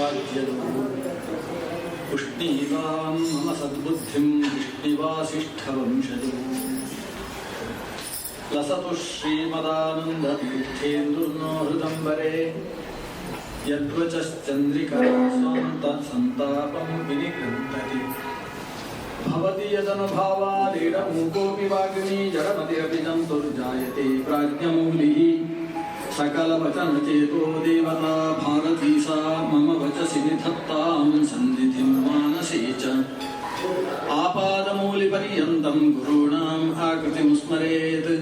ರಾಜ್ಯದ ಪುಷ್ಣೀವಾಂ ಮಮ ಸದ್ಬುದ್ಧಿಂ ವಿಷ್ಣಿವಾಸಿಷ್ಠವಂಶಜ ಲಸತು ಶ್ರೀಮದಾನಂದ ತೀರ್ಥೇಂದುರ್ನೋ ಹೃದಂಬರೆ ಯದ್ವಚಶ್ಚಂದ್ರಿಕಾ ಸ್ವಾಂತ ಸಂತಾಪಂ ವಿನಿಕೃಂತತಿ ಭವತಿ ಯದನುಭಾವಾದೀಢಮೂಕೋಪಿ ವಾಗ್ಮೀ ಜಡಮತಿರಪಿ ಜಂತುರ್ಜಾಯತೆ ಪ್ರಾಜ್ಞಮೌಲಿಃ ಸಕಲವಚನಚೇತೋ ದೇವತಾ ಭಾರತೀ ಸಾ ಮಮ ವಚಸಿ ನಿಧತ್ತಾಂ ಸನ್ನಿಧಿಂ ಮಾನಸೇ ಚ ಆಪಾದಮೂಲಿಪರ್ಯಂತಂ ಗುರುಣಾಂ ಆಕೃತಿಂ ಸ್ಮರೇತ್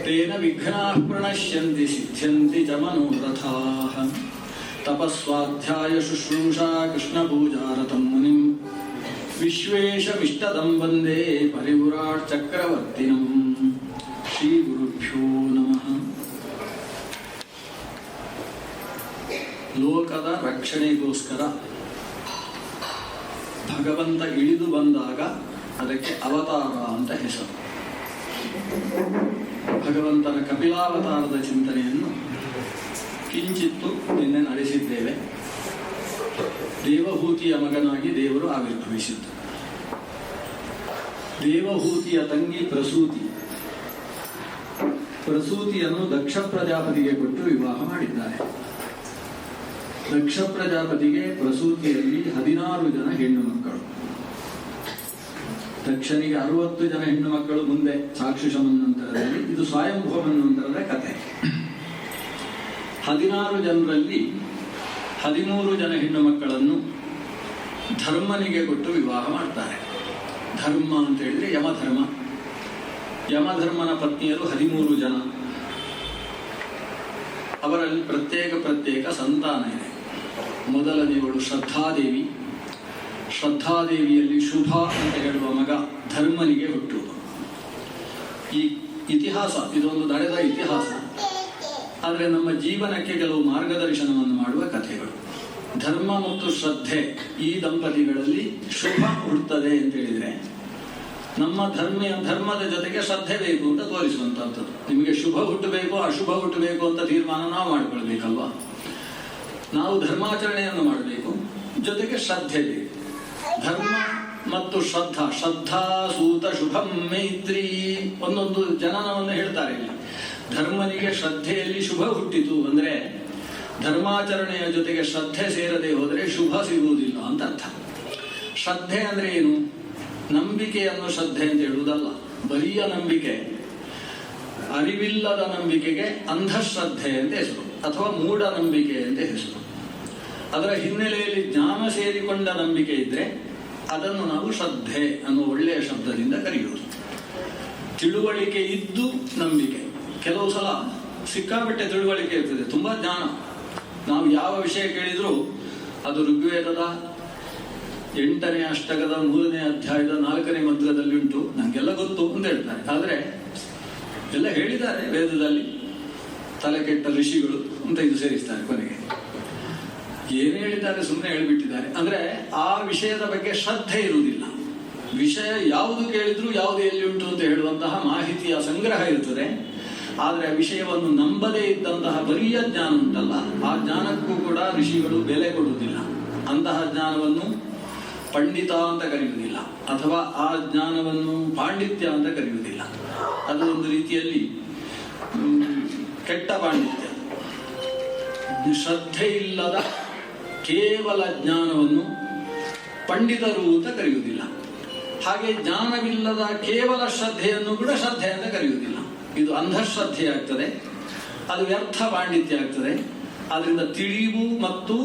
ತೇನ ವಿಘ್ನಾಃ ಪ್ರಣಶ್ಯಂತಿ ಸಿದ್ಧ್ಯಂತಿ ಚ ಮನೋರಥಾಃ ತಪಸ್ವಾಧ್ಯಾಯ ಶುಶ್ರೂಷಾ ಕೃಷ್ಣಪೂಜಾರತಂ ಮುನಿಂ ವಿಶ್ವೇಶಮಿಷ್ಟದಂ ವಂದೇ ಪರಿವ್ರಾಟ್ ಚಕ್ರವರ್ತಿನಂ ಶ್ರೀ ಗುರುಭ್ಯೋ ನಮಃ. ಲೋಕದ ರಕ್ಷಣೆಗೋಸ್ಕರ ಭಗವಂತ ಇಳಿದು ಬಂದಾಗ ಅದಕ್ಕೆ ಅವತಾರ ಅಂತ ಹೆಸರು. ಭಗವಂತನ ಕಪಿಲಾವತಾರದ ಚಿಂತನೆಯನ್ನು ಕಿಂಚಿತ್ತು ನಿನ್ನೆ ನಡೆಸಿದ್ದೇವೆ. ದೇವಹೂತಿಯ ಮಗನಾಗಿ ದೇವರು ಆವಿರ್ಭವಿಸಿದ್ದ. ದೇವಹೂತಿಯ ತಂಗಿ ಪ್ರಸೂತಿಯನ್ನು ದಕ್ಷ ಪ್ರಜಾಪತಿಗೆ ಕೊಟ್ಟು ವಿವಾಹ ಮಾಡಿದ್ದಾರೆ. ದಕ್ಷ ಪ್ರಜಾಪತಿಗೆ ಪ್ರಸೂತಿಯಲ್ಲಿ 16 ಜನ ಹೆಣ್ಣು ಮಕ್ಕಳು. ದಕ್ಷನಿಗೆ 60 ಜನ ಹೆಣ್ಣು ಮಕ್ಕಳು ಮುಂದೆ ಚಾಕ್ಷುಷ ಮನ್ವಂತರದಲ್ಲಿ. ಇದು ಸ್ವಯಂಭವ ಮನ್ವಂತರದ ಕಥೆ. 16 ಜನರಲ್ಲಿ 13 ಜನ ಹೆಣ್ಣು ಮಕ್ಕಳನ್ನು ಧರ್ಮನಿಗೆ ಕೊಟ್ಟು ವಿವಾಹ ಮಾಡ್ತಾರೆ. ಧರ್ಮ ಅಂತ ಹೇಳಿದ್ರೆ ಯಮಧರ್ಮ. ಯಮಧರ್ಮನ ಪತ್ನಿಯರು 13 ಜನ. ಅವರಲ್ಲಿ ಪ್ರತ್ಯೇಕ ಸಂತಾನ ಇದೆ. ಮೊದಲನೆಯವಳು ಶ್ರದ್ಧಾದೇವಿ. ಶ್ರದ್ಧಾದೇವಿಯಲ್ಲಿ ಶುಭ ಅಂತ ಹೇಳುವ ಮಗ ಧರ್ಮನಿಗೆ ಹುಟ್ಟುವುದು. ಈ ಇತಿಹಾಸ ಇದೊಂದು ನಡೆದ ಇತಿಹಾಸ. ಆದರೆ ನಮ್ಮ ಜೀವನಕ್ಕೆ ಕೆಲವು ಮಾರ್ಗದರ್ಶನವನ್ನು ಮಾಡುವ ಕಥೆಗಳು. ಧರ್ಮ ಮತ್ತು ಶ್ರದ್ಧೆ ಈ ದಂಪತಿಗಳಲ್ಲಿ ಶುಭ ಹುಟ್ಟುತ್ತದೆ ಅಂತ ಹೇಳಿದ್ರೆ ನಮ್ಮ ಧರ್ಮದ ಜೊತೆಗೆ ಶ್ರದ್ಧೆ ಬೇಕು ಅಂತ ತೋರಿಸುವಂತಹದ್ದು. ನಿಮಗೆ ಶುಭ ಹುಟ್ಟಬೇಕು ಅಶುಭ ಹುಟ್ಟಬೇಕು ಅಂತ ತೀರ್ಮಾನ ನಾವು ಮಾಡಿಕೊಳ್ಬೇಕಲ್ವಾ. ನಾವು ಧರ್ಮಾಚರಣೆಯನ್ನು ಮಾಡಬೇಕು, ಜೊತೆಗೆ ಶ್ರದ್ಧೆ ಬೇಕು. ಧರ್ಮ ಮತ್ತು ಶ್ರದ್ಧಾ ಸೂತ ಶುಭಂ ಮೈತ್ರಿ ಒಂದೊಂದು ಜನನವನ್ನು ಹೇಳ್ತಾರೆ ಇಲ್ಲಿ. ಧರ್ಮನಿಗೆ ಶ್ರದ್ಧೆಯಲ್ಲಿ ಶುಭ ಹುಟ್ಟಿತು ಅಂದ್ರೆ ಧರ್ಮಾಚರಣೆಯ ಜೊತೆಗೆ ಶ್ರದ್ಧೆ ಸೇರದೆ ಹೋದರೆ ಶುಭ ಸಿಗುವುದಿಲ್ಲ ಅಂತ ಅರ್ಥ. ಶ್ರದ್ಧೆ ಅಂದ್ರೆ ಏನು? ನಂಬಿಕೆಯನ್ನು ಶ್ರದ್ಧೆ ಅಂತ ಹೇಳುವುದಲ್ಲ. ಬರಿಯ ನಂಬಿಕೆ, ಅರಿವಿಲ್ಲದ ನಂಬಿಕೆಗೆ ಅಂಧಶ್ರದ್ಧೆ ಅಂತ ಹೆಸರು, ಅಥವಾ ಮೂಢನಂಬಿಕೆ ಅಂತ ಹೆಸರು. ಅದರ ಹಿನ್ನೆಲೆಯಲ್ಲಿ ಜ್ಞಾನ ಸೇರಿಕೊಂಡ ನಂಬಿಕೆ ಇದ್ರೆ ಅದನ್ನು ನಾವು ಶ್ರದ್ಧೆ ಅನ್ನುವ ಒಳ್ಳೆಯ ಶಬ್ದದಿಂದ ಕರೆಯುವುದು. ತಿಳುವಳಿಕೆ ಇದ್ದು ನಂಬಿಕೆ. ಕೆಲವು ಸಲ ಸಿಕ್ಕಾಪಟ್ಟೆ ತಿಳುವಳಿಕೆ ಇರ್ತದೆ, ತುಂಬಾ ಜ್ಞಾನ. ನಾವು ಯಾವ ವಿಷಯ ಕೇಳಿದ್ರು ಅದು ಋಗ್ವೇದದ 8ನೇ ಅಷ್ಟಕದ 3ನೇ ಅಧ್ಯಾಯದ 4ನೇ ಮಂತ್ರದಲ್ಲಿ ಉಂಟು, ನಂಗೆಲ್ಲ ಗೊತ್ತು ಅಂತ ಹೇಳ್ತಾರೆ. ಆದರೆ ಎಲ್ಲ ಹೇಳಿದ್ದಾರೆ ವೇದದಲ್ಲಿ, ತಲೆ ಕೆಟ್ಟ ಋಷಿಗಳು ಅಂತ ಇದು ಸೇರಿಸ್ತಾರೆ. ಕೊನೆಗೆ ಏನು ಹೇಳಿದ್ದಾರೆ ಸುಮ್ಮನೆ ಹೇಳಿಬಿಟ್ಟಿದ್ದಾರೆ. ಅಂದ್ರೆ ಆ ವಿಷಯದ ಬಗ್ಗೆ ಶ್ರದ್ಧೆ ಇರುವುದಿಲ್ಲ. ವಿಷಯ ಯಾವುದು ಕೇಳಿದ್ರು ಯಾವುದು ಎಲ್ಲಿ ಉಂಟು ಅಂತ ಹೇಳುವಂತಹ ಮಾಹಿತಿಯ ಸಂಗ್ರಹ ಇರ್ತದೆ. ಆದರೆ ಆ ವಿಷಯವನ್ನು ನಂಬದೇ ಇದ್ದಂತಹ ಬರಿಯ ಜ್ಞಾನ ಉಂಟಲ್ಲ, ಆ ಜ್ಞಾನಕ್ಕೂ ಕೂಡ ಋಷಿಗಳು ಬೆಲೆ ಕೊಡುವುದಿಲ್ಲ. ಅಂತಹ ಜ್ಞಾನವನ್ನು ಪಂಡಿತ ಅಂತ ಕರೆಯುವುದಿಲ್ಲ, ಅಥವಾ ಆ ಜ್ಞಾನವನ್ನು ಪಾಂಡಿತ್ಯ ಅಂತ ಕರೆಯುವುದಿಲ್ಲ. ಅದು ಒಂದು ರೀತಿಯಲ್ಲಿ ಕೆಟ್ಟ ಪಾಂಡಿತ್ಯ. ಶ್ರದ್ಧೆ ಇಲ್ಲದ ಕೇವಲ ಜ್ಞಾನವನ್ನು ಪಂಡಿತರು ಅಂತ ಕರೆಯುವುದಿಲ್ಲ. ಹಾಗೆ ಜ್ಞಾನವಿಲ್ಲದ ಕೇವಲ ಶ್ರದ್ಧೆಯನ್ನು ಕೂಡ ಶ್ರದ್ಧೆ ಅಂತ ಕರೆಯುವುದಿಲ್ಲ. ಇದು ಅಂಧಶ್ರದ್ಧೆ ಆಗ್ತದೆ, ಅದು ವ್ಯರ್ಥ ಪಾಂಡಿತ್ಯ ಆಗ್ತದೆ. ಆದ್ರಿಂದ ತಿಳಿವು ಮತ್ತು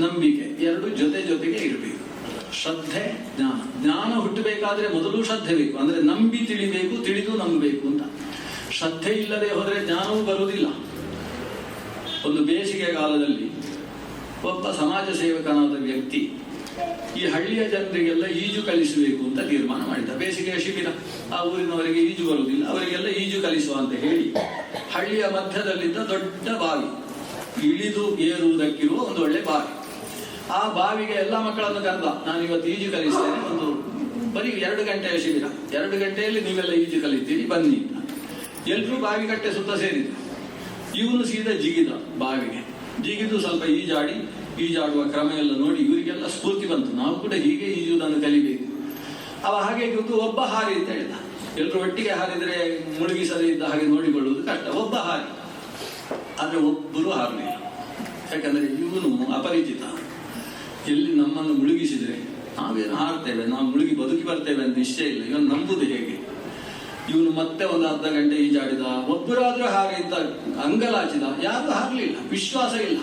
ನಂಬಿಕೆ ಎರಡು ಜೊತೆಗೆ ಇರಬೇಕು. ಶ್ರದ್ಧೆ ಜ್ಞಾನ ಹುಟ್ಟಬೇಕಾದ್ರೆ ಮೊದಲು ಶ್ರದ್ಧೆ ಬೇಕು. ಅಂದ್ರೆ ನಂಬಿ ತಿಳಿಬೇಕು, ತಿಳಿದು ನಂಬಬೇಕು ಅಂತ. ಶ್ರದ್ಧೆ ಇಲ್ಲದೆ ಹೋದರೆ ಜ್ಞಾನವೂ ಬರುವುದಿಲ್ಲ. ಒಂದು ಬೇಸಿಗೆ ಕಾಲದಲ್ಲಿ ಒಬ್ಬ ಸಮಾಜ ಸೇವಕನಾದ ವ್ಯಕ್ತಿ ಈ ಹಳ್ಳಿಯ ಜನರಿಗೆಲ್ಲ ಈಜು ಕಲಿಸಬೇಕು ಅಂತ ತೀರ್ಮಾನ ಮಾಡಿದ. ಬೇಸಿಗೆಯ ಶಿಬಿರ, ಆ ಊರಿನವರಿಗೆ ಈಜು ಬರುವುದಿಲ್ಲ, ಅವರಿಗೆಲ್ಲ ಈಜು ಕಲಿಸುವ ಅಂತ ಹೇಳಿ ಹಳ್ಳಿಯ ಮಧ್ಯದಲ್ಲಿದ್ದ ದೊಡ್ಡ ಬಾವಿ, ಇಳಿದು ಏರುವುದಕ್ಕಿರುವ ಒಂದು ಒಳ್ಳೆ ಬಾವಿ. ಆ ಬಾವಿಗೆ ಎಲ್ಲ ಮಕ್ಕಳನ್ನು ಕರೆದ, ನಾನು ಇವತ್ತು ಈಜು ಕಲಿಸ್ತೇನೆ, ಒಂದು ಬರೀ 2 ಗಂಟೆಯ ಶಿಬಿರ, 2 ಗಂಟೆಯಲ್ಲಿ ನೀವೆಲ್ಲ ಈಜು ಕಲಿತೀರಿ ಬನ್ನಿ ಅಂತ. ಎಲ್ಲರೂ ಬಾವಿ ಕಟ್ಟೆ ಸುತ್ತ ಸೇರಿದ್ರು. ಇವನು ಸೀದಾ ಜಿಗಿದ ಬಾವಿಗೆ. ಜಿಗಿದು ಸ್ವಲ್ಪ ಈಜಾಡಿ ಈಜಾಡುವ ಕ್ರಮ ಎಲ್ಲ ನೋಡಿ ಇವರಿಗೆಲ್ಲ ಸ್ಫೂರ್ತಿ ಬಂತು, ನಾವು ಕೂಡ ಹೀಗೆ ಈಜುವುದನ್ನು ಕಲಿಬೇಕು. ಅವ ಹಾಗೆ ಒಬ್ಬ ಹಾರಿ ಅಂತ ಹೇಳಿದ. ಎಲ್ಲರೂ ಒಟ್ಟಿಗೆ ಹಾರಿದ್ರೆ ಮುಳುಗಿಸದೇ ಇದ್ದ ಹಾಗೆ ನೋಡಿಕೊಳ್ಳುವುದು ಕಷ್ಟ. ಒಬ್ಬ ಹಾರಿ, ಆದ್ರೆ ಒಬ್ಬರು ಹಾರಲಿಲ್ಲ. ಯಾಕಂದ್ರೆ ಇವನು ಅಪರಿಚಿತ, ಎಲ್ಲಿ ನಮ್ಮನ್ನು ಮುಳುಗಿಸಿದ್ರೆ ನಾವೇನು ಹಾರ್ತೇವೆ, ನಾವು ಮುಳುಗಿ ಬದುಕಿ ಬರ್ತೇವೆ ಅಂತ ನಿಶ್ಚಯ ಇಲ್ಲ. ಇವನು ನಂಬುದು ಹೇಗೆ? ಇವನು ಮತ್ತೆ ಒಂದು ಅರ್ಧ ಗಂಟೆ ಈಜಾಡಿದ, ಒಬ್ಬರಾದ್ರೂ ಹಾಗೆ ಇದ್ದ, ಅಂಗಲಾಚಿದ, ಯಾರು ಹಾರಲಿಲ್ಲ, ವಿಶ್ವಾಸ ಇಲ್ಲ.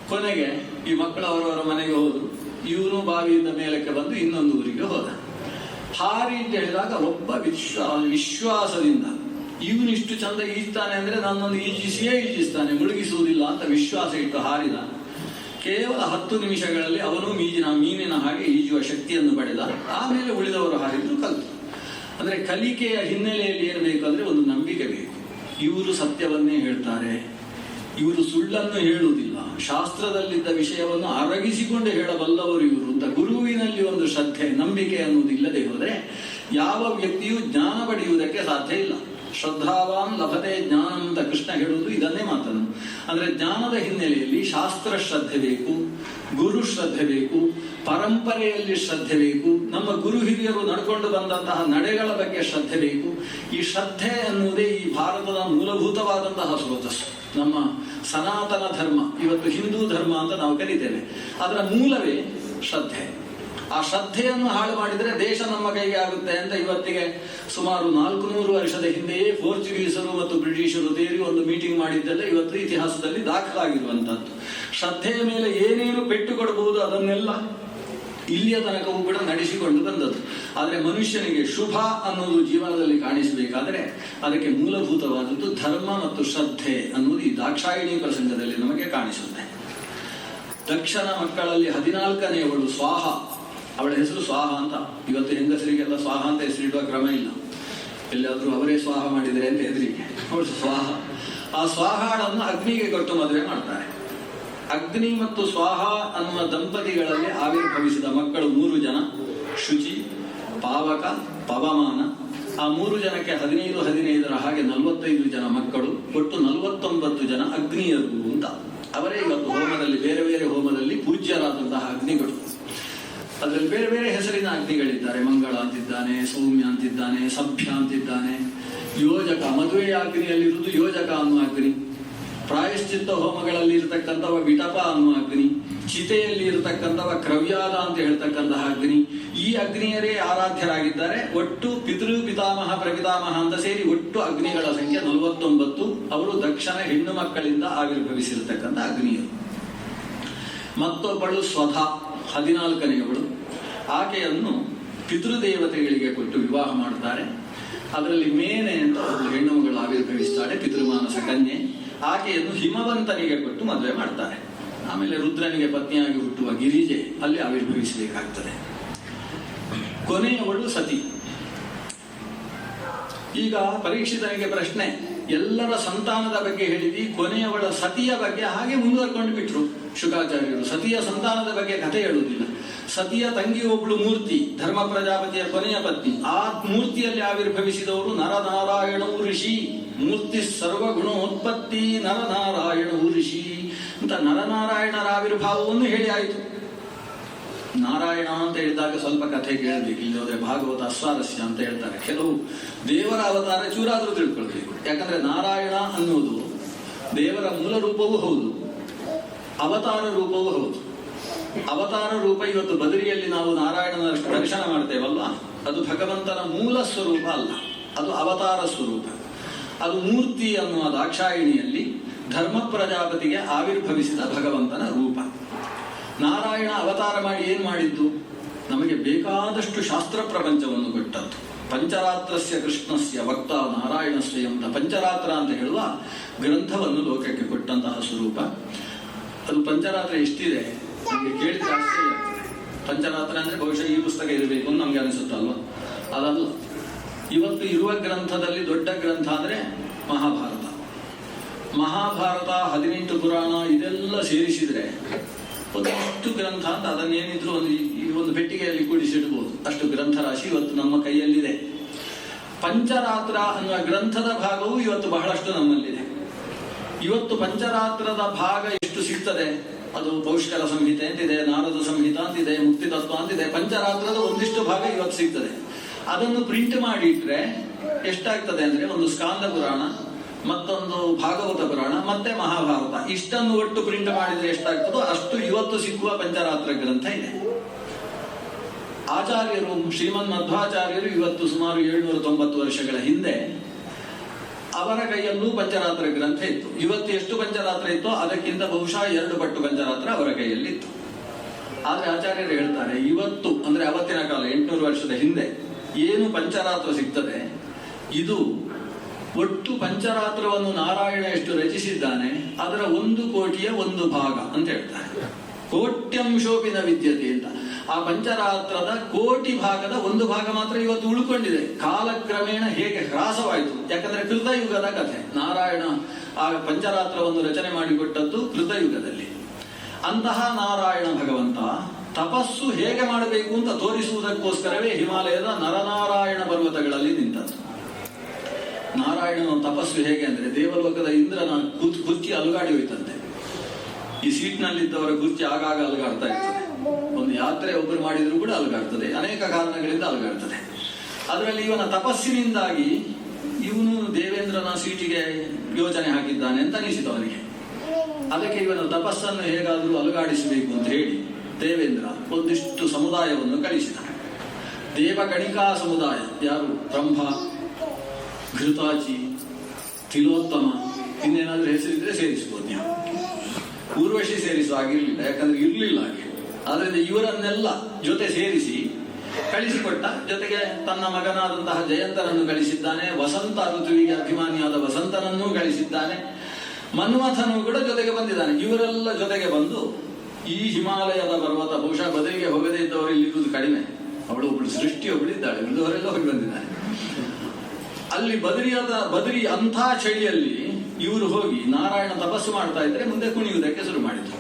ಕೊನೆಗೆ ಈ ಮಕ್ಕಳು ಅವರವರ ಮನೆಗೆ ಹೋದ್ರು. ಇವನು ಬಾವಿಯಿಂದ ಮೇಲಕ್ಕೆ ಬಂದು ಇನ್ನೊಂದು ಊರಿಗೆ ಹೋದ. ಹಾರಿ ಅಂತ ಹೇಳಿದಾಗ ಒಬ್ಬ ವಿಶ್ವಾಸದಿಂದ ಇವನು ಇಷ್ಟು ಚಂದ ಈಜ್ತಾನೆ ಅಂದ್ರೆ ನನ್ನೊಂದು ಈಜಿಸಿಯೇ ಈಜಿಸ್ತಾನೆ, ಮುಳುಗಿಸುವುದಿಲ್ಲ ಅಂತ ವಿಶ್ವಾಸ ಇಟ್ಟು ಹಾರಿದ. ಕೇವಲ 10 ನಿಮಿಷಗಳಲ್ಲಿ ಅವನು ಮೀನಿನ ಹಾಗೆ ಈಜುವ ಶಕ್ತಿಯನ್ನು ಪಡೆದ. ಆಮೇಲೆ ಉಳಿದವರು ಹಾರಿದ್ರು, ಕಲಿತು. ಅಂದ್ರೆ ಕಲಿಕೆಯ ಹಿನ್ನೆಲೆಯಲ್ಲಿ ಏನು ಬೇಕು ಅಂದ್ರೆ ಒಂದು ನಂಬಿಕೆ ಬೇಕು. ಇವರು ಸತ್ಯವನ್ನೇ ಹೇಳ್ತಾರೆ, ಇವರು ಸುಳ್ಳನ್ನು ಹೇಳುವುದಿಲ್ಲ, ಶಾಸ್ತ್ರದಲ್ಲಿದ್ದ ವಿಷಯವನ್ನು ಅರಗಿಸಿಕೊಂಡು ಹೇಳಬಲ್ಲವರು ಇವರು ಅಂತ ಗುರುವಿನಲ್ಲಿ ಒಂದು ಶ್ರದ್ಧೆ, ನಂಬಿಕೆ ಅನ್ನುವುದಿಲ್ಲದೆ ಹೋದರೆ ಯಾವ ವ್ಯಕ್ತಿಯೂ ಜ್ಞಾನ ಪಡೆಯುವುದಕ್ಕೆ ಸಾಧ್ಯ ಇಲ್ಲ. ಶ್ರದ್ಧಾವಾನ್ ಲಭತೆ ಜ್ಞಾನ ಅಂತ ಕೃಷ್ಣ ಹೇಳುವುದು ಇದನ್ನೇ ಮಾತನ್ನು. ಅಂದ್ರೆ ಜ್ಞಾನದ ಹಿನ್ನೆಲೆಯಲ್ಲಿ ಶಾಸ್ತ್ರ ಶ್ರದ್ಧೆ ಬೇಕು, ಗುರು ಶ್ರದ್ಧೆ ಬೇಕು, ಪರಂಪರೆಯಲ್ಲಿ ಶ್ರದ್ಧೆ ಬೇಕು, ನಮ್ಮ ಗುರು ಹಿರಿಯರು ನಡ್ಕೊಂಡು ಬಂದಂತಹ ನಡೆಗಳ ಬಗ್ಗೆ ಶ್ರದ್ಧೆ ಬೇಕು. ಈ ಶ್ರದ್ಧೆ ಅನ್ನುವುದೇ ಈ ಭಾರತದ ಮೂಲಭೂತವಾದಂತಹ ಸ್ರೋತಸ್ಸು. ನಮ್ಮ ಸನಾತನ ಧರ್ಮ, ಇವತ್ತು ಹಿಂದೂ ಧರ್ಮ ಅಂತ ನಾವು ಕರೀತೇವೆ, ಅದರ ಮೂಲವೇ ಶ್ರದ್ಧೆ. ಆ ಶ್ರದ್ಧೆಯನ್ನು ಹಾಳು ಮಾಡಿದರೆ ದೇಶ ನಮ್ಮ ಕೈಗೆ ಆಗುತ್ತೆ ಅಂತ ಇವತ್ತಿಗೆ ಸುಮಾರು 400 ವರ್ಷದ ಹಿಂದೆಯೇ ಪೋರ್ಚುಗೀಸರು ಮತ್ತು ಬ್ರಿಟಿಷರು ಸೇರಿ ಒಂದು ಮೀಟಿಂಗ್ ಮಾಡಿದ್ದೆಲ್ಲ ಇವತ್ತು ಇತಿಹಾಸದಲ್ಲಿ ದಾಖಲಾಗಿರುವಂತದ್ದು. ಶ್ರದ್ಧೆಯ ಮೇಲೆ ಏನೇನು ಪೆಟ್ಟು ಕೊಡಬಹುದು ಅದನ್ನೆಲ್ಲ ಇಲ್ಲಿಯ ತನಕವೂ ಕೂಡ ನಡೆಸಿಕೊಂಡು ಬಂದದ್ದು. ಆದರೆ ಮನುಷ್ಯನಿಗೆ ಶುಭ ಅನ್ನೋದು ಜೀವನದಲ್ಲಿ ಕಾಣಿಸಬೇಕಾದರೆ ಅದಕ್ಕೆ ಮೂಲಭೂತವಾದದ್ದು ಧರ್ಮ ಮತ್ತು ಶ್ರದ್ಧೆ ಅನ್ನೋದು ಈ ದಾಕ್ಷಾಯಿಣಿ ಪ್ರಸಂಗದಲ್ಲಿ ನಮಗೆ ಕಾಣಿಸುತ್ತೆ. ದಕ್ಷನ ಮಕ್ಕಳಲ್ಲಿ 14ನೆಯವಳು ಸ್ವಾಹ, ಅವಳ ಹೆಸರು ಸ್ವಾಹ ಅಂತ. ಇವತ್ತು ಹೆಂಗಸರಿಗೆಲ್ಲ ಸ್ವಾಹ ಅಂತ ಹೆಸರಿಡುವ ಕ್ರಮ ಇಲ್ಲ, ಎಲ್ಲಾದ್ರೂ ಅವರೇ ಸ್ವಾಹ ಮಾಡಿದರೆ ಅಂತ ಹೆದರಿಕೆ. ಅವಳು ಸ್ವಾಹ. ಆ ಸ್ವಾಹಾಳನ್ನು ಅಗ್ನಿಗೆ ಕೊಟ್ಟು ಮದುವೆ ಮಾಡ್ತಾರೆ. ಅಗ್ನಿ ಮತ್ತು ಸ್ವಾಹ ಅನ್ನುವ ದಂಪತಿಗಳಲ್ಲಿ ಆವಿರ್ಭವಿಸಿದ ಮಕ್ಕಳು 3 ಜನ, ಶುಚಿ, ಪಾವಕ, ಪವಮಾನ. ಆ 3 ಜನಕ್ಕೆ 15 ಹಾಗೆ 45 ಜನ ಮಕ್ಕಳು, ಒಟ್ಟು 49 ಜನ ಅಗ್ನಿಯರು ಅಂತ. ಅವರೇ ಇವತ್ತು ಹೋಮದಲ್ಲಿ, ಬೇರೆ ಬೇರೆ ಹೋಮದಲ್ಲಿ ಪೂಜ್ಯರಾದಂತಹ ಅಗ್ನಿಗಳು. ಅದರಲ್ಲಿ ಬೇರೆ ಬೇರೆ ಹೆಸರಿನ ಅಗ್ನಿಗಳಿದ್ದಾರೆ. ಮಂಗಳ ಅಂತಿದ್ದಾನೆ, ಸೌಮ್ಯ ಅಂತಿದ್ದಾನೆ, ಸಭ್ಯ ಅಂತಿದ್ದಾನೆ, ಯೋಜಕ. ಮದುವೆಯ ಅಗ್ನಿಯಲ್ಲಿರುವುದು ಯೋಜಕ ಅನ್ನುವ ಅಗ್ನಿ. ಪ್ರಾಯಶ್ಚಿತ್ತ ಹೋಮಗಳಲ್ಲಿ ಇರತಕ್ಕಂಥವ ವಿಟಪ ಅನ್ನುವ ಅಗ್ನಿ. ಚಿತೆಯಲ್ಲಿ ಇರತಕ್ಕಂಥವ ಕ್ರವ್ಯಾದ ಅಂತ ಹೇಳ್ತಕ್ಕಂತಹ ಅಗ್ನಿ. ಈ ಅಗ್ನಿಯರೇ ಆರಾಧ್ಯರಾಗಿದ್ದಾರೆ. ಒಟ್ಟು ಪಿತೃ ಪಿತಾಮಹ ಪ್ರಪಿತಾಮಹ ಅಂತ ಸೇರಿ ಒಟ್ಟು ಅಗ್ನಿಗಳ ಸಂಖ್ಯೆ 49. ಅವರು ದಕ್ಷನ ಹೆಣ್ಣು ಮಕ್ಕಳಿಂದ ಆವಿರ್ಭವಿಸಿರತಕ್ಕಂಥ ಅಗ್ನಿಯರು. ಮತ್ತೊಬ್ಬಳು ಸ್ವಧಾ, 14ನೆಯವಳು. ಆಕೆಯನ್ನು ಪಿತೃದೇವತೆಗಳಿಗೆ ಕೊಟ್ಟು ವಿವಾಹ ಮಾಡುತ್ತಾರೆ. ಅದರಲ್ಲಿ ಮೇನೆ ಅಂತ ಒಬ್ಬಳು ಹೆಣ್ಣು ಮಗಳು ಆವಿರ್ಭವಿಸ್ತಾಳೆ, ಪಿತೃಮಾನಸ ಕನ್ಯೆ. ಆಕೆಯನ್ನು ಹಿಮವಂತನಿಗೆ ಕೊಟ್ಟು ಮದುವೆ ಮಾಡ್ತಾರೆ. ಆಮೇಲೆ ರುದ್ರನಿಗೆ ಪತ್ನಿಯಾಗಿ ಹುಟ್ಟುವ ಗಿರಿಜೆ ಅಲ್ಲಿ ಆವಿರ್ಭವಿಸಬೇಕಾಗ್ತದೆ. ಕೊನೆಯವಳು ಸತಿ. ಈಗ ಪರೀಕ್ಷಿತನಿಗೆ ಪ್ರಶ್ನೆ, ಎಲ್ಲರ ಸಂತಾನದ ಬಗ್ಗೆ ಹೇಳಿದ್ವಿ, ಕೊನೆಯವಳ ಸತಿಯ ಬಗ್ಗೆ ಹಾಗೆ ಮುಂದುವರ್ಕೊಂಡು ಬಿಟ್ರು ಶುಕಾಚಾರ್ಯರು. ಸತಿಯ ಸಂತಾನದ ಬಗ್ಗೆ ಕಥೆ ಹೇಳುವುದಿಲ್ಲ. ಸತಿಯ ತಂಗಿ ಒಬ್ಬಳು ಮೂರ್ತಿ, ಧರ್ಮ ಪ್ರಜಾಪತಿಯ ಕೊನೆಯ ಪತ್ನಿ. ಆ ಮೂರ್ತಿಯಲ್ಲಿ ಆವಿರ್ಭವಿಸಿದವರು ನರನಾರಾಯಣವು ಋಷಿ. ಮೂರ್ತಿ ಸರ್ವಗುಣೋತ್ಪತ್ತಿ ನರನಾರಾಯಣವು ಋಷಿ ಅಂತ ನರನಾರಾಯಣರ ಆವಿರ್ಭಾವವನ್ನು ಹೇಳಿ ಆಯಿತು. ನಾರಾಯಣ ಅಂತ ಹೇಳಿದಾಗ ಸ್ವಲ್ಪ ಕಥೆ ಕೇಳಬೇಕು, ಇಲ್ಲಿ ಹೋದ್ರೆ ಭಾಗವತ ಅಸ್ವಾರಸ್ಯ ಅಂತ ಹೇಳ್ತಾರೆ. ಕೆಲವು ದೇವರ ಅವತಾರ ಚೂರಾದ್ರೂ ತಿಳ್ಕೊಳ್ಬೇಕು. ಯಾಕಂದ್ರೆ ನಾರಾಯಣ ಅನ್ನುವುದು ದೇವರ ಮೂಲ ರೂಪವೂ ಹೌದು, ಅವತಾರ ರೂಪವೂ ಹೌದು. ಅವತಾರ ರೂಪ ಇವತ್ತು ಬದರಿಯಲ್ಲಿ ನಾವು ನಾರಾಯಣನ ದರ್ಶನ ಮಾಡ್ತೇವಲ್ಲ, ಅದು ಭಗವಂತನ ಮೂಲ ಸ್ವರೂಪ ಅಲ್ಲ, ಅದು ಅವತಾರ ಸ್ವರೂಪ. ಅದು ಮೂರ್ತಿ ಅನ್ನುವ ದಾಕ್ಷಾಯಿಣಿಯಲ್ಲಿ ಧರ್ಮ ಪ್ರಜಾಪತಿಗೆ ಆವಿರ್ಭವಿಸಿದ ಭಗವಂತನ ರೂಪ. ನಾರಾಯಣ ಅವತಾರ ಮಾಡಿ ಏನ್ ಮಾಡಿದ್ದು? ನಮಗೆ ಬೇಕಾದಷ್ಟು ಶಾಸ್ತ್ರ ಪ್ರಪಂಚವನ್ನು ಕೊಟ್ಟದ್ದು. ಪಂಚರಾತ್ರಸ್ಯ ಕೃಷ್ಣಸ್ಯ ವಕ್ತ ನಾರಾಯಣಸ್ಯ ಅಂತ ಪಂಚರಾತ್ರ ಅಂತ ಹೇಳುವ ಗ್ರಂಥವನ್ನು ಲೋಕಕ್ಕೆ ಕೊಟ್ಟಂತಹ ಸ್ವರೂಪ. ಅದು ಪಂಚರಾತ್ರ ಎಷ್ಟಿದೆ ನಮಗೆ ಕೇಳಿದ್ರೆ ಆಶ್ಚರ್ಯ ಆಗ್ತದೆ. ಪಂಚರಾತ್ರ ಅಂದ್ರೆ ಬಹುಶಃ ಈ ಪುಸ್ತಕ ಇರಬೇಕು ಅಂತ ನಮ್ಗೆ ಅನಿಸುತ್ತಲ್ವ? ಅದಲ್ಲ. ಇವತ್ತು ಇರುವ ಗ್ರಂಥದಲ್ಲಿ ದೊಡ್ಡ ಗ್ರಂಥ ಅಂದ್ರೆ ಮಹಾಭಾರತ. ಮಹಾಭಾರತ, 18 ಪುರಾಣ ಇದೆಲ್ಲ ಸೇರಿಸಿದ್ರೆ ಒಂದಷ್ಟು ಗ್ರಂಥ ಅಂತ ಅದನ್ನೇನಿದ್ರು ಒಂದು ಪೆಟ್ಟಿಗೆಯಲ್ಲಿ ಕೂಡಿಸಿಡ್ಬೋದು. ಅಷ್ಟು ಗ್ರಂಥ ರಾಶಿ ಇವತ್ತು ನಮ್ಮ ಕೈಯಲ್ಲಿದೆ. ಪಂಚರಾತ್ರ ಅನ್ನುವ ಗ್ರಂಥದ ಭಾಗವು ಇವತ್ತು ಬಹಳಷ್ಟು ನಮ್ಮಲ್ಲಿದೆ. ಇವತ್ತು ಪಂಚರಾತ್ರದ ಭಾಗ ಎಷ್ಟು ಸಿಗ್ತದೆ? ಅದು ಪೌಷ್ಕರ ಸಂಹಿತೆ ಅಂತಿದೆ, ನಾರದ ಸಂಹಿತ ಅಂತಿದೆ, ಮುಕ್ತಿ ತತ್ವ ಅಂತಿದೆ. ಪಂಚರಾತ್ರದ ಒಂದಿಷ್ಟು ಭಾಗ ಇವತ್ತು ಸಿಗ್ತದೆ. ಅದನ್ನು ಪ್ರಿಂಟ್ ಮಾಡಿ ಇಟ್ರೆ ಎಷ್ಟಾಗ್ತದೆ ಅಂದ್ರೆ, ಒಂದು ಸ್ಕಾಂದ ಪುರಾಣ, ಮತ್ತೊಂದು ಭಾಗವತ ಪುರಾಣ, ಮತ್ತೆ ಮಹಾಭಾರತ, ಇಷ್ಟನ್ನು ಒಟ್ಟು ಪ್ರಿಂಟ್ ಮಾಡಿದ್ರೆ ಎಷ್ಟಾಗ್ತದೋ ಅಷ್ಟು ಇವತ್ತು ಸಿಕ್ಕುವ ಪಂಚರಾತ್ರ ಗ್ರಂಥ ಇದೆ. ಆಚಾರ್ಯರು, ಶ್ರೀಮನ್ ಮಧ್ವಾಚಾರ್ಯರು ಇವತ್ತು ಸುಮಾರು 790 ವರ್ಷಗಳ ಹಿಂದೆ ಅವರ ಕೈಯಲ್ಲೂ ಪಂಚರಾತ್ರ ಗ್ರಂಥ ಇತ್ತು. ಇವತ್ತು ಎಷ್ಟು ಪಂಚರಾತ್ರ ಇತ್ತೋ ಅದಕ್ಕಿಂತ ಬಹುಶಃ 2 ಪಟ್ಟು ಪಂಚರಾತ್ರ ಅವರ ಕೈಯಲ್ಲಿತ್ತು. ಆದ್ರೆ ಆಚಾರ್ಯರು ಹೇಳ್ತಾರೆ, ಇವತ್ತು ಅಂದ್ರೆ ಅವತ್ತಿನ ಕಾಲ 800 ವರ್ಷದ ಹಿಂದೆ ಏನು ಪಂಚರಾತ್ರ ಸಿಗ್ತದೆ, ಇದು ಒಟ್ಟು ಪಂಚರಾತ್ರವನ್ನು ನಾರಾಯಣ ಎಷ್ಟು ರಚಿಸಿದ್ದಾನೆ ಅದರ 1 ಕೋಟಿಯ 1 ಭಾಗ ಅಂತ ಹೇಳ್ತಾರೆ. ಕೋಟ್ಯಂಶೋಪಿನ ವಿದ್ಯತೆ ಅಂತ. ಆ ಪಂಚರಾತ್ರದ ಕೋಟಿ ಭಾಗದ 1 ಭಾಗ ಮಾತ್ರ ಇವತ್ತು ಉಳ್ಕೊಂಡಿದೆ. ಕಾಲಕ್ರಮೇಣ ಹೇಗೆ ಹ್ರಾಸವಾಯಿತು, ಯಾಕಂದ್ರೆ ಕೃತಯುಗದ ಕಥೆ. ನಾರಾಯಣ ಆ ಪಂಚರಾತ್ರವನ್ನು ರಚನೆ ಮಾಡಿಕೊಟ್ಟದ್ದು ಕೃತಯುಗದಲ್ಲಿ. ಅಂತಹ ನಾರಾಯಣ ಭಗವಂತ ತಪಸ್ಸು ಹೇಗೆ ಮಾಡಬೇಕು ಅಂತ ತೋರಿಸುವುದಕ್ಕೋಸ್ಕರವೇ ಹಿಮಾಲಯದ ನರನಾರಾಯಣ ಪರ್ವತಗಳಲ್ಲಿ ನಿಂತದ್ದು. ನಾರಾಯಣನ ತಪಸ್ಸು ಹೇಗೆ ಅಂದ್ರೆ, ದೇವಲೋಕದ ಇಂದ್ರನ ಕುರ್ಚಿ ಅಲುಗಾಡಿ ಹೋಯ್ತಂತೆ. ಈ ಸೀಟ್ನಲ್ಲಿದ್ದವರ ಕುರ್ಚಿ ಆಗಾಗ ಅಲುಗಾಡ್ತಾ ಇರ್ತದೆ. ಒಂದು ಯಾತ್ರೆ ಒಬ್ಬರು ಮಾಡಿದ್ರು ಕೂಡ ಅಲುಗಾಡ್ತದೆ, ಅನೇಕ ಕಾರಣಗಳಿಂದ ಅಲುಗಾಡ್ತದೆ. ಅದರಲ್ಲಿ ಇವನ ತಪಸ್ಸಿನಿಂದಾಗಿ ಇವನು ದೇವೇಂದ್ರನ ಸೀಟಿಗೆ ಯೋಚನೆ ಹಾಕಿದ್ದಾನೆ ಅಂತ ಅನಿಸಿತು ಅವನಿಗೆ. ಅದಕ್ಕೆ ಇವನ ತಪಸ್ಸನ್ನು ಹೇಗಾದರೂ ಅಲುಗಾಡಿಸಬೇಕು ಅಂತ ಹೇಳಿ ದೇವೇಂದ್ರ ಒಂದಿಷ್ಟು ಸಮುದಾಯವನ್ನು ಕಳಿಸಿದ. ದೇವಗಣಿಕಾ ಸಮುದಾಯ, ಯಾರು ರಂಭ, ಘೃತಾಚಿ, ತಿಲೋತ್ತಮ, ಇನ್ನೇನಾದ್ರೂ ಹೆಸರಿದ್ರೆ ಸೇರಿಸಬಹುದು ನೀವು. ಊರ್ವಶಿ ಸೇರಿಸುವ ಆಗಿರ್ಲಿಲ್ಲ, ಯಾಕಂದ್ರೆ ಇರ್ಲಿಲ್ಲ ಹಾಗೆ. ಆದ್ರಿಂದ ಇವರನ್ನೆಲ್ಲ ಜೊತೆ ಸೇರಿಸಿ ಕಳಿಸಿಕೊಟ್ಟ. ಜೊತೆಗೆ ತನ್ನ ಮಗನಾದಂತಹ ಜಯಂತನನ್ನು ಕಳಿಸಿದ್ದಾನೆ, ವಸಂತ ಋತುವಿಗೆ ಅಭಿಮಾನಿಯಾದ ವಸಂತನನ್ನೂ ಕಳಿಸಿದ್ದಾನೆ, ಮನ್ಮಥನೂ ಕೂಡ ಜೊತೆಗೆ ಬಂದಿದ್ದಾನೆ. ಇವರೆಲ್ಲ ಜೊತೆಗೆ ಬಂದು ಈ ಹಿಮಾಲಯದ ಪರ್ವತ, ಬಹುಶಃ ಬದಲಿಗೆ ಹೋಗದೇ ಇದ್ದವರು ಇಲ್ಲಿರುವುದು ಕಡಿಮೆ. ಒಬ್ಬಳು ಸೃಷ್ಟಿ ಒಬ್ಬಳಿದ್ದಾಳೆ, ಉಳಿದವರೆಲ್ಲ ಹೋಗಿ ಬಂದಿದ್ದಾನೆ. ಅಲ್ಲಿ ಬದರಿ ಅಂಥ ಚಳಿಯಲ್ಲಿ ಇವರು ಹೋಗಿ ನಾರಾಯಣ ತಪಸ್ಸು ಮಾಡ್ತಾ ಇದ್ರೆ ಮುಂದೆ ಕುಣಿಯುವುದಕ್ಕೆ ಶುರು ಮಾಡಿದ್ರು.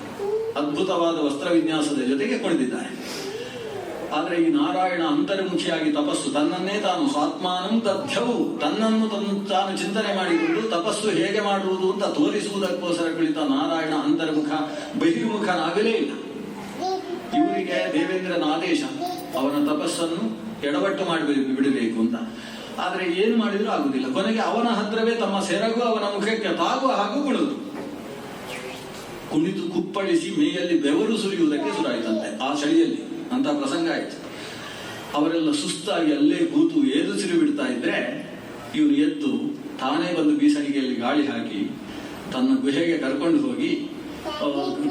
ಅದ್ಭುತವಾದ ವಸ್ತ್ರ ವಿನ್ಯಾಸದ ಜೊತೆಗೆ ಕುಣಿದಿದ್ದಾರೆ. ಆದ್ರೆ ಈ ನಾರಾಯಣ ಅಂತರ್ಮುಖಿಯಾಗಿ ತಪಸ್ಸು, ತನ್ನನ್ನೇ ತಾನು ಸ್ವಾತ್ಮಾನಂ ತಥ್ಯವು, ತನ್ನನ್ನು ತಾನು ಚಿಂತನೆ ಮಾಡಿಕೊಂಡು ತಪಸ್ಸು ಹೇಗೆ ಮಾಡುವುದು ಅಂತ ತೋರಿಸುವುದಕ್ಕೋಸ್ಕರ ಕುಳಿತ ನಾರಾಯಣ ಅಂತರ್ಮುಖ ಬಹಿರ್ಮುಖನಾಗಲೇ ಇಲ್ಲ. ಇವರಿಗೆ ದೇವೇಂದ್ರನ ಆದೇಶ ಅವನ ತಪಸ್ಸನ್ನು ಎಡವಟ್ಟು ಬಿಡಬೇಕು ಅಂತ. ಆದ್ರೆ ಏನು ಮಾಡಿದ್ರು ಆಗುದಿಲ್ಲ. ಕೊನೆಗೆ ಅವನ ಹತ್ರವೇ ತಮ್ಮ ಸೆರಗು ಅವನ ಮುಖಕ್ಕೆ ತಾಗುವ ಹಾಗೂ ಕುಣಿದು ಕುಪ್ಪಳಿಸಿ ಮೇಯಲ್ಲಿ ಬೆವರು ಸುರಿಯುವುದಕ್ಕೆ ಶುರುವಾಯಿತಂತೆ ಆ ಚಳಿಯಲ್ಲಿ. ಅಂತ ಪ್ರಸಂಗ ಆಯ್ತು. ಅವರೆಲ್ಲ ಸುಸ್ತಾಗಿ ಅಲ್ಲೇ ಕೂತು ಏದುಸಿರು ಬಿಡ್ತಾ ಇದ್ರೆ ಇವನು ಎದ್ದು ತಾನೇ ಬಂದು ಬೀಸಣಿಗೆಯಲ್ಲಿ ಗಾಳಿ ಹಾಕಿ ತನ್ನ ಗುಹೆಗೆ ಕರ್ಕೊಂಡು ಹೋಗಿ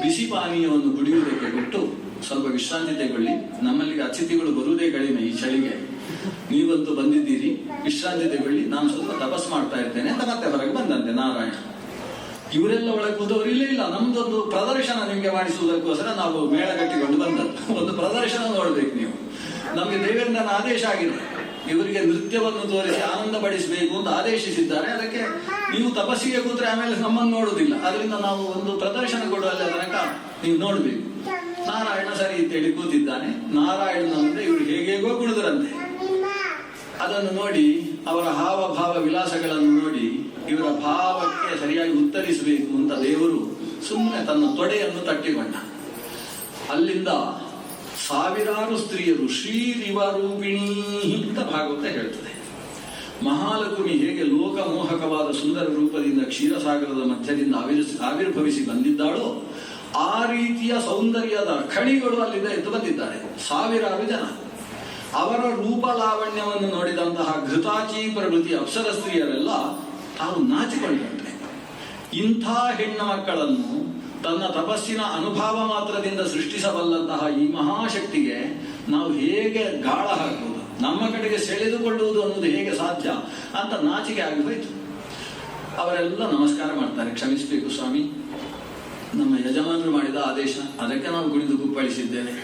ಬಿಸಿ ಪಾನೀಯವನ್ನು ಕುಡಿಯುವುದಕ್ಕೆ ಕೊಟ್ಟು, ಸ್ವಲ್ಪ ವಿಶ್ರಾಂತಿ ತೆಗೊಳ್ಳಿ, ನಮ್ಮಲ್ಲಿಗೆ ಅತಿಥಿಗಳು ಬರುವುದೇ ಕಡಿಮೆ ಈ ಚಳಿಗೆ, ನೀವಂತೂ ಬಂದಿದ್ದೀರಿ, ವಿಶ್ರಾಂತಿ ತೆಗೊಳ್ಳಿ, ನಾನು ಸ್ವಲ್ಪ ತಪಸ್ ಮಾಡ್ತಾ ಇರ್ತೇನೆ ಅಂತ ಮತ್ತೆ ಹೊರಗೆ ಬಂದಂತೆ ನಾರಾಯಣ. ಇವರೆಲ್ಲ ಒಳಗೆ ಕೂತವರು ಇಲ್ಲ, ನಮ್ದೊಂದು ಪ್ರದರ್ಶನ ನಿಮ್ಗೆ ಮಾಡಿಸುವುದಕ್ಕೋಸ್ಕರ ನಾವು ಮೇಳ ಕಟ್ಟಿಕೊಂಡು ಬಂದದ್ದು. ಒಂದು ಪ್ರದರ್ಶನ ನೋಡ್ಬೇಕು ನೀವು, ನಮ್ಗೆ ದೇವೇಂದ್ರನ ಆದೇಶ ಆಗಿದೆ, ಇವರಿಗೆ ನೃತ್ಯವನ್ನು ತೋರಿಸಿ ಆನಂದ ಪಡಿಸಬೇಕು ಅಂತ ಆದೇಶಿಸಿದ್ದಾರೆ. ಅದಕ್ಕೆ ನೀವು ತಪಸ್ಸಿಗೆ ಕೂತ್ರೆ ಆಮೇಲೆ ನಮ್ಮನ್ನು ನೋಡುವುದಿಲ್ಲ, ಅದರಿಂದ ನಾವು ಒಂದು ಪ್ರದರ್ಶನ ಕೊಡುವಲ್ಲ ತನಕ ನೀವು ನೋಡ್ಬೇಕು. ನಾರಾಯಣ ಸರಿ ಅಂತೇಳಿ ಕೂತಿದ್ದಾನೆ. ನಾರಾಯಣನಂದ್ರೆ ಇವರು ಹೇಗೇಗೋ ಕುಡಿದ್ರಂತೆ. ಅದನ್ನು ನೋಡಿ, ಅವರ ಹಾವಭಾವ ವಿಲಾಸಗಳನ್ನು ನೋಡಿ ಇವರ ಭಾವಕ್ಕೆ ಸರಿಯಾಗಿ ಉತ್ತರಿಸಬೇಕು ಅಂತ ದೇವರು ಸುಮ್ಮನೆ ತನ್ನ ತೊಡೆಯನ್ನು ತಟ್ಟಿಕೊಂಡ. ಅಲ್ಲಿಂದ ಸಾವಿರಾರು ಸ್ತ್ರೀಯರು ಶ್ರೀರಿವರೂಪಿಣೀ ಅಂತ ಭಾಗವತ ಹೇಳ್ತದೆ. ಮಹಾಲಕ್ಷ್ಮಿ ಹೇಗೆ ಲೋಕಮೋಹಕವಾದ ಸುಂದರ ರೂಪದಿಂದ ಕ್ಷೀರಸಾಗರದ ಮಧ್ಯದಿಂದ ಆವಿರ್ಭವಿಸಿ ಬಂದಿದ್ದಾಳೋ ಆ ರೀತಿಯ ಸೌಂದರ್ಯದ ಖಣಿಗಳು ಅಲ್ಲಿಂದ ಎದ್ದು ಬಂದಿದ್ದಾರೆ, ಸಾವಿರಾರು ಜನ. ಅವರ ರೂಪ ಲಾವಣ್ಯವನ್ನು ನೋಡಿದಂತಹ ಘೃತಾಚಿ ಪ್ರಭೃತಿ ಅಪ್ಸರ ಸ್ತ್ರೀಯರೆಲ್ಲ ತಾವು ನಾಚಿಕೊಂಡಂತೆ. ಇಂಥ ಹೆಣ್ಣು ಮಕ್ಕಳನ್ನು ತನ್ನ ತಪಸ್ಸಿನ ಅನುಭವ ಮಾತ್ರದಿಂದ ಸೃಷ್ಟಿಸಬಲ್ಲಂತಹ ಈ ಮಹಾಶಕ್ತಿಗೆ ನಾವು ಹೇಗೆ ಗಾಳ ಹಾಕುವುದು, ನಮ್ಮ ಕಡೆಗೆ ಸೆಳೆದುಕೊಳ್ಳುವುದು ಅನ್ನೋದು ಹೇಗೆ ಸಾಧ್ಯ ಅಂತ ನಾಚಿಕೆ ಆಗಿ ಹೋಯಿತು. ಅವರೆಲ್ಲ ನಮಸ್ಕಾರ ಮಾಡ್ತಾರೆ, ಕ್ಷಮಿಸಬೇಕು ಸ್ವಾಮಿ, ನಮ್ಮ ಯಜಮಾನರು ಮಾಡಿದ ಆದೇಶ, ಅದಕ್ಕೆ ನಾವು ಕುಣಿದು ಕುಪ್ಪಳಿಸಿದ್ದೇವೆ,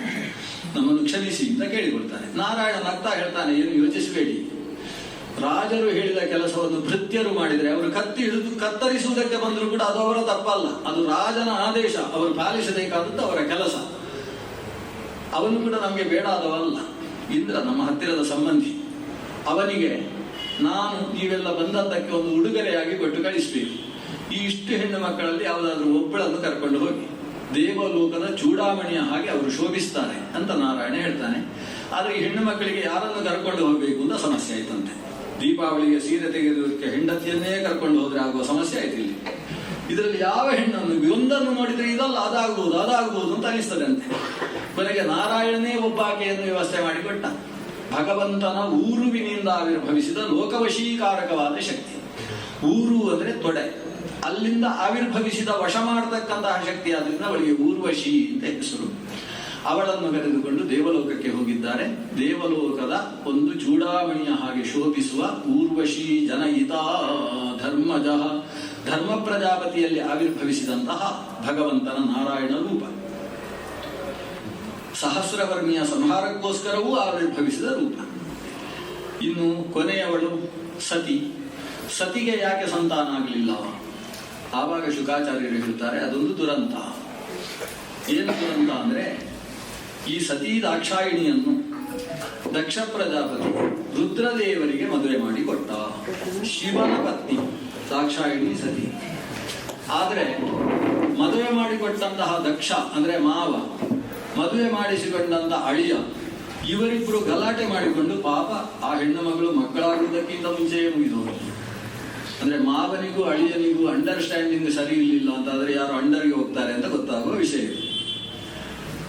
ನಮ್ಮನ್ನು ಕ್ಷಮಿಸಿ ಅಂತ ಕೇಳಿಕೊಳ್ತಾನೆ. ನಾರಾಯಣ ನಗ್ತಾ ಹೇಳ್ತಾನೆ, ಏನು ಯೋಚಿಸಬೇಡಿ, ರಾಜರು ಹೇಳಿದ ಕೆಲಸವನ್ನು ಭೃತ್ಯರು ಮಾಡಿದರೆ ಅವರು ಕತ್ತಿ ಹಿಡಿದು ಕತ್ತರಿಸುವುದಕ್ಕೆ ಬಂದರೂ ಕೂಡ ಅದು ಅವರ ತಪ್ಪಲ್ಲ, ಅದು ರಾಜನ ಆದೇಶ, ಅವರು ಪಾಲಿಸಬೇಕಾದದ್ದು ಅವರ ಕೆಲಸ. ಅವನು ಕೂಡ ನಮಗೆ ಬೇಡಾದವಲ್ಲ, ಇಂದ್ರ ನಮ್ಮ ಹತ್ತಿರದ ಸಂಬಂಧಿ, ಅವನಿಗೆ ನಾನು ನೀವೆಲ್ಲ ಬಂದದ್ದಕ್ಕೆ ಒಂದು ಉಡುಗೊರೆಯಾಗಿ ಕೊಟ್ಟು ಕಳಿಸಬೇಕು. ಈ ಇಷ್ಟು ಹೆಣ್ಣು ಮಕ್ಕಳಲ್ಲಿ ಯಾವುದಾದ್ರೂ ಒಬ್ಬಳನ್ನು ಕರ್ಕೊಂಡು ಹೋಗಿ ದೇವಲೋಕದ ಚೂಡಾಮಣಿಯ ಹಾಗೆ ಅವರು ಶೋಭಿಸ್ತಾರೆ ಅಂತ ನಾರಾಯಣ ಹೇಳ್ತಾನೆ. ಆದರೆ ಈ ಹೆಣ್ಣು ಮಕ್ಕಳಿಗೆ ಯಾರನ್ನು ಕರ್ಕೊಂಡು ಹೋಗಬೇಕು ಅಂತ ಸಮಸ್ಯೆ ಆಯ್ತಂತೆ. ದೀಪಾವಳಿಗೆ ಸೀರೆ ತೆಗೆದುದಕ್ಕೆ ಹೆಂಡತಿಯನ್ನೇ ಕರ್ಕೊಂಡು ಹೋದ್ರೆ ಆಗುವ ಸಮಸ್ಯೆ ಆಯ್ತು ಇಲ್ಲಿ. ಇದರಲ್ಲಿ ಯಾವ ಹೆಣ್ಣನ್ನು ಒಂದನ್ನು ನೋಡಿದ್ರೆ ಇದಲ್ಲ ಅದಾಗಬಹುದು ಅಂತ ಅನಿಸ್ತದೆ ಅಂತೆ. ಕೊನೆಗೆ ನಾರಾಯಣನೇ ಒಬ್ಬ ಆಕೆಯನ್ನು ವ್ಯವಸ್ಥೆ ಮಾಡಿಕೊಟ್ಟ. ಭಗವಂತನ ಊರುವಿನಿಂದ ಆವಿರ್ಭವಿಸಿದ ಲೋಕವಶೀಕಾರಕವಾದ ಶಕ್ತಿ. ಊರು ಅಂದ್ರೆ ತೊಡೆ, ಅಲ್ಲಿಂದ ಆವಿರ್ಭವಿಸಿದ ವಶ ಮಾಡತಕ್ಕಂತಹ ಶಕ್ತಿ. ಆದ್ರಿಂದ ಅವಳಿಗೆ ಊರ್ವಶಿ ಅಂತ ಹೆಸರು. ಅವಳನ್ನು ಕರೆದುಕೊಂಡು ದೇವಲೋಕಕ್ಕೆ ಹೋಗಿದ್ದಾರೆ. ದೇವಲೋಕದ ಒಂದು ಚೂಡಾಮಣಿಯ ಹಾಗೆ ಶೋಭಿಸುವ ಊರ್ವಶಿ ಜನಯಿತ ಧರ್ಮಜ, ಧರ್ಮ ಪ್ರಜಾಪತಿಯಲ್ಲಿ ಆವಿರ್ಭವಿಸಿದಂತಹ ಭಗವಂತನ ನಾರಾಯಣ ರೂಪ. ಸಹಸ್ರವರ್ಣಿಯ ಸಂಹಾರಕ್ಕೋಸ್ಕರವೂ ಆವಿರ್ಭವಿಸಿದ ರೂಪ. ಇನ್ನು ಕೊನೆಯವಳು ಸತಿ. ಸತಿಗೆ ಯಾಕೆ ಸಂತಾನ ಆಗಲಿಲ್ಲವ? ಆವಾಗ ಶುಕಾಚಾರ್ಯರು ಹೇಳ್ತಾರೆ ಅದೊಂದು ದುರಂತ. ಏನು ದುರಂತ ಅಂದ್ರೆ, ಈ ಸತೀ ದಾಕ್ಷಾಯಿಣಿಯನ್ನು ದಕ್ಷ ಪ್ರಜಾಪತಿ ರುದ್ರದೇವರಿಗೆ ಮದುವೆ ಮಾಡಿ ಕೊಟ್ಟ. ಶಿವನ ಪತ್ನಿ ದಾಕ್ಷಾಯಿಣಿ ಸತಿ. ಆದರೆ ಮದುವೆ ಮಾಡಿಕೊಟ್ಟಂತಹ ದಕ್ಷ ಅಂದ್ರೆ ಮಾವ, ಮದುವೆ ಮಾಡಿಸಿಕೊಂಡಂತ ಅಳಿಯ, ಇವರಿಬ್ರು ಗಲಾಟೆ ಮಾಡಿಕೊಂಡು ಪಾಪ ಆ ಹೆಣ್ಣು ಮಗಳು ಮಕ್ಕಳಾಗುವುದಕ್ಕಿಂತ ಮುಂಚೆಯೇ ಮುಗಿದವರು. ಅಂದ್ರೆ ಮಾವನಿಗೂ ಅಳಿಯನಿಗೂ ಅಂಡರ್ಸ್ಟ್ಯಾಂಡಿಂಗ್ ಸರಿ ಇರಲಿಲ್ಲ ಅಂತಾದ್ರೆ ಯಾರು ಅಂಡರ್ಗೆ ಹೋಗ್ತಾರೆ ಅಂತ ಗೊತ್ತಾಗುವ ವಿಷಯ ಇದು.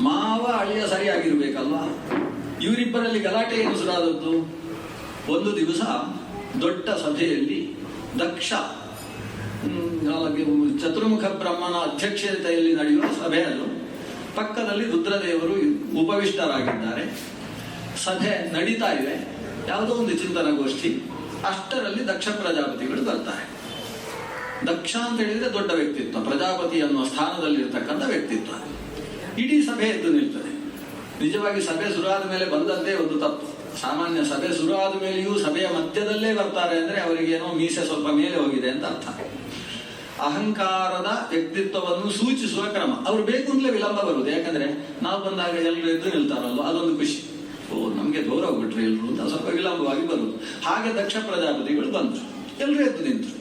ಮಾವ ಅಳಿಯ ಸರಿಯಾಗಿರ್ಬೇಕಲ್ವಾ? ಇವರಿಬ್ಬರಲ್ಲಿ ಗಲಾಟೆ ಏನು ಶುರುವಾದದ್ದು? ಒಂದು ದಿವಸ ದೊಡ್ಡ ಸಭೆಯಲ್ಲಿ ದಕ್ಷ ಚತುರ್ಮುಖ ಬ್ರಹ್ಮನ ಅಧ್ಯಕ್ಷತೆಯಲ್ಲಿ ನಡೆಯುವ ಸಭೆ ಅದು. ಪಕ್ಕದಲ್ಲಿ ರುದ್ರದೇವರು ಉಪವಿಷ್ಟರಾಗಿದ್ದಾರೆ. ಸಭೆ ನಡೀತಾ ಇದೆ, ಯಾವುದೋ ಒಂದು ಚಿಂತನಗೋಷ್ಠಿ. ಅಷ್ಟರಲ್ಲಿ ದಕ್ಷ ಪ್ರಜಾಪತಿಗಳು ಬರ್ತಾರೆ. ದಕ್ಷ ಅಂತ ಹೇಳಿದ್ರೆ ದೊಡ್ಡ ವ್ಯಕ್ತಿತ್ವ, ಪ್ರಜಾಪತಿ ಅನ್ನುವ ಸ್ಥಾನದಲ್ಲಿರ್ತಕ್ಕಂಥ ವ್ಯಕ್ತಿತ್ವ. ಇಡೀ ಸಭೆ ಎದ್ದು ನಿಲ್ತದೆ. ನಿಜವಾಗಿ ಸಭೆ ಶುರುವಾದ ಮೇಲೆ ಬಂದದ್ದೇ ಒಂದು ತಪ್ಪು. ಸಾಮಾನ್ಯ ಸಭೆ ಶುರುವಾದ ಮೇಲೆಯೂ ಸಭೆಯ ಮಧ್ಯದಲ್ಲೇ ಬರ್ತಾರೆ ಅಂದ್ರೆ ಅವರಿಗೇನೋ ಮೀಸೆ ಸ್ವಲ್ಪ ಮೇಲೆ ಹೋಗಿದೆ ಅಂತ ಅರ್ಥ. ಅಹಂಕಾರದ ವ್ಯಕ್ತಿತ್ವವನ್ನು ಸೂಚಿಸುವ ಕ್ರಮ. ಅವರು ಬೇಕು ಅಂತಲೇ ವಿಳಂಬ ಬರುವುದು. ಯಾಕಂದ್ರೆ ನಾವು ಬಂದಾಗ ಎಲ್ಲರೂ ಎದ್ದು ನಿಲ್ತಾರಲ್ವ, ಅದೊಂದು ಖುಷಿ. ನಮ್ಗೆ ಗೌರವ ಕೊಟ್ರೆ ಎಲ್ರು ಅಂತ ಸ್ವಲ್ಪ ವಿಳಂಬವಾಗಿ ಬರುವುದು. ಹಾಗೆ ದಕ್ಷ ಪ್ರಜಾಪತಿಗಳು ಬಂದ್ರು, ಎಲ್ಲರೂ ಎದ್ದು ನಿಂತರು.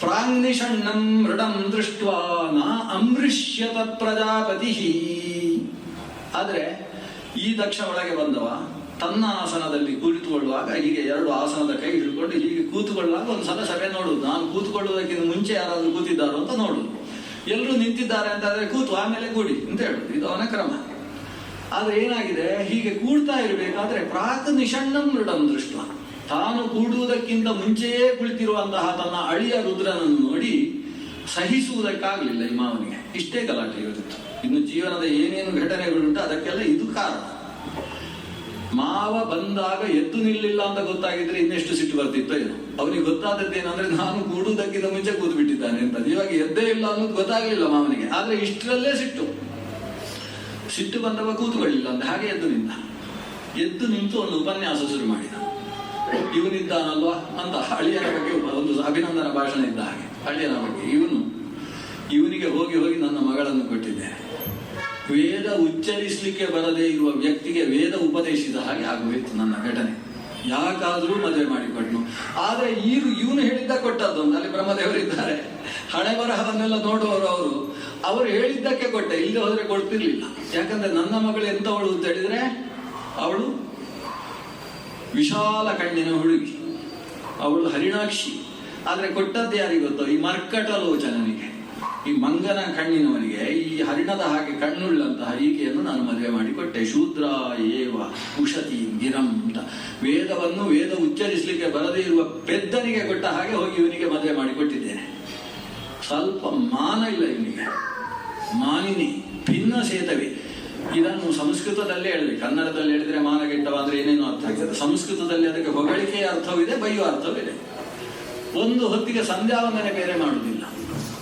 ಪ್ರಾಂಗ್ನಿಷಣ್ಣಂ ಮೃಡಂ ದೃಷ್ಟ್ವಾ ನ ಅಮೃಷ್ಯತ ಪ್ರಜಾಪತಿ. ಆದ್ರೆ ಈ ದಕ್ಷ ಒಳಗೆ ಬಂದವ ತನ್ನ ಆಸನದಲ್ಲಿ ಕೂತುಕೊಳ್ಳುವಾಗ ಹೀಗೆ ಎರಡು ಆಸನದ ಕೈ ಹಿಡ್ಕೊಂಡು ಹೀಗೆ ಕೂತುಕೊಳ್ಳುವಾಗ ಒಂದ್ಸಲ ಸಭೆ ನೋಡುದು. ನಾನು ಕೂತ್ಕೊಳ್ಳುವುದಕ್ಕಿಂತ ಮುಂಚೆ ಯಾರಾದ್ರೂ ಕೂತಿದ್ದಾರೋ ಅಂತ ನೋಡುದು. ಎಲ್ಲರೂ ನಿಂತಿದ್ದಾರೆ ಅಂತಾದ್ರೆ ಕೂತು ಆಮೇಲೆ ಕೂಡಿ ಅಂತ ಹೇಳುದು. ಇದು ಅವನ ಕ್ರಮ. ಆದ್ರೆ ಏನಾಗಿದೆ, ಹೀಗೆ ಕೂಡ್ತಾ ಇರಬೇಕಾದ್ರೆ ಪ್ರಾಕ್ ನಿಷಣ್ಣಂ ಮೃಡಂ ದೃಷ್ಟ, ತಾನು ಕೂಡುವುದಕ್ಕಿಂತ ಮುಂಚೆಯೇ ಕುಳಿತಿರುವಂತಹ ತನ್ನ ಅಳಿಯ ರುದ್ರನನ್ನು ನೋಡಿ ಸಹಿಸುವುದಕ್ಕಾಗಲಿಲ್ಲ ಈ ಮಾವನಿಗೆ. ಇಷ್ಟೇ ಗಲಾಟೆ ಇರುತ್ತಿತ್ತು. ಇನ್ನು ಜೀವನದ ಏನೇನು ಘಟನೆಗಳುಂಟು ಅದಕ್ಕೆಲ್ಲ ಇದು ಕಾರಣ. ಮಾವ ಬಂದಾಗ ಎದ್ದು ನಿಲ್ಲಿಲ್ಲ ಅಂತ ಗೊತ್ತಾಗಿದ್ರೆ ಇನ್ನೆಷ್ಟು ಸಿಟ್ಟು ಬರ್ತಿತ್ತು ಏನು. ಅವನಿಗೆ ಗೊತ್ತಾದದ್ದೇನಂದ್ರೆ ನಾನು ಕೂಡುವುದಕ್ಕಿಂತ ಮುಂಚೆ ಕೂತು ಬಿಟ್ಟಿದ್ದಾನೆ ಅಂತ. ಇವಾಗ ಎದ್ದೇ ಇಲ್ಲ ಅನ್ನೋದು ಗೊತ್ತಾಗಲಿಲ್ಲ ಮಾವನಿಗೆ. ಆದ್ರೆ ಇಷ್ಟರಲ್ಲೇ ಸಿಟ್ಟು ಬಂದವ ಕೂತುಕೊಳ್ಳಿಲ್ಲ ಅಂತ ಹಾಗೆ ಎದ್ದು ನಿಂತು ಒಂದು ಉಪನ್ಯಾಸ ಶುರು ಮಾಡಿದ. ಇವನಿದ್ದಾನಲ್ವಾ ಅಂತ ಅಳಿಯನ ಬಗ್ಗೆ ಒಂದು ಅಭಿನಂದನ ಭಾಷಣ ಇದ್ದ ಹಾಗೆ ಅಳಿಯನ ಬಗ್ಗೆ. ಇವನಿಗೆ ಹೋಗಿ ನನ್ನ ಮಗಳನ್ನು ಕೊಟ್ಟಿದ್ದೇನೆ. ವೇದ ಉಚ್ಚರಿಸಲಿಕ್ಕೆ ಬರದೇ ಇರುವ ವ್ಯಕ್ತಿಗೆ ವೇದ ಉಪದೇಶಿಸಿದ ಹಾಗೆ ಆಗೋಯಿತು ನನ್ನ ಘಟನೆ. ಯಾಕಾದ್ರೂ ಮದುವೆ ಮಾಡಿಕೊಟ್ನು. ಆದ್ರೆ ಇವನು ಹೇಳಿದ್ದ ಕೊಟ್ಟದ್ದು ಅಂತ. ಅಲ್ಲಿ ಬ್ರಹ್ಮದೇವರಿದ್ದಾರೆ, ಹಣೆ ಬರಹವನ್ನೆಲ್ಲ ನೋಡುವವರು. ಅವರು ಹೇಳಿದ್ದಕ್ಕೆ ಕೊಟ್ಟೆ, ಇಲ್ಲದೆ ಹೋದ್ರೆ ಕೊಡ್ತಿರ್ಲಿಲ್ಲ. ಯಾಕಂದ್ರೆ ನನ್ನ ಮಗಳು ಎಂತವಳು ಅಂತ ಹೇಳಿದ್ರೆ ಅವಳು ವಿಶಾಲ ಕಣ್ಣಿನ ಹುಡುಗಿ, ಅವಳು ಹರಿಣಾಕ್ಷಿ. ಆದ್ರೆ ಕೊಟ್ಟದ್ದು ಯಾರಿಗೆ ಗೊತ್ತೋ? ಈ ಮರ್ಕಟ ಲೋಚನನಿಗೆ, ಈ ಮಂಗನ ಕಣ್ಣಿನವನಿಗೆ, ಈ ಹರಿಣದ ಹಾಗೆ ಕಣ್ಣುಳ್ಳಂತಹ ಈಕೆಯನ್ನು ನಾನು ಮದುವೆ ಮಾಡಿಕೊಟ್ಟೆ. ಶೂದ್ರ ಏವ ಉಷತಿ ಗಿರಂ ಅಂತ. ವೇದ ಉಚ್ಚರಿಸಲಿಕ್ಕೆ ಬರದೇ ಇರುವ ಪೆದ್ದನಿಗೆ ಕೊಟ್ಟ ಹಾಗೆ ಹೋಗಿ ಇವನಿಗೆ ಮದುವೆ ಮಾಡಿಕೊಟ್ಟಿದ್ದೇನೆ. ಸ್ವಲ್ಪ ಮಾನ ಇಲ್ಲ ಇವನಿಗೆ. ಮಾನಿನಿ ಭಿನ್ನ ಸೇತವೆ. ಇದನ್ನು ಸಂಸ್ಕೃತದಲ್ಲೇ ಹೇಳಬೇಕು. ಕನ್ನಡದಲ್ಲಿ ಹೇಳಿದ್ರೆ ಮಾನಗೆಟ್ಟವ ಅಂದ್ರೆ ಏನೇನು ಅರ್ಥ ಆಗ್ತದೆ. ಸಂಸ್ಕೃತದಲ್ಲಿ ಅದಕ್ಕೆ ಹೊಗಳಿಕೆಯ ಅರ್ಥವಿದೆ, ಬೈಯುವ ಅರ್ಥವಿದೆ. ಒಂದು ಹೊತ್ತಿಗೆ ಸಂಧ್ಯಾವಂದನೆ ಬೇರೆ ಮಾಡುವುದಿಲ್ಲ.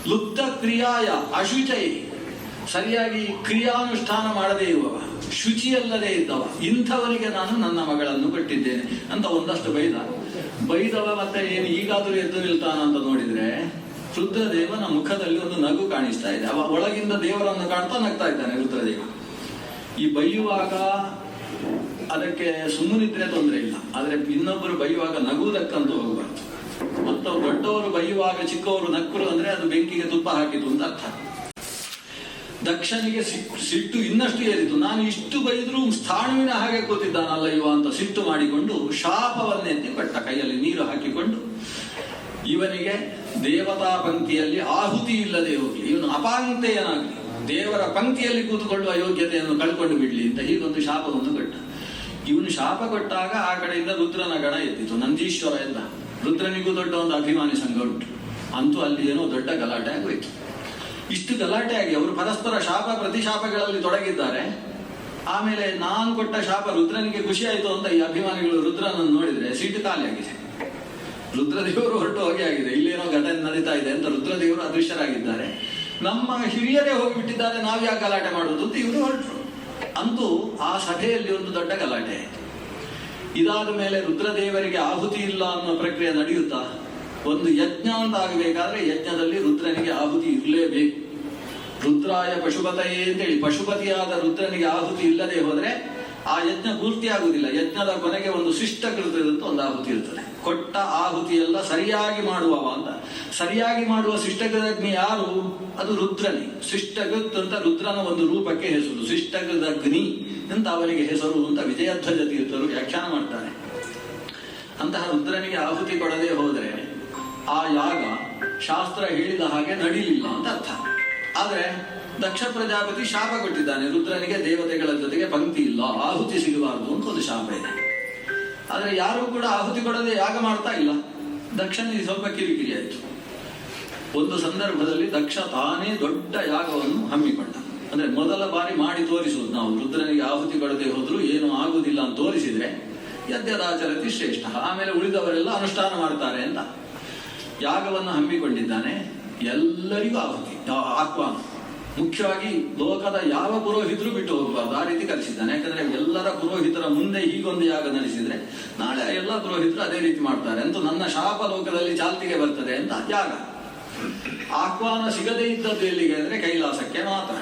ಲುಪ್ತ ಕ್ರಿಯಾಯ ಅಶುಚೈ, ಸರಿಯಾಗಿ ಕ್ರಿಯಾನುಷ್ಠಾನ ಮಾಡದೇ ಇರುವವ, ಶುಚಿಯಲ್ಲದೆ ಇದ್ದವ, ಇಂಥವನಿಗೆ ನಾನು ನನ್ನ ಮಗಳನ್ನು ಕೊಟ್ಟಿದ್ದೇನೆ ಅಂತ ಒಂದಷ್ಟು ಬೈದವ. ಮತ್ತೆ ಏನು ಈಗಾದರೂ ಎದ್ದು ನಿಲ್ತಾನ ಅಂತ ನೋಡಿದ್ರೆ ರುದ್ರದೇವನ ಮುಖದಲ್ಲಿ ಒಂದು ನಗು ಕಾಣಿಸ್ತಾ ಇದೆ. ಅವ ಒಳಗಿಂದ ದೇವರನ್ನು ಕಾಣ್ತಾ ನಗ್ತಾ ಇದ್ದಾನೆ ರುದ್ರದೇವ. ಈ ಬೈಯುವಾಗ ಅದಕ್ಕೆ ಸುಮ್ಮನಿದ್ರೆ ತೊಂದರೆ ಇಲ್ಲ, ಆದ್ರೆ ಇನ್ನೊಬ್ಬರು ಬೈಯುವಾಗ ನಗುವುದಕ್ಕಂತೂ ಹೋಗಬಾರ್ದು. ಮತ್ತವರು ದೊಡ್ಡವರು ಬೈಯುವಾಗ ಚಿಕ್ಕವರು ನಕ್ಕರು ಅಂದ್ರೆ ಅದು ಬೆಂಕಿಗೆ ತುಪ್ಪ ಹಾಕಿತು ಅಂತ ಅರ್ಥ. ದಕ್ಷನಿಗೆ ಸಿಟ್ಟು ಇನ್ನಷ್ಟು ಏರಿತು. ನಾನು ಇಷ್ಟು ಬೈದರೂ ಸ್ಥಾಣುವಿನ ಹಾಗೆ ಕೂತಿದ್ದಾನಲ್ಲ ಇವ ಅಂತ ಸಿಟ್ಟು ಮಾಡಿಕೊಂಡು ಶಾಪವನ್ನೆತ್ತಿ ಕೊಟ್ಟ. ಕೈಯಲ್ಲಿ ನೀರು ಹಾಕಿಕೊಂಡು, ಇವನಿಗೆ ದೇವತಾ ಪಂಕ್ತಿಯಲ್ಲಿ ಆಹುತಿ ಇಲ್ಲದೆ ಹೋಗ್ಲಿ, ಇವನು ಅಪಾಂಕ್ತೆಯನಾಗಲಿ, ದೇವರ ಪಂಕ್ತಿಯಲ್ಲಿ ಕೂತ್ಕೊಳ್ಳುವ ಯೋಗ್ಯತೆಯನ್ನು ಕಳ್ಕೊಂಡು ಬಿಡ್ಲಿ ಅಂತ ಹೀಗೊಂದು ಶಾಪವನ್ನು ಕೊಟ್ಟ. ಇವನು ಶಾಪ ಕೊಟ್ಟಾಗ ಆ ಕಡೆಯಿಂದ ರುದ್ರನ ಗಣ ಎದ್ದಿತು, ನಂದೀಶ್ವರ ಎಲ್ಲ. ರುದ್ರನಿಗೂ ದೊಡ್ಡ ಒಂದು ಅಭಿಮಾನಿ ಸಂಘ ಉಂಟು. ಅಂತೂ ಅಲ್ಲಿ ಏನೋ ದೊಡ್ಡ ಗಲಾಟೆ ಆಗೋಯ್ತು. ಇಷ್ಟು ಗಲಾಟೆ ಆಗಿ ಅವರು ಪರಸ್ಪರ ಶಾಪ ಪ್ರತಿಶಾಪಗಳಲ್ಲಿ ತೊಡಗಿದ್ದಾರೆ. ಆಮೇಲೆ ನಾನು ಕೊಟ್ಟ ಶಾಪ ರುದ್ರನಿಗೆ ಖುಷಿ ಆಯಿತು ಅಂತ ಈ ಅಭಿಮಾನಿಗಳು ರುದ್ರನನ್ನು ನೋಡಿದ್ರೆ ಸೀಟು ಖಾಲಿ ಆಗಿದೆ. ರುದ್ರದೇವರು ಹೊರಟು ಹೋಗಿ ಆಗಿದೆ, ಇಲ್ಲೇನೋ ಘಟನೆ ನಡೀತಾ ಇದೆ ಅಂತ ರುದ್ರದೇವರು ಅದೃಶ್ಯರಾಗಿದ್ದಾರೆ. ನಮ್ಮ ಹಿರಿಯರೇ ಹೋಗಿಬಿಟ್ಟಿದ್ದಾರೆ, ನಾವು ಯಾಕೆ ಗಲಾಟೆ ಮಾಡುವುದು ಅಂತ ಇವರು ಹೊರಟರು. ಅಂತೂ ಆ ಸಭೆಯಲ್ಲಿ ಒಂದು ದೊಡ್ಡ ಗಲಾಟೆ ಆಯಿತು. ಇದಾದ ಮೇಲೆ ರುದ್ರದೇವರಿಗೆ ಆಹುತಿ ಇಲ್ಲ ಅನ್ನೋ ಪ್ರಕ್ರಿಯೆ ನಡೆಯುತ್ತಾ, ಒಂದು ಯಜ್ಞ ಅಂತ ಆಗಬೇಕಾದ್ರೆ ಯಜ್ಞದಲ್ಲಿ ರುದ್ರನಿಗೆ ಆಹುತಿ ಇರಲೇಬೇಕು. ರುದ್ರಾಯ ಪಶುಪತಯೇ ಅಂತೇಳಿ ಪಶುಪತಿಯಾದ ರುದ್ರನಿಗೆ ಆಹುತಿ ಇಲ್ಲದೆ ಹೋದ್ರೆ ಆ ಯಜ್ಞ ಪೂರ್ತಿ ಆಗುವುದಿಲ್ಲ. ಯಜ್ಞದ ಕೊನೆಗೆ ಒಂದು ಶಿಷ್ಟಕೃತ ಅಂತ ಒಂದು ಆಹುತಿ ಇರ್ತದೆ. ಕೊಟ್ಟ ಆಹುತಿ ಎಲ್ಲ ಸರಿಯಾಗಿ ಮಾಡುವವ ಅಂತ. ಸರಿಯಾಗಿ ಮಾಡುವ ಶಿಷ್ಟಕೃತಜ್ಞ ಯಾರು? ಅದು ರುದ್ರನಿ. ಶಿಷ್ಟಕೃತ್ ಅಂತ ರುದ್ರನ ಒಂದು ರೂಪಕ್ಕೆ ಹೆಸರು, ಶಿಷ್ಟಕೃತಗ್ನಿ ಅಂತ ಅವನಿಗೆ ಹೆಸರು ಅಂತ ವಿಜಯಧ್ವಜ ತೀರ್ಥರು ವ್ಯಾಖ್ಯಾನ ಮಾಡ್ತಾರೆ. ಅಂತಹ ರುದ್ರನಿಗೆ ಆಹುತಿ ಕೊಡದೆ ಹೋದ್ರೆ ಆ ಯಾಗ ಶಾಸ್ತ್ರ ಹೇಳಿದ ಹಾಗೆ ನಡೀಲಿಲ್ಲ ಅಂತ ಅರ್ಥ. ಆದ್ರೆ ದಕ್ಷ ಪ್ರಜಾಪತಿ ಶಾಪ ಕೊಟ್ಟಿದ್ದಾನೆ, ರುದ್ರನಿಗೆ ದೇವತೆಗಳ ಜೊತೆಗೆ ಪಂಕ್ತಿ ಇಲ್ಲ, ಆಹುತಿ ಸಿಗಬಾರದು ಅಂತ ಒಂದು ಶಾಪ ಇದೆ. ಆದ್ರೆ ಯಾರು ಕೂಡ ಆಹುತಿ ಕೊಡದೆ ಯಾಗ ಮಾಡ್ತಾ ಇಲ್ಲ. ದಕ್ಷನಿಗೆ ಸ್ವಲ್ಪ ಕಿರಿಕಿರಿ ಆಯಿತು. ಒಂದು ಸಂದರ್ಭದಲ್ಲಿ ದಕ್ಷ ತಾನೇ ದೊಡ್ಡ ಯಾಗವನ್ನು ಹಮ್ಮಿಕೊಂಡ. ಅಂದ್ರೆ ಮೊದಲ ಬಾರಿ ಮಾಡಿ ತೋರಿಸುವುದು. ನಾವು ರುದ್ರನಿಗೆ ಆಹುತಿ ಕೊಡದೆ ಹೋದ್ರು ಏನು ಆಗುವುದಿಲ್ಲ ಅಂತ ತೋರಿಸಿದ್ರೆ ಯದ್ಯದಾಚರತಿ ಶ್ರೇಷ್ಠ, ಆಮೇಲೆ ಉಳಿದವರೆಲ್ಲ ಅನುಷ್ಠಾನ ಮಾಡ್ತಾರೆ ಅಂತ ಯಾಗವನ್ನು ಹಮ್ಮಿಕೊಂಡಿದ್ದಾನೆ. ಎಲ್ಲರಿಗೂ ಆಹುತಿ ಆಹ್ವಾನ. ಮುಖ್ಯವಾಗಿ ಲೋಕದ ಯಾವ ಪುರೋಹಿತರು ಬಿಟ್ಟು ಹೋಗಬಾರ್ದು, ಆ ರೀತಿ ಕಲಿಸಿದ್ದಾನೆ. ಯಾಕಂದ್ರೆ ಎಲ್ಲರ ಪುರೋಹಿತರ ಮುಂದೆ ಹೀಗೊಂದು ಯಾಗ ನಡೆಸಿದ್ರೆ ನಾಳೆ ಎಲ್ಲ ಪುರೋಹಿತರು ಅದೇ ರೀತಿ ಮಾಡ್ತಾರೆ ಅಂತ ನನ್ನ ಶಾಪ ಲೋಕದಲ್ಲಿ ಚಾಲ್ತಿಗೆ ಬರ್ತದೆ ಅಂತ ಯಾಗ. ಆಹ್ವಾನ ಸಿಗದೇ ಇದ್ದದ್ದು ಎಲ್ಲಿಗೆ ಅಂದ್ರೆ ಕೈಲಾಸಕ್ಕೆ ಮಾತ್ರ.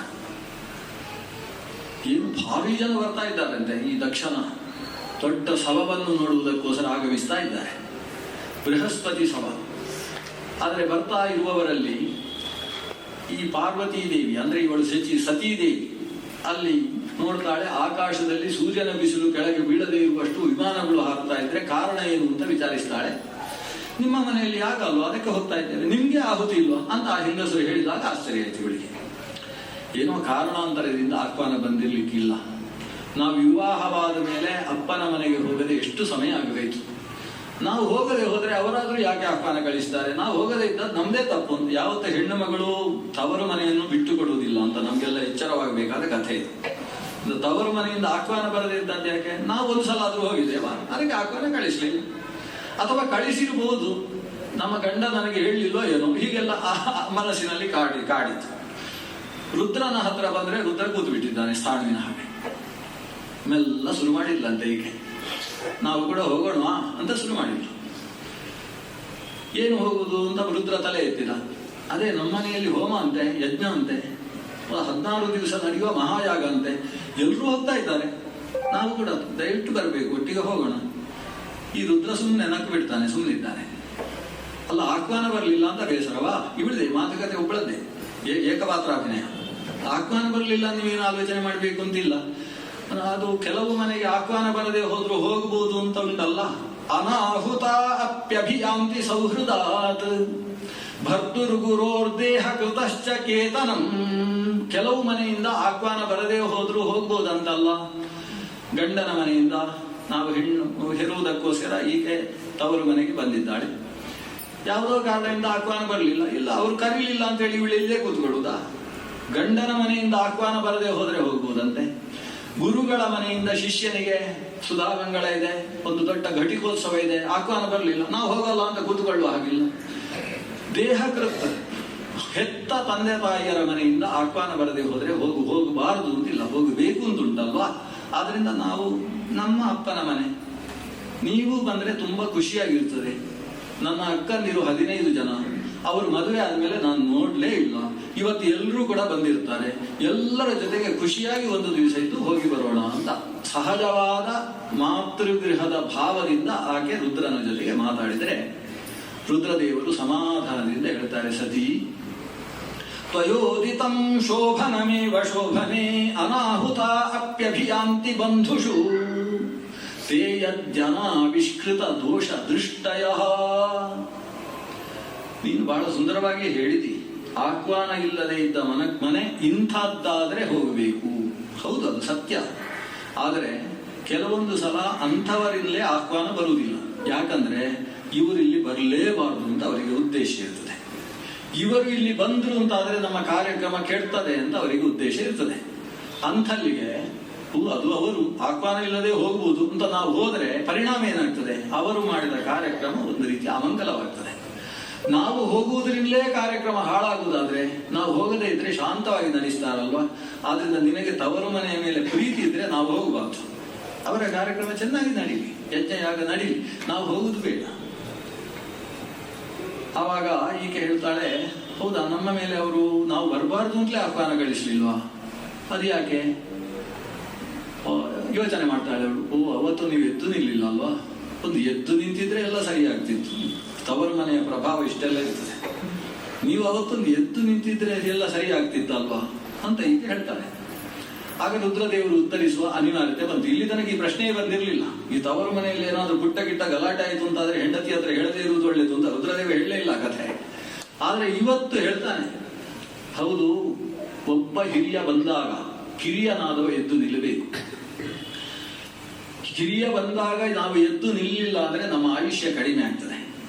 ಏನು ಭಾರಿ ಜನ ಬರ್ತಾ ಇದ್ದಾರಂತೆ ಈ ದಕ್ಷನ ದೊಡ್ಡ ಸಭವನ್ನು ನೋಡುವುದಕ್ಕೋಸ್ಕರ ಆಗಮಿಸ್ತಾ ಇದ್ದಾರೆ. ಬೃಹಸ್ಪತಿ ಸಭ. ಆದರೆ ಬರ್ತಾ ಇರುವವರಲ್ಲಿ ಈ ಪಾರ್ವತೀ ದೇವಿ ಅಂದ್ರೆ ಇವಳು ಸತೀದೇವಿ ಅಲ್ಲಿ ನೋಡ್ತಾಳೆ. ಆಕಾಶದಲ್ಲಿ ಸೂರ್ಯನ ಬಿಸಿಲು ಕೆಳಗೆ ಬೀಳದೇ ಇರುವಷ್ಟು ವಿಮಾನಗಳು ಹಾರ್ತಾ ಇದ್ರೆ ಕಾರಣ ಏನು ಅಂತ ವಿಚಾರಿಸ್ತಾಳೆ. ನಿಮ್ಮ ಮನೆಯಲ್ಲಿ ಯಾಕಲ್ವ, ಅದಕ್ಕೆ ಹೋಗ್ತಾ ಇದ್ದೇವೆ, ನಿಮ್ಗೆ ಆಹುತಿ ಇಲ್ವಾ ಅಂತ ಆ ಹೆಂಗಸರು ಹೇಳಿದಾಗ ಆಶ್ಚರ್ಯ ಆಯ್ತು ಇವಳಿಗೆ. ಏನೋ ಕಾರಣಾಂತರದಿಂದ ಆಹ್ವಾನ ಬಂದಿರ್ಲಿಕ್ಕಿಲ್ಲ. ನಾವು ವಿವಾಹವಾದ ಮೇಲೆ ಅಪ್ಪನ ಮನೆಗೆ ಹೋಗದೆ ಎಷ್ಟು ಸಮಯ ಆಗಬೇಕು. ನಾವು ಹೋಗದೆ ಹೋದ್ರೆ ಅವರಾದ್ರೂ ಯಾಕೆ ಆಹ್ವಾನ ಕಳಿಸ್ತಾರೆ, ನಾವು ಹೋಗದೆ ಇದ್ದದ್ದು ನಮ್ದೇ ತಪ್ಪು ಅಂತ. ಯಾವತ್ತ ಹೆಣ್ಣು ಮಗಳು ತವರು ಮನೆಯನ್ನು ಬಿಟ್ಟು ಕೊಡುವುದಿಲ್ಲ ಅಂತ ನಮ್ಗೆಲ್ಲ ಎಚ್ಚರವಾಗಬೇಕಾದ ಕಥೆ ಇದು. ತವರು ಮನೆಯಿಂದ ಆಹ್ವಾನ ಬರದೇ ಇದ್ದದ್ದು ಯಾಕೆ? ನಾವು ಒಂದ್ಸಲ ಆದ್ರೂ ಹೋಗಿದ್ದೇವಾ, ಅದಕ್ಕೆ ಆಹ್ವಾನ ಕಳಿಸ್ಲಿಲ್ಲ. ಅಥವಾ ಕಳಿಸಿರ್ಬೋದು, ನಮ್ಮ ಗಂಡ ನನಗೆ ಹೇಳಲಿಲ್ಲೋ ಏನೋ, ಹೀಗೆಲ್ಲ ಮನಸ್ಸಿನಲ್ಲಿ ಕಾಡಿತು. ರುದ್ರನ ಹತ್ರ ಬಂದ್ರೆ ರುದ್ರ ಕೂತು ಬಿಟ್ಟಿದ್ದಾನೆ ಸ್ಥಾಣುವಿನ ಹಾಗೆ. ಮೆಲ್ಲ ಶುರು ಮಾಡಿಲ್ಲಂತೆ ಈಕೆ, ನಾವು ಕೂಡ ಹೋಗೋಣ ಅಂತ ಶುರು ಮಾಡಿದ್ರು. ಏನು ಹೋಗುದು ಅಂತ ರುದ್ರ ತಲೆ ಎತ್ತಿದ. ಅದೇ ನಮ್ಮನೆಯಲ್ಲಿ ಹೋಮ ಅಂತೆ, ಯಜ್ಞ ಅಂತೆ, 14 ದಿವಸ ನಡೆಯುವ ಮಹಾಯಾಗ ಅಂತೆ, ಎಲ್ಲರೂ ಹೋಗ್ತಾ ಇದ್ದಾರೆ, ನಾವು ಕೂಡ ದಯವಿಟ್ಟು ಬರಬೇಕು, ಒಟ್ಟಿಗೆ ಹೋಗೋಣ. ಈ ರುದ್ರ ಸುಮ್ಮನೆ ನಕ್ಕು ಬಿಡ್ತಾನೆ, ಸುಮ್ಮನಿದ್ದಾನೆ. ಅಲ್ಲ ಆಹ್ವಾನ ಬರಲಿಲ್ಲ ಅಂತ ಬೇಸರವಾ? ಇವಳದೆ ಮಾತುಕತೆ ಒಬ್ಬಳದ್ದೇ, ಏಕಪಾತ್ರಾಭಿನಯ. ಆಹ್ವಾನ ಬರಲಿಲ್ಲ ನೀವೇನು ಆಲೋಚನೆ ಮಾಡಬೇಕು ಅಂತಿಲ್ಲ. ಅದು ಕೆಲವು ಮನೆಗೆ ಆಹ್ವಾನ ಬರದೆ ಹೋದ್ರು ಹೋಗಬಹುದು ಅಂತ ಉಂಟಲ್ಲ. ಅನಾಹುತ ಅಪ್ಯಭಿಯಾಂತಿ ಸೌಹೃದಾತ್ ಭರ್ತುರ್ ಗುರೋರ್ದೇಹ ಕೃತಶ್ಚ ಕೇತನಂ. ಕೆಲವು ಮನೆಯಿಂದ ಆಹ್ವಾನ ಬರದೆ ಹೋದ್ರು ಹೋಗ್ಬೋದಂತಲ್ಲ. ಗಂಡನ ಮನೆಯಿಂದ ನಾವು ಹೆಣ್ಣು ಹೆರುವುದಕ್ಕೋಸ್ಕರ ಈಕೆ ತವರು ಮನೆಗೆ ಬಂದಿದ್ದಾಳೆ. ಯಾವುದೋ ಕಾರಣದಿಂದ ಆಹ್ವಾನ ಬರಲಿಲ್ಲ, ಇಲ್ಲ ಅವ್ರು ಕರೀಲಿಲ್ಲ ಅಂತೇಳಿ ಇವಳು ಇಲ್ಲೇ ಕೂತ್ಕೊಳ್ಳುವುದಾ? ಗಂಡನ ಮನೆಯಿಂದ ಆಹ್ವಾನ ಬರದೆ ಹೋದ್ರೆ ಹೋಗ್ಬೋದಂತೆ. ಗುರುಗಳ ಮನೆಯಿಂದ ಶಿಷ್ಯನಿಗೆ ಸುಧಾಮಂಗಳ ಇದೆ, ಒಂದು ದೊಡ್ಡ ಘಟಿಕೋತ್ಸವ ಇದೆ, ಆಹ್ವಾನ ಬರಲಿಲ್ಲ, ನಾವು ಹೋಗಲ್ಲ ಅಂತ ಕೂತ್ಕೊಳ್ಳುವ ಹಾಗಿಲ್ಲ. ದೇಹಕೃತ ಹೆತ್ತ ತಂದೆ ತಾಯಿಯರ ಮನೆಯಿಂದ ಆಹ್ವಾನ ಬರದೆ ಹೋದ್ರೆ ಹೋಗಬಾರದು ಅಂತಿಲ್ಲ, ಹೋಗಬೇಕು ಅಂತುಂಟಲ್ವಾ. ಆದ್ರಿಂದ ನಾವು ನಮ್ಮ ಅಪ್ಪನ ಮನೆ, ನೀವು ಬಂದ್ರೆ ತುಂಬಾ ಖುಷಿಯಾಗಿರ್ತದೆ. ನನ್ನ ಅಕ್ಕಂದಿರು 15 ಜನ, ಅವರು ಮದುವೆ ಆದ್ಮೇಲೆ ನಾನು ನೋಡ್ಲೇ ಇಲ್ಲ. ಇವತ್ತು ಎಲ್ಲರೂ ಕೂಡ ಬಂದಿರ್ತಾರೆ, ಎಲ್ಲರ ಜೊತೆಗೆ ಖುಷಿಯಾಗಿ ಒಂದು ದಿವಸ ಇದ್ದು ಹೋಗಿ ಬರೋಣ ಅಂತ ಸಹಜವಾದ ಮಾತೃಗೃಹದ ಭಾವದಿಂದ ಆಕೆ ರುದ್ರನ ಜೊತೆಗೆ ಮಾತಾಡಿದರೆ ರುದ್ರದೇವರು ಸಮಾಧಾನದಿಂದ ಹೇಳ್ತಾರೆ, ಸತಿ ತ್ವಯೋದಿತಂ ಶೋಭನಮೇವ ಶೋಭನೆ ಅನಾಹುತ ಅಪ್ಯಭಿಯಾಂತಿ ಬಂಧುಷು ತೇ ಯಜ್ಜನಾವಿಷ್ಕೃತ ದೋಷ ದೃಷ್ಟಯಃ. ನೀನು ಬಹಳ ಸುಂದರವಾಗಿ ಹೇಳಿದಿ, ಆಹ್ವಾನ ಇಲ್ಲದೆ ಇದ್ದ ಮನೆ ಇಂಥದ್ದಾದರೆ ಹೋಗಬೇಕು. ಹೌದು, ಅದು ಸತ್ಯ. ಆದರೆ ಕೆಲವೊಂದು ಸಲ ಅಂಥವರಿಂದಲೇ ಆಹ್ವಾನ ಬರುವುದಿಲ್ಲ. ಯಾಕಂದ್ರೆ ಇವರಿಲ್ಲಿ ಬರಲೇಬಾರದು ಅಂತ ಅವರಿಗೆ ಉದ್ದೇಶ ಇರ್ತದೆ. ಇವರು ಇಲ್ಲಿ ಬಂದ್ರು ಅಂತಾದ್ರೆ ನಮ್ಮ ಕಾರ್ಯಕ್ರಮ ಕೆಡ್ತದೆ ಅಂತ ಅವರಿಗೆ ಉದ್ದೇಶ ಇರ್ತದೆ. ಅಂಥಲ್ಲಿಗೆ ಅದು ಅವರು ಆಹ್ವಾನ ಇಲ್ಲದೆ ಹೋಗುವುದು ಅಂತ ನಾವು ಹೋದರೆ ಪರಿಣಾಮ ಏನಾಗ್ತದೆ? ಅವರು ಮಾಡಿದ ಕಾರ್ಯಕ್ರಮ ಒಂದು ರೀತಿ ಅಮಂಗಲವಾಗ್ತದೆ. ನಾವು ಹೋಗುವುದರಿಂದಲೇ ಕಾರ್ಯಕ್ರಮ ಹಾಳಾಗುವುದಾದ್ರೆ ನಾವು ಹೋಗದೇ ಇದ್ರೆ ಶಾಂತವಾಗಿ ನಡೆಸ್ತಾರಲ್ವಾ. ಆದ್ರಿಂದ ನಿನಗೆ ತವರು ಮನೆಯ ಮೇಲೆ ಪ್ರೀತಿ ಇದ್ರೆ ನಾವು ಹೋಗಬಾರ್ದು. ಅವರ ಕಾರ್ಯಕ್ರಮ ಚೆನ್ನಾಗಿ ನಡೀಲಿ, ಯಜ್ಞಯಾಗ ನಡೀಲಿ, ನಾವು ಹೋಗುದು ಬೇಡ. ಆವಾಗ ಈಕೆ ಹೇಳ್ತಾಳೆ, ಹೌದಾ, ನಮ್ಮ ಮೇಲೆ ಅವರು ನಾವು ಬರಬಾರ್ದು ಅಂತಲೇ ಆಹ್ವಾನ ಗಳಿಸ್ಲಿಲ್ವಾ? ಅದು ಯಾಕೆ? ಯೋಚನೆ ಮಾಡ್ತಾಳೆ ಅವಳು. ಅವತ್ತು ನೀವು ಎದ್ದು ನಿಲ್ಲಿಲ್ಲ ಅಲ್ವಾ? ಒಂದು ಎದ್ದು ನಿಂತಿದ್ರೆ ಎಲ್ಲ ಸರಿಯಾಗ್ತಿತ್ತು. ತವರು ಮನೆಯ ಪ್ರಭಾವ ಇಷ್ಟೆಲ್ಲ ಇರ್ತದೆ. ನೀವು ಅವತ್ತೊಂದು ಎದ್ದು ನಿಂತಿದ್ರೆ ಎಲ್ಲ ಸರಿ ಆಗ್ತಿತ್ತಲ್ವಾ ಅಂತ ಈಕೆ ಹೇಳ್ತಾಳೆ. ಆಗ ರುದ್ರದೇವರು ಉತ್ತರಿಸುವ ಅನಿವಾರ್ಯತೆ ಬಂತು. ಇಲ್ಲಿ ತನಕ ಈ ಪ್ರಶ್ನೆಯೇ ಬಂದಿರಲಿಲ್ಲ. ಈ ತವರು ಮನೆಯಲ್ಲಿ ಏನಾದ್ರೂ ಪುಟ್ಟ ಗಿಟ್ಟ ಗಲಾಟೆ ಆಯಿತು ಅಂತಾದ್ರೆ ಹೆಂಡತಿ ಹತ್ರ ಹೇಳದೇ ಇರುವುದು ಒಳ್ಳೇದು ಅಂತ ರುದ್ರದೇವ ಹೇಳಲೇ ಇಲ್ಲ ಕಥೆ. ಆದ್ರೆ ಇವತ್ತು ಹೇಳ್ತಾನೆ, ಹೌದು, ಒಬ್ಬ ಹಿರಿಯ ಬಂದಾಗ ಕಿರಿಯನಾದವ ಎದ್ದು ನಿಲ್ಲಬೇಕು. ಹಿರಿಯ ಬಂದಾಗ ನಾವು ಎದ್ದು ನಿಲ್ಲಿಲ್ಲ ಅಂದ್ರೆ ನಮ್ಮ ಆಯುಷ್ಯ ಕಡಿಮೆ ಆಗ್ತದೆ.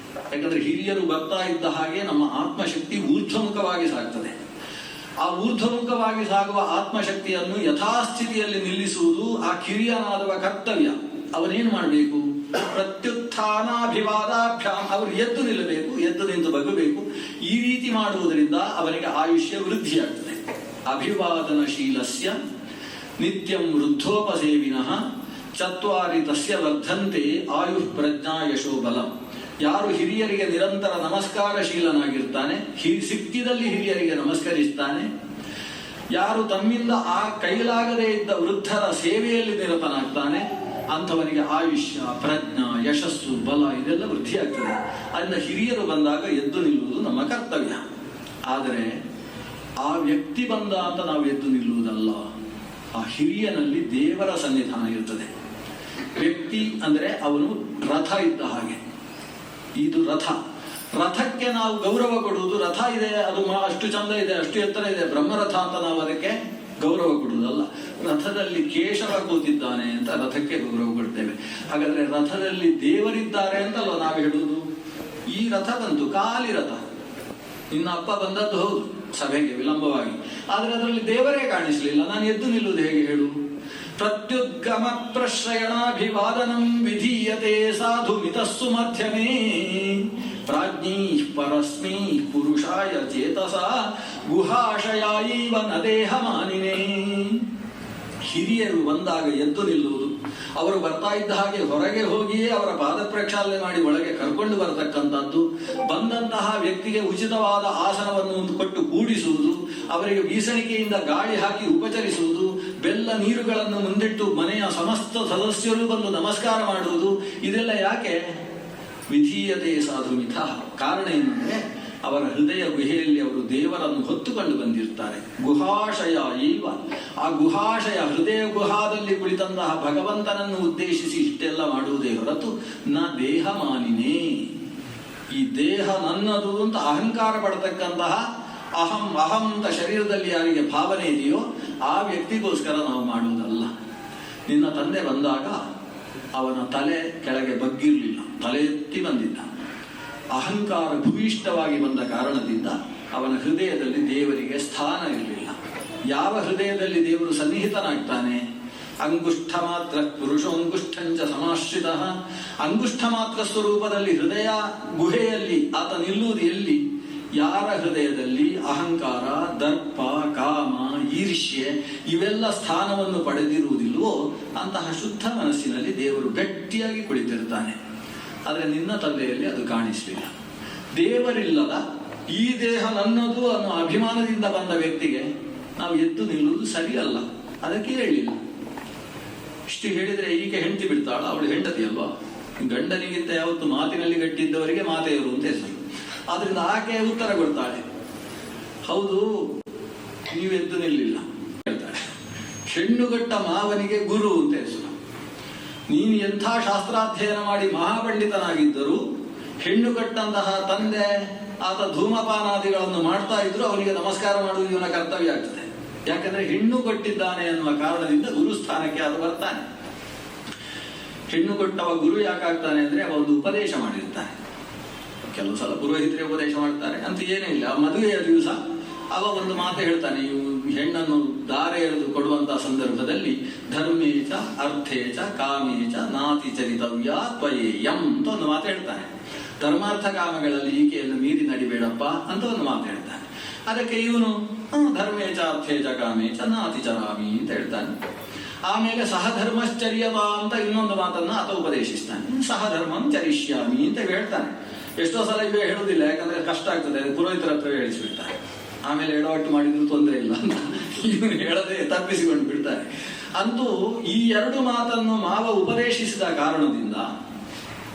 ಯಾಕಂದ್ರೆ ಹಿರಿಯರು ಬರ್ತಾ ಇದ್ದ ಹಾಗೆ ನಮ್ಮ ಆತ್ಮಶಕ್ತಿ ಊರ್ಧ್ವಮುಖವಾಗಿ ಸಾಗ್ತದೆ. ಆ ಊರ್ಧ್ವಮುಖವಾಗಿ ಸಾಗುವ ಆತ್ಮಶಕ್ತಿಯನ್ನು ಯಥಾಸ್ಥಿತಿಯಲ್ಲಿ ನಿಲ್ಲಿಸುವುದು ಆ ಕಿರಿಯನಾದವ ಕರ್ತವ್ಯ. ಅವನೇನು ಮಾಡಬೇಕು? ಪ್ರತ್ಯುತ್ಥಾನಾಭಿವಾದಾಭ್ಯಾಂ, ಅವರು ಎದ್ದು ನಿಲ್ಲಬೇಕು, ಎದ್ದು ನಿಂತು ಬಗ್ಗಬೇಕು. ಈ ರೀತಿ ಮಾಡುವುದರಿಂದ ಅವನಿಗೆ ಆಯುಷ್ಯ ವೃದ್ಧಿಯಾಗ್ತದೆ. ಅಭಿವಾದನಶೀಲಸ್ಯ ನಿತ್ಯಂ ವೃದ್ಧೋಪಸೇವಿನಃ ಚತ್ವಾರಿ ತಸ್ಯ ವರ್ಧಂತೆ ಆಯುಃ ಪ್ರಜ್ಞಾ ಯಶೋ ಬಲಂ. ಯಾರು ಹಿರಿಯರಿಗೆ ನಿರಂತರ ನಮಸ್ಕಾರಶೀಲನಾಗಿರ್ತಾನೆ, ಸಿಕ್ಕಿದಲ್ಲಿ ಹಿರಿಯರಿಗೆ ನಮಸ್ಕರಿಸ್ತಾನೆ, ಯಾರು ತಮ್ಮಿಂದ ಆ ಕೈಲಾಗದೇ ಇದ್ದ ವೃದ್ಧರ ಸೇವೆಯಲ್ಲಿ ನಿರತನಾಗ್ತಾನೆ, ಅಂಥವನಿಗೆ ಆಯುಷ್ಯ, ಪ್ರಜ್ಞಾ, ಯಶಸ್ಸು, ಬಲ ಇದೆಲ್ಲ ವೃದ್ಧಿಯಾಗ್ತದೆ. ಅದರಿಂದ ಹಿರಿಯರು ಬಂದಾಗ ಎದ್ದು ನಿಲ್ಲುವುದು ನಮ್ಮ ಕರ್ತವ್ಯ. ಆದರೆ ಆ ವ್ಯಕ್ತಿ ಬಂದ ಅಂತ ನಾವು ಎದ್ದು ನಿಲ್ಲುವುದಲ್ಲ. ಆ ಹಿರಿಯನಲ್ಲಿ ದೇವರ ಸನ್ನಿಧಾನ ಇರ್ತದೆ. ವ್ಯಕ್ತಿ ಅಂದ್ರೆ ಅವನು ರಥ ಇದ್ದ ಹಾಗೆ. ಇದು ರಥ. ರಥಕ್ಕೆ ನಾವು ಗೌರವ ಕೊಡುವುದು, ರಥ ಇದೆ, ಅದು ಅಷ್ಟು ಚಂದ ಇದೆ, ಅಷ್ಟು ಎತ್ತರ ಇದೆ, ಬ್ರಹ್ಮರಥ ಅಂತ ನಾವು ಅದಕ್ಕೆ ಗೌರವ ಕೊಡುವುದಲ್ಲ. ರಥದಲ್ಲಿ ಕೇಶವ ಕೂತಿದ್ದಾನೆ ಅಂತ ರಥಕ್ಕೆ ಗೌರವ ಕೊಡ್ತೇವೆ. ಹಾಗಾದ್ರೆ ರಥದಲ್ಲಿ ದೇವರಿದ್ದಾರೆ ಅಂತಲ್ವ ನಾವು ಹೇಳುವುದು. ಈ ರಥ ಬಂತು, ಖಾಲಿ ರಥ. ನಿನ್ನ ಅಪ್ಪ ಬಂದದ್ದು ಹೌದು ಸಭೆಗೆ ವಿಳಂಬವಾಗಿ, ಆದ್ರೆ ಅದರಲ್ಲಿ ದೇವರೇ ಕಾಣಿಸ್ಲಿಲ್ಲ. ನಾನು ಎದ್ದು ನಿಲ್ಲುವುದು ಹೇಗೆ ಹೇಳು? ಪ್ರತ್ಯುದ್ಗಮ ಪ್ರಶ್ರಯಣಾಭಿವಾದನಂ ವಿಧೀಯತೆ ಸಾಧು ಮಿತಸ್ಸು ಮಧ್ಯಮೇ ಪ್ರಾಜ್ಞೀ ಪರಸ್ಮೈ ಪುರುಷಾಯ ಚೇತಸ ಗುಹಾಶಯಾಯೈವ ನ ದೇಹ ಮಾನಿನೇ. ಹಿರಿಯರು ಬಂದಾಗ ಎದ್ದು ನಿಲ್ಲುವುದು, ಅವರು ಬರ್ತಾ ಇದ್ದ ಹಾಗೆ ಹೊರಗೆ ಹೋಗಿಯೇ ಅವರ ಪಾದ ಪ್ರಕ್ಷಾಲನೆ ಮಾಡಿ ಒಳಗೆ ಕರ್ಕೊಂಡು ಬರತಕ್ಕಂಥದ್ದು, ಬಂದಂತಹ ವ್ಯಕ್ತಿಗೆ ಉಚಿತವಾದ ಆಸನವನ್ನು ಕೊಟ್ಟು ಕೂಡಿಸುವುದು, ಅವರಿಗೆ ಬೀಸಣಿಕೆಯಿಂದ ಗಾಳಿ ಹಾಕಿ ಉಪಚರಿಸುವುದು, ಬೆಲ್ಲ ನೀರುಗಳನ್ನು ಮುಂದಿಟ್ಟು ಮನೆಯ ಸಮಸ್ತ ಸದಸ್ಯರು ಬಂದು ನಮಸ್ಕಾರ ಮಾಡುವುದು, ಇದೆಲ್ಲ ಯಾಕೆ? ವಿಧೀಯತೆ ಸಾಧು ಮಿಥ. ಕಾರಣ ಏನಂದ್ರೆ ಅವರ ಹೃದಯ ಗುಹೆಯಲ್ಲಿ ಅವರು ದೇವರನ್ನು ಹೊತ್ತುಕೊಂಡು ಬಂದಿರ್ತಾರೆ. ಗುಹಾಶಯ ಇಲ್ವ, ಆ ಗುಹಾಶಯ ಹೃದಯ ಗುಹಾದಲ್ಲಿ ಕುಳಿತಂತಹ ಭಗವಂತನನ್ನು ಉದ್ದೇಶಿಸಿ ಇಷ್ಟೆಲ್ಲ ಮಾಡುವುದೇ ಹೊರತು ನ ದೇಹ ಮಾನಿನೇ. ಈ ದೇಹ ನನ್ನದು ಅಂತ ಅಹಂಕಾರ ಪಡತಕ್ಕಂತಹ ಅಹಂ ಅಹಂ ಅಂತ ಶರೀರದಲ್ಲಿ ಯಾರಿಗೆ ಭಾವನೆ ಇದೆಯೋ ಆ ವ್ಯಕ್ತಿಗೋಸ್ಕರ ನಾವು ಮಾಡುವುದಲ್ಲ. ನಿನ್ನ ತಂದೆ ಬಂದಾಗ ಅವನ ತಲೆ ಕೆಳಗೆ ಬಗ್ಗಿರಲಿಲ್ಲ, ತಲೆ ಎತ್ತಿ ಬಂದಿದ್ದ. ಅಹಂಕಾರ ಭೂಯಿಷ್ಠವಾಗಿ ಬಂದ ಕಾರಣದಿಂದ ಅವನ ಹೃದಯದಲ್ಲಿ ದೇವರಿಗೆ ಸ್ಥಾನ ಇರಲಿಲ್ಲ. ಯಾವ ಹೃದಯದಲ್ಲಿ ದೇವರು ಸನ್ನಿಹಿತನಾಗ್ತಾನೆ? ಅಂಗುಷ್ಠ ಮಾತ್ರ ಪುರುಷೋಂಗುಷ್ಠಂಚ ಸಮಾಶ್ರಿತ. ಅಂಗುಷ್ಠ ಮಾತ್ರ ಸ್ವರೂಪದಲ್ಲಿ ಹೃದಯ ಗುಹೆಯಲ್ಲಿ ಆತ ನಿಲ್ಲುವುದು ಎಲ್ಲಿ? ಯಾರ ಹೃದಯದಲ್ಲಿ ಅಹಂಕಾರ, ದರ್ಪ, ಕಾಮ, ಈರ್ಷ್ಯೆ ಇವೆಲ್ಲ ಸ್ಥಾನವನ್ನು ಪಡೆದಿರುವುದಿಲ್ವೋ ಅಂತಹ ಶುದ್ಧ ಮನಸ್ಸಿನಲ್ಲಿ ದೇವರು ಗಟ್ಟಿಯಾಗಿ ಕುಳಿತಿರ್ತಾನೆ. ಆದರೆ ನಿನ್ನ ತಂದೆಯಲ್ಲಿ ಅದು ಕಾಣಿಸಲಿಲ್ಲ. ದೇವರಿಲ್ಲದ ಈ ದೇಹ ನನ್ನದು ಅನ್ನೋ ಅಭಿಮಾನದಿಂದ ಬಂದ ವ್ಯಕ್ತಿಗೆ ನಾವು ಎದ್ದು ನಿಲ್ಲುವುದು ಸರಿಯಲ್ಲ. ಅದಕ್ಕೆ ಹೇಳಿಲ್ಲ. ಇಷ್ಟು ಹೇಳಿದ್ರೆ ಈಕೆ ಹೆಂಡತಿ ಬಿಡ್ತಾಳ? ಅವಳು ಹೆಂಡತಿ ಅಲ್ವಾ? ಗಂಡನಿಗಿಂತ ಯಾವತ್ತು ಮಾತಿನಲ್ಲಿ ಗಟ್ಟಿದ್ದವರಿಗೆ ಮಾತೆಯರು ಅಂತ ಹೆಸರು. ಆದ್ರಿಂದ ಆಕೆ ಉತ್ತರ ಕೊಡ್ತಾಳೆ, ಹೌದು, ನೀವು ಎದ್ದು ನಿಲ್ಲಿಲ್ಲ ಹೇಳ್ತಾಳೆ. ಹೆಣ್ಣುಗಟ್ಟ ಮಾವನಿಗೆ ಗುರು ಅಂತ ಹೆಸರು. ನೀನು ಎಂಥ ಶಾಸ್ತ್ರಾಧ್ಯಯನ ಮಾಡಿ ಮಹಾಪಂಡಿತನಾಗಿದ್ದರೂ ಹೆಣ್ಣುಗಟ್ಟಂತಹ ತಂದೆ ಆತ ಧೂಮಪಾನಾದಿಗಳನ್ನು ಮಾಡ್ತಾ ಇದ್ರು ಅವನಿಗೆ ನಮಸ್ಕಾರ ಮಾಡುವುದು ಇವನ ಕರ್ತವ್ಯ ಆಗ್ತದೆ. ಯಾಕಂದ್ರೆ ಹೆಣ್ಣು ಕೊಟ್ಟಿದ್ದಾನೆ ಅನ್ನುವ ಕಾರಣದಿಂದ ಗುರುಸ್ಥಾನಕ್ಕೆ ಅದು ಬರ್ತಾನೆ. ಹೆಣ್ಣು ಕೊಟ್ಟವ ಗುರು ಯಾಕಾಗ್ತಾನೆ ಅಂದ್ರೆ ಅವ ಒಂದು ಉಪದೇಶ ಮಾಡಿರ್ತಾನೆ. ಕೆಲವು ಸಲ ಪುರೋಹಿತರೇ ಉಪದೇಶ ಮಾಡ್ತಾರೆ ಅಂತ ಏನೇ ಇಲ್ಲ. ಮದುವೆಯ ದಿವಸ ಅವ ಒಂದು ಮಾತು ಹೇಳ್ತಾನೆ. ಇವು ಹೆಣ್ಣನ್ನು ದಾರೆ ಎಳೆದು ಕೊಡುವಂತಹ ಸಂದರ್ಭದಲ್ಲಿ ಧರ್ಮೇಚ ಅರ್ಥೇಚ ಕಾಮೇಚ ನಾತಿ ಚರಿತವ್ಯ ತ್ವಯೇಯಂ ಅಂತ ಒಂದು ಮಾತು ಹೇಳ್ತಾನೆ. ಧರ್ಮಾರ್ಥ ಕಾಮಗಳಲ್ಲಿ ಈಕೆಯನ್ನು ಮೀರಿ ನಡಿಬೇಡಪ್ಪ ಅಂತ ಒಂದು ಮಾತು ಹೇಳ್ತಾನೆ. ಅದಕ್ಕೆ ಇವನು ಧರ್ಮೇಚ ಅರ್ಥೇಚ ಕಾಮೇಚ ನಾತಿ ಚರಾಮಿ ಅಂತ ಹೇಳ್ತಾನೆ. ಆಮೇಲೆ ಸಹಧರ್ಮಶ್ಚರ್ಯವ ಅಂತ ಇನ್ನೊಂದು ಮಾತನ್ನ ಆತ ಉಪದೇಶಿಸ್ತಾನೆ. ಸಹಧರ್ಮಂ ಚರಿಷ್ಯಾಮಿ ಅಂತ ಹೇಳ್ತಾನೆ. ಎಷ್ಟೋ ಸಲ ಇವೇ ಹೇಳುದಿಲ್ಲ, ಯಾಕಂದ್ರೆ ಕಷ್ಟ ಆಗ್ತದೆ, ಪುರೋಹಿತರ ಹತ್ರವೇ ಹೇಳಿಸ್ಬಿಡ್ತಾರೆ. ಆಮೇಲೆ ಎಡವಟ್ಟು ಮಾಡಿದ್ರು ತೊಂದರೆ ಇಲ್ಲ ಅಂತ ಇವನು ಹೇಳದೆ ತಪ್ಪಿಸಿಕೊಂಡು ಬಿಡ್ತಾರೆ. ಅಂತೂ ಈ ಎರಡು ಮಾತನ್ನು ಮಾವ ಉಪದೇಶಿಸಿದ ಕಾರಣದಿಂದ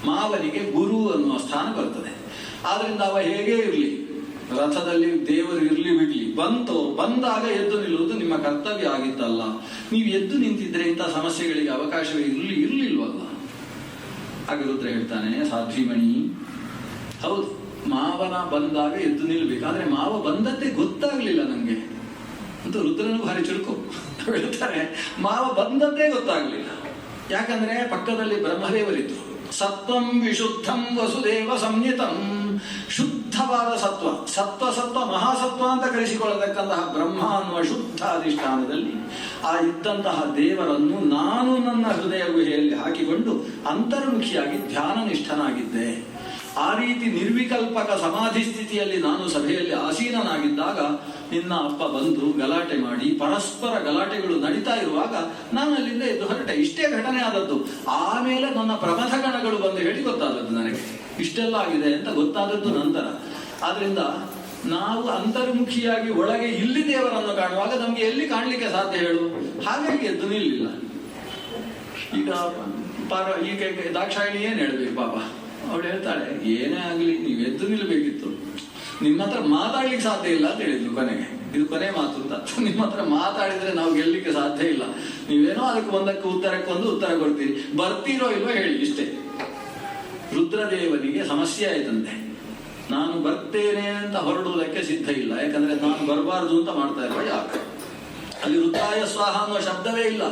ಮಾವನಿಗೆ ಗುರು ಅನ್ನುವ ಸ್ಥಾನ ಬರ್ತದೆ. ಆದ್ರಿಂದ ಅವ ಹೇಗೇ ಇರಲಿ, ರಥದಲ್ಲಿ ದೇವರು ಇರ್ಲಿ ಬಿಡ್ಲಿ, ಬಂದಾಗ ಎದ್ದು ನಿಲ್ಲುವುದು ನಿಮ್ಮ ಕರ್ತವ್ಯ ಆಗಿತ್ತಲ್ಲ. ನೀವು ಎದ್ದು ನಿಂತಿದ್ರೆ ಇಂಥ ಸಮಸ್ಯೆಗಳಿಗೆ ಅವಕಾಶವೇ ಇರ್ಲಿಲ್ವಲ್ಲ. ಆಗ ರುದ್ರ ಹೇಳ್ತಾನೆ, ಸಾಧ್ವಿಮಣಿ, ಹೌದು ಮಾವನ ಬಂದಾಗ ಎದ್ದು ನಿಲ್ಬೇಕಾದ್ರೆ ಮಾವ ಬಂದದ್ದೇ ಗೊತ್ತಾಗ್ಲಿಲ್ಲ ನಂಗೆ ಅಂತ ರುದ್ರನು ಭಾರಿ ಚುರುಕು ಹೇಳ್ತಾರೆ. ಮಾವ ಬಂದದ್ದೇ ಗೊತ್ತಾಗ್ಲಿಲ್ಲ. ಯಾಕಂದ್ರೆ ಪಕ್ಕದಲ್ಲಿ ಬ್ರಹ್ಮದೇವರಿದ್ರು. ಸತ್ವಂ ವಿಶುದ್ಧಂ ವಸುದೇವ ಸಂಹಿತಂ, ಶುದ್ಧವಾದ ಸತ್ವ ಮಹಾಸತ್ವ ಅಂತ ಕರೆಸಿಕೊಳ್ಳತಕ್ಕಂತಹ ಬ್ರಹ್ಮ ಅನ್ನುವ ಶುದ್ಧ ಅಧಿಷ್ಠಾನದಲ್ಲಿ ಆ ಇದ್ದಂತಹ ದೇವರನ್ನು ನಾನು ನನ್ನ ಹೃದಯ ಗುಹೆಯಲ್ಲಿ ಹಾಕಿಕೊಂಡು ಅಂತರ್ಮುಖಿಯಾಗಿ ಧ್ಯಾನ ನಿಷ್ಠನಾಗಿದ್ದೆ. ಆ ರೀತಿ ನಿರ್ವಿಕಲ್ಪಕ ಸಮಾಧಿ ಸ್ಥಿತಿಯಲ್ಲಿ ನಾನು ಸಭೆಯಲ್ಲಿ ಆಸೀನನಾಗಿದ್ದಾಗ ನಿನ್ನ ಅಪ್ಪ ಬಂದು ಗಲಾಟೆ ಮಾಡಿ ಪರಸ್ಪರ ಗಲಾಟೆಗಳು ನಡೀತಾ ಇರುವಾಗ ನಾನು ಅಲ್ಲಿಂದ ಎದ್ದು ಹೊರಟೆ. ಇಷ್ಟೇ ಘಟನೆ ಆದದ್ದು. ಆಮೇಲೆ ನನ್ನ ಪ್ರಮಥಗಣಗಳು ಬಂದು ಹೇಳಿ ಗೊತ್ತಾದದ್ದು ನನಗೆ ಇಷ್ಟೆಲ್ಲ ಆಗಿದೆ ಅಂತ ಗೊತ್ತಾದದ್ದು ನಂತರ. ಆದ್ರಿಂದ ನಾವು ಅಂತರ್ಮುಖಿಯಾಗಿ ಒಳಗೆ ಇಲ್ಲಿ ದೇವರನ್ನು ಕಾಣುವಾಗ ನಮ್ಗೆ ಎಲ್ಲಿ ಕಾಣ್ಲಿಕ್ಕೆ ಸಾಧ್ಯ ಹೇಳು? ಹಾಗಾಗಿ ಎದ್ದು ನಿಲ್ಲಿಲ್ಲ. ಈಗ ದಾಕ್ಷಾಯಿಣಿ ಏನ್ ಹೇಳ್ಬೇಕು ಪಾಪ, ಅವಳು ಹೇಳ್ತಾಳೆ, ಏನೇ ಆಗ್ಲಿ ನೀವು ಎದ್ದು ನಿಲ್ಬೇಕಿತ್ತು, ನಿಮ್ಮ ಹತ್ರ ಮಾತಾಡ್ಲಿಕ್ಕೆ ಸಾಧ್ಯ ಇಲ್ಲ ಅಂತ ಹೇಳಿದ್ಲು ಕೊನೆಗೆ. ಇದು ಕೊನೆ ಮಾತು ಅಂತ. ನಿಮ್ಮ ಹತ್ರ ಮಾತಾಡಿದ್ರೆ ನಾವು ಗೆಲ್ಲಿಕ್ಕೆ ಸಾಧ್ಯ ಇಲ್ಲ. ನೀವೇನೋ ಅದಕ್ಕೆ ಒಂದಕ್ಕೆ ಉತ್ತರಕ್ಕೊಂದು ಉತ್ತರ ಕೊಡ್ತೀರಿ, ಬರ್ತೀರೋ ಇಲ್ವೋ ಹೇಳಿ ಇಷ್ಟೇ. ರುದ್ರದೇವನಿಗೆ ಸಮಸ್ಯೆ ಆಯ್ತಂತೆ. ನಾನು ಬರ್ತೇನೆ ಅಂತ ಹೊರಡುವುದಕ್ಕೆ ಸಿದ್ಧ ಇಲ್ಲ, ಯಾಕಂದ್ರೆ ನಾನು ಬರಬಾರ್ದು ಅಂತ ಮಾಡ್ತಾ ಇರುವ ಯಾಕೆ. ಅಲ್ಲಿ ರುದ್ರಾಯ ಸ್ವಾಹ ಅನ್ನುವ ಶಬ್ದವೇ ಇಲ್ಲ,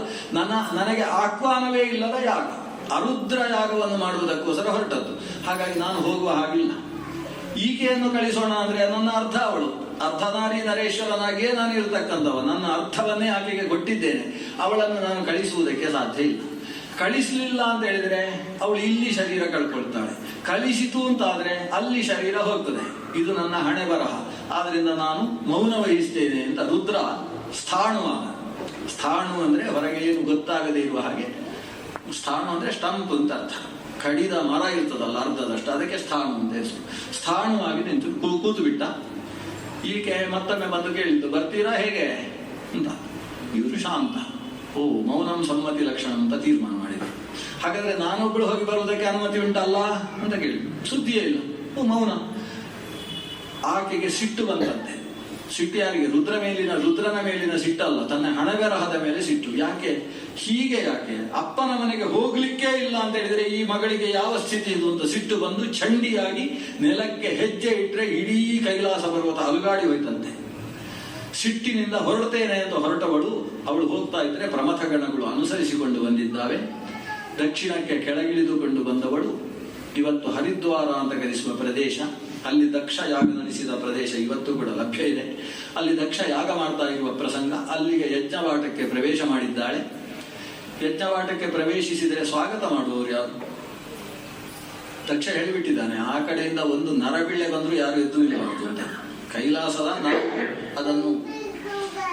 ನನಗೆ ಆಹ್ವಾನವೇ ಇಲ್ಲದ ಯಾಗ, ಅರುದ್ರ ಯಾಗವನ್ನು ಮಾಡುವುದಕ್ಕೋಸ್ಕರ ಹೊರಟದ್ದು. ಹಾಗಾಗಿ ನಾನು ಹೋಗುವ ಹಾಗಿಲ್ಲ. ಈಕೆಯನ್ನು ಕಳಿಸೋಣ ಅಂದ್ರೆ ನನ್ನ ಅರ್ಧ ಅವಳು, ಅರ್ಧನಾರಿ ನರೇಶ್ವರನಾಗಿಯೇ ನಾನು ಇರತಕ್ಕಂಥವ. ನನ್ನ ಅರ್ಥವನ್ನೇ ಆಕೆಗೆ ಕೊಟ್ಟಿದ್ದೇನೆ. ಅವಳನ್ನು ನಾನು ಕಳಿಸುವುದಕ್ಕೆ ಸಾಧ್ಯ ಇಲ್ಲ. ಕಳಿಸ್ಲಿಲ್ಲ ಅಂತ ಹೇಳಿದ್ರೆ ಅವಳು ಇಲ್ಲಿ ಶರೀರ ಕಳ್ಕೊಳ್ತಾಳೆ. ಕಳಿಸಿತು ಅಂತಾದ್ರೆ ಅಲ್ಲಿ ಶರೀರ ಹೋಗ್ತದೆ. ಇದು ನನ್ನ ಹಣೆ ಬರಹ. ಆದ್ರಿಂದ ನಾನು ಮೌನ ವಹಿಸ್ತೇನೆ ಅಂತ ರುದ್ರ ಸ್ಥಾಣುವಾದ. ಸ್ಥಾಣು ಅಂದ್ರೆ ಹೊರಗೆ ಏನು ಗೊತ್ತಾಗದೇ ಇರುವ ಹಾಗೆ. ಸ್ಥಾಣು ಅಂದ್ರೆ ಸ್ಟಂಪ್ ಅಂತ ಅರ್ಥ. ಕಡಿದ ಮರ ಇರ್ತದಲ್ಲ ಅರ್ಧದಷ್ಟು, ಅದಕ್ಕೆ ಸ್ಥಾಣು ಅಂತ ಹೆಸರು. ಸ್ಥಾಣುವಾಗಿ ನಿಂತು ಕೂತು ಬಿಟ್ಟ. ಈಕೆ ಮತ್ತೊಮ್ಮೆ ಬಂದು ಕೇಳಿದ್ದು, ಬರ್ತೀರಾ ಹೇಗೆ ಅಂತ. ಇವರು ಶಾಂತ. ಓ, ಮೌನಂ ಸಮ್ಮತಿ ಲಕ್ಷಣ ಅಂತ ತೀರ್ಮಾನ ಮಾಡಿದ್ರು. ಹಾಗಾದ್ರೆ ನಾನೊಬ್ಳು ಹೋಗಿ ಬರುವುದಕ್ಕೆ ಅನುಮತಿ ಉಂಟಲ್ಲ ಅಂತ ಕೇಳಿದ್ರು. ಸುದ್ದಿಯೇ ಇಲ್ಲ. ಓ, ಮೌನ. ಆಕೆಗೆ ಸಿಟ್ಟು ಬಂದಂತೆ. ಸಿಟ್ಟು ಯಾರಿಗೆ? ರುದ್ರನ ಮೇಲಿನ ಸಿಟ್ಟಲ್ಲ, ತನ್ನ ಹಣೆಬರಹದ ಮೇಲೆ ಸಿಟ್ಟು. ಯಾಕೆ ಹೀಗೆ? ಯಾಕೆ ಅಪ್ಪನ ಮನೆಗೆ ಹೋಗ್ಲಿಕ್ಕೆ ಇಲ್ಲ ಅಂತ ಹೇಳಿದ್ರೆ ಈ ಮಗಳಿಗೆ ಯಾವ ಸ್ಥಿತಿ ಇದು ಅಂತ ಸಿಟ್ಟು ಬಂದು ಚಂಡಿಯಾಗಿ ನೆಲಕ್ಕೆ ಹೆಜ್ಜೆ ಇಟ್ರೆ ಇಡೀ ಕೈಲಾಸ ಪರ್ವತ ಅಲುಗಾಡಿ ಹೋಯ್ತಂತೆ. ಸಿಟ್ಟಿನಿಂದ ಹೊರಡ್ತೇನೆ ಅಂತ ಹೊರಟವಳು ಅವಳು ಹೋಗ್ತಾ ಇದ್ರೆ ಪ್ರಮಥಗಣಗಳು ಅನುಸರಿಸಿಕೊಂಡು ಬಂದಿದ್ದಾವೆ. ದಕ್ಷಿಣಕ್ಕೆ ಕೆಳಗಿಳಿದುಕೊಂಡು ಬಂದವಳು ಇವತ್ತು ಹರಿದ್ವಾರ ಅಂತ ಕರೆಸುವ ಪ್ರದೇಶ, ಅಲ್ಲಿ ದಕ್ಷ ಯಾಗ ನಡೆಸಿದ ಪ್ರದೇಶ ಇವತ್ತು ಕೂಡ ಲಭ್ಯ ಇದೆ. ಅಲ್ಲಿ ದಕ್ಷ ಯಾಗ ಮಾಡ್ತಾ ಇರುವ ಪ್ರಸಂಗ. ಅಲ್ಲಿಗೆ ಯಜ್ಞವಾಟಕ್ಕೆ ಪ್ರವೇಶ ಮಾಡಿದ್ದಾಳೆ. ಯಜ್ಞವಾಟಕ್ಕೆ ಪ್ರವೇಶಿಸಿದರೆ ಸ್ವಾಗತ ಮಾಡುವವರು ಯಾರು? ದಕ್ಷ ಹೇಳಿಬಿಟ್ಟಿದ್ದಾನೆ, ಆ ಕಡೆಯಿಂದ ಒಂದು ನರಬಿಳ್ಳೆ ಬಂದ್ರು ಯಾರು ಎದ್ದು ನಿಲ್ಲಬಾರದು ಅಂತ. ಕೈಲಾಸದ ನಾವು ಅದನ್ನು